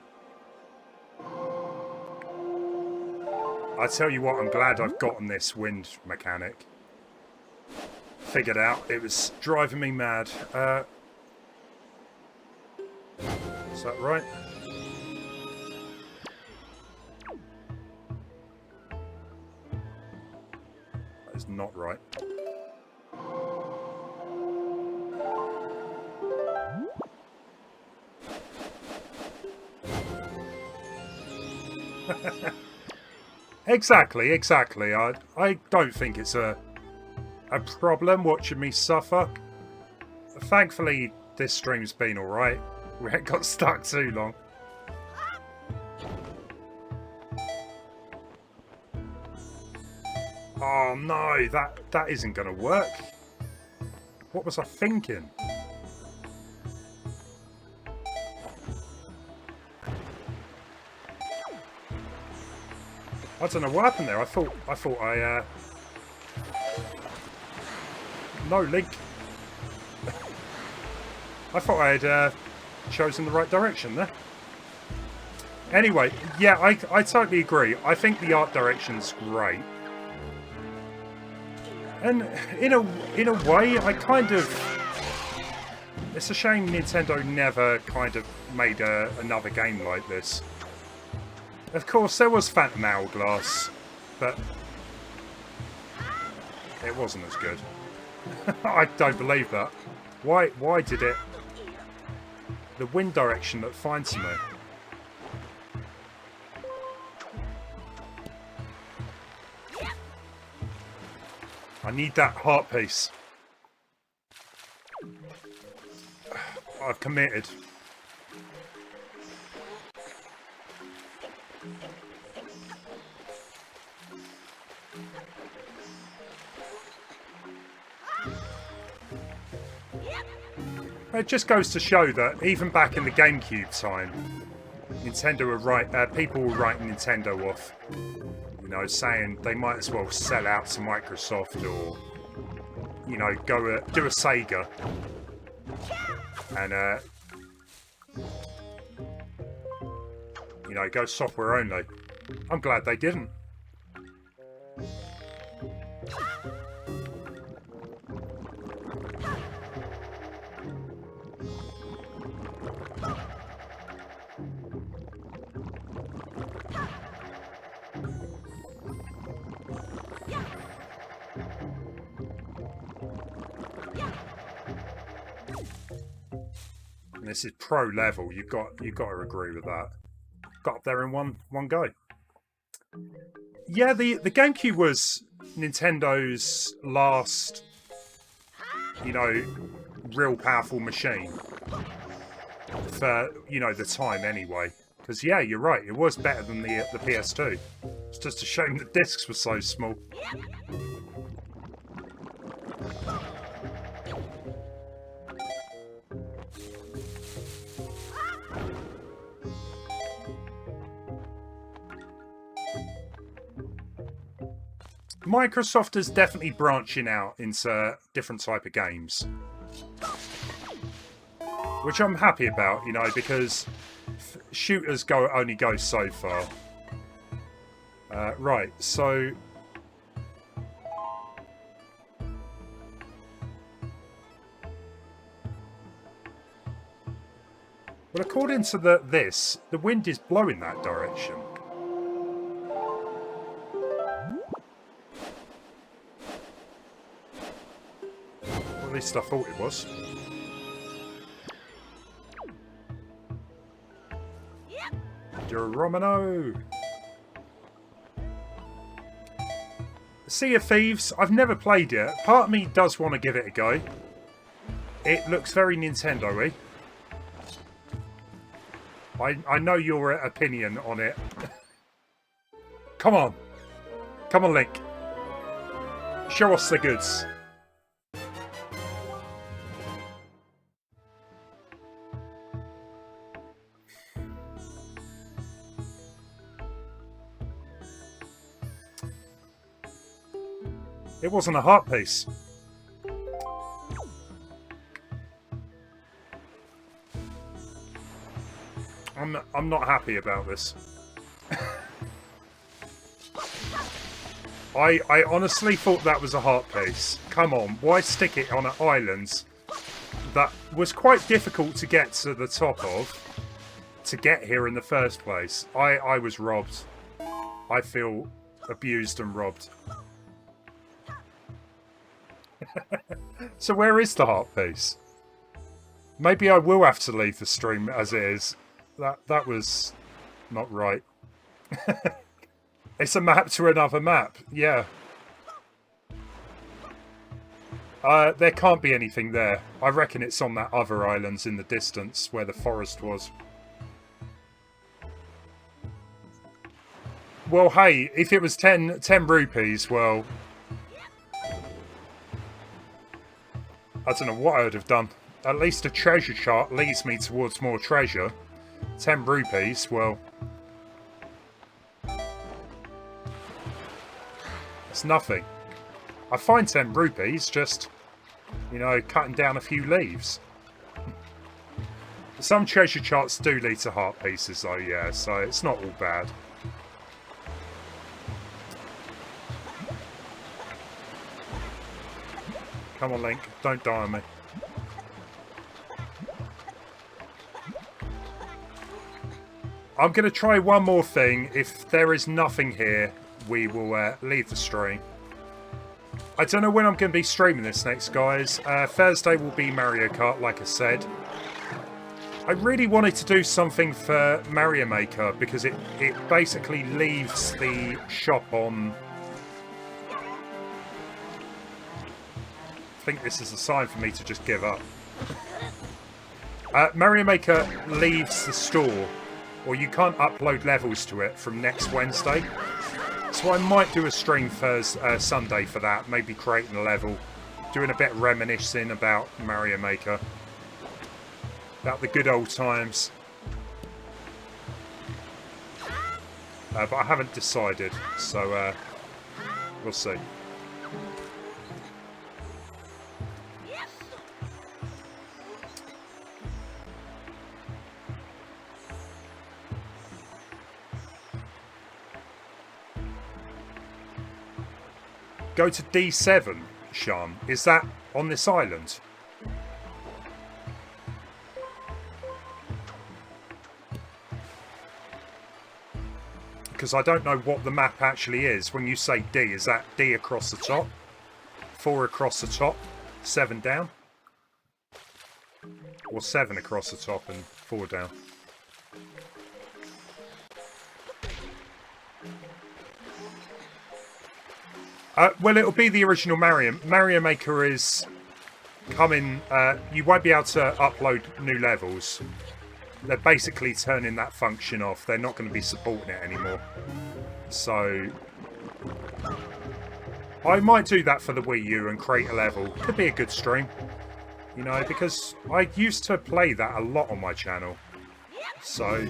I tell you what, I'm glad I've gotten this wind mechanic. Figured out. It was driving me mad. Is that right? That is not right. Exactly. I don't think it's a problem watching me suffer. Thankfully, this stream's been alright. We ain't got stuck too long. Oh no, that isn't gonna work. What was I thinking? I don't know what happened there. I thought I no, Link. I thought I had chosen the right direction there. Anyway, yeah, I totally agree. I think the art direction's great. And in a way, I kind of... It's a shame Nintendo never kind of made another game like this. Of course, there was Phantom Hourglass, but it wasn't as good. I don't believe that. Why did it... The wind direction that finds me. I need that heart piece. I've committed. It just goes to show that even back in the Gamecube time, Nintendo were people were writing Nintendo off. You know, saying they might as well sell out to Microsoft or, you know, do a Sega. And, you know, go software only. I'm glad they didn't. This is pro level. You've got to agree with that. Got up there in one go. Yeah, the GameCube was Nintendo's last, you know, real powerful machine for, you know, the time anyway. Because yeah, you're right. It was better than the PS2. It's just a shame the discs were so small. Microsoft is definitely branching out into different type of games, which I'm happy about, you know, because shooters only go so far. Right, so well, according to this, the wind is blowing that direction. At least I thought it was. Romano. Sea of Thieves. I've never played it. Part of me does want to give it a go. It looks very Nintendo-y. I know your opinion on it. Come on. Come on, Link. Show us the goods. It wasn't a heart piece. I'm not happy about this. I honestly thought that was a heart piece. Come on, why stick it on an island that was quite difficult to get to the top of to get here in the first place? I was robbed. I feel abused and robbed. So where is the heart piece? Maybe I will have to leave the stream as it is. That was not right. It's a map to another map. Yeah. There can't be anything there. I reckon it's on that other island in the distance where the forest was. Well, hey, if it was 10 rupees, well, I don't know what I would have done. At least a treasure chart leads me towards more treasure. 10 rupees, well, it's nothing. I find 10 rupees just, you know, cutting down a few leaves. Some treasure charts do lead to heart pieces though, yeah, so it's not all bad. Come on, Link, don't die on me. I'm going to try one more thing. If there is nothing here, we will leave the stream. I don't know when I'm going to be streaming this next, guys. Thursday will be Mario Kart, like I said. I really wanted to do something for Mario Maker because it basically leaves the shop on... I think this is a sign for me to just give up. Mario Maker leaves the store, or you can't upload levels to it from next Wednesday. So I might do a stream Sunday for that, maybe creating a level, doing a bit of reminiscing about Mario Maker, about the good old times. But I haven't decided, so we'll see. Go to D7, Sean. Is that on this island? Because I don't know what the map actually is. When you say D, is that D across the top? 4 across the top, 7 down? Or 7 across the top and 4 down? Well, it'll be the original Mario. Mario Maker is coming... you won't be able to upload new levels. They're basically turning that function off. They're not going to be supporting it anymore. So... I might do that for the Wii U and create a level. Could be a good stream. You know, because I used to play that a lot on my channel. So...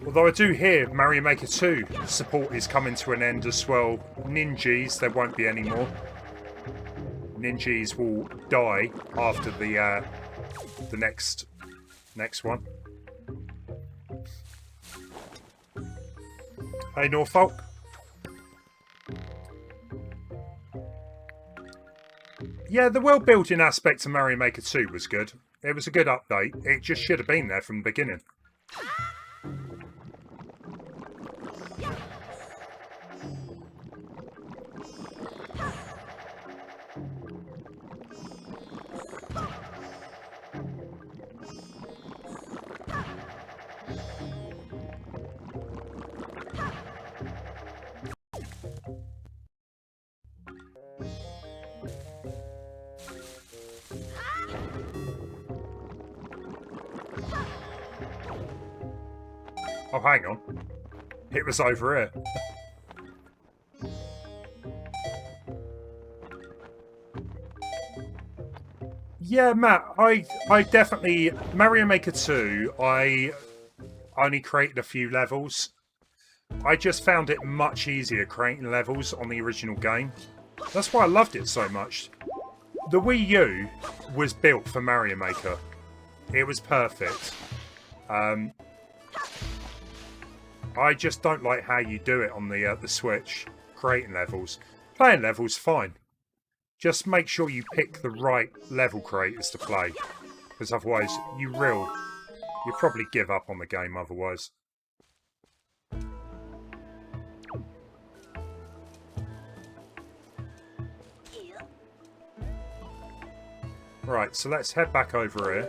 Although I do hear Mario Maker 2 support is coming to an end as well. Ninjas, there won't be any more. Ninjas will die after the next one. Hey Norfolk. Yeah, the world building aspect of Mario Maker 2 was good. It was a good update. It just should have been there from the beginning. Oh, hang on. It was over here. Yeah, Matt, I definitely... Mario Maker 2, I only created a few levels. I just found it much easier creating levels on the original game. That's why I loved it so much. The Wii U was built for Mario Maker. It was perfect. I just don't like how you do it on the Switch, creating levels. Playing levels, fine. Just make sure you pick the right level creators to play, because otherwise you'll probably give up on the game otherwise. Right, so let's head back over here.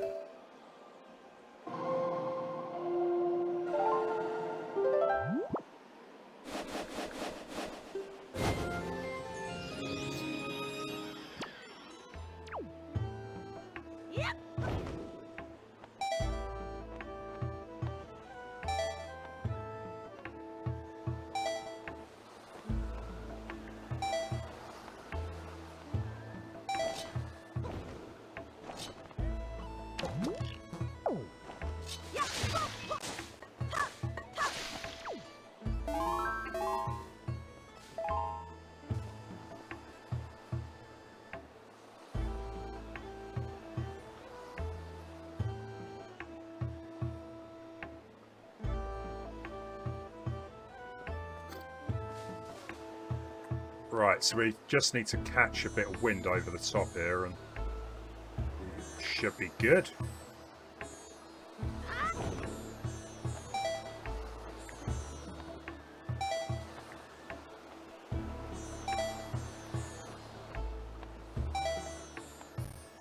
Right, so we just need to catch a bit of wind over the top here and it should be good.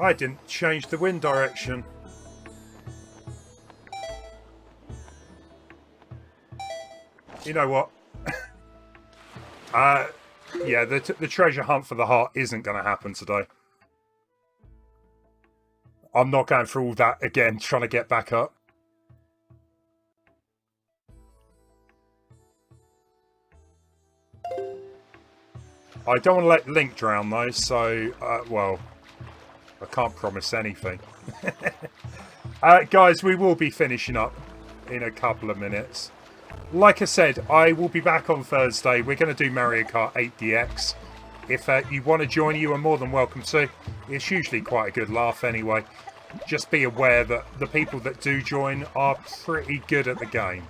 I didn't change the wind direction. You know what? Yeah, the treasure hunt for the heart isn't going to happen today. I'm not going through all that again, trying to get back up. I don't want to let Link drown though, so, well, I can't promise anything. Guys, we will be finishing up in a couple of minutes. Like I said, I will be back on Thursday. We're going to do Mario Kart 8 DX. If you want to join, you are more than welcome to. It's usually quite a good laugh anyway. Just be aware that the people that do join are pretty good at the game.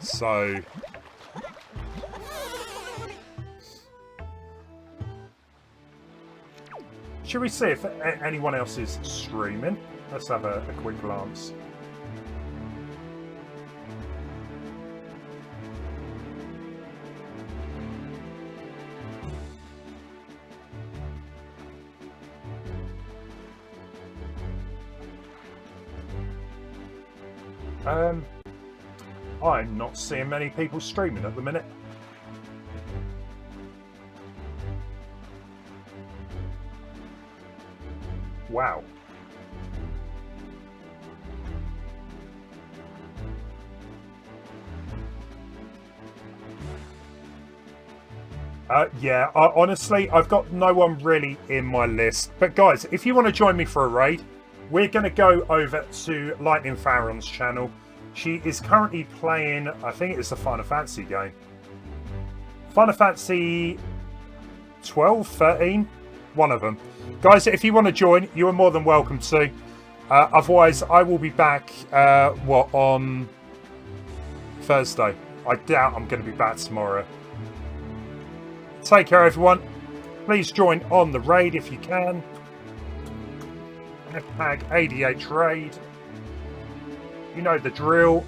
So... should we see if anyone else is streaming? Let's have a quick glance. I'm not seeing many people streaming at the minute. Wow. Yeah, honestly, I've got no one really in my list. But guys, if you want to join me for a raid, we're going to go over to Lightning Farron's channel. She is currently playing, I think it's a Final Fantasy game. Final Fantasy 12, 13, one of them. Guys, if you want to join, you are more than welcome to. Otherwise, I will be back, on Thursday. I doubt I'm going to be back tomorrow. Take care, everyone. Please join on the raid if you can. Hashtag ADH raid. You know the drill.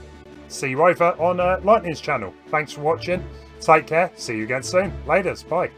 See you over on Lightning's channel. Thanks for watching. Take care. See you again soon. Laters. Bye.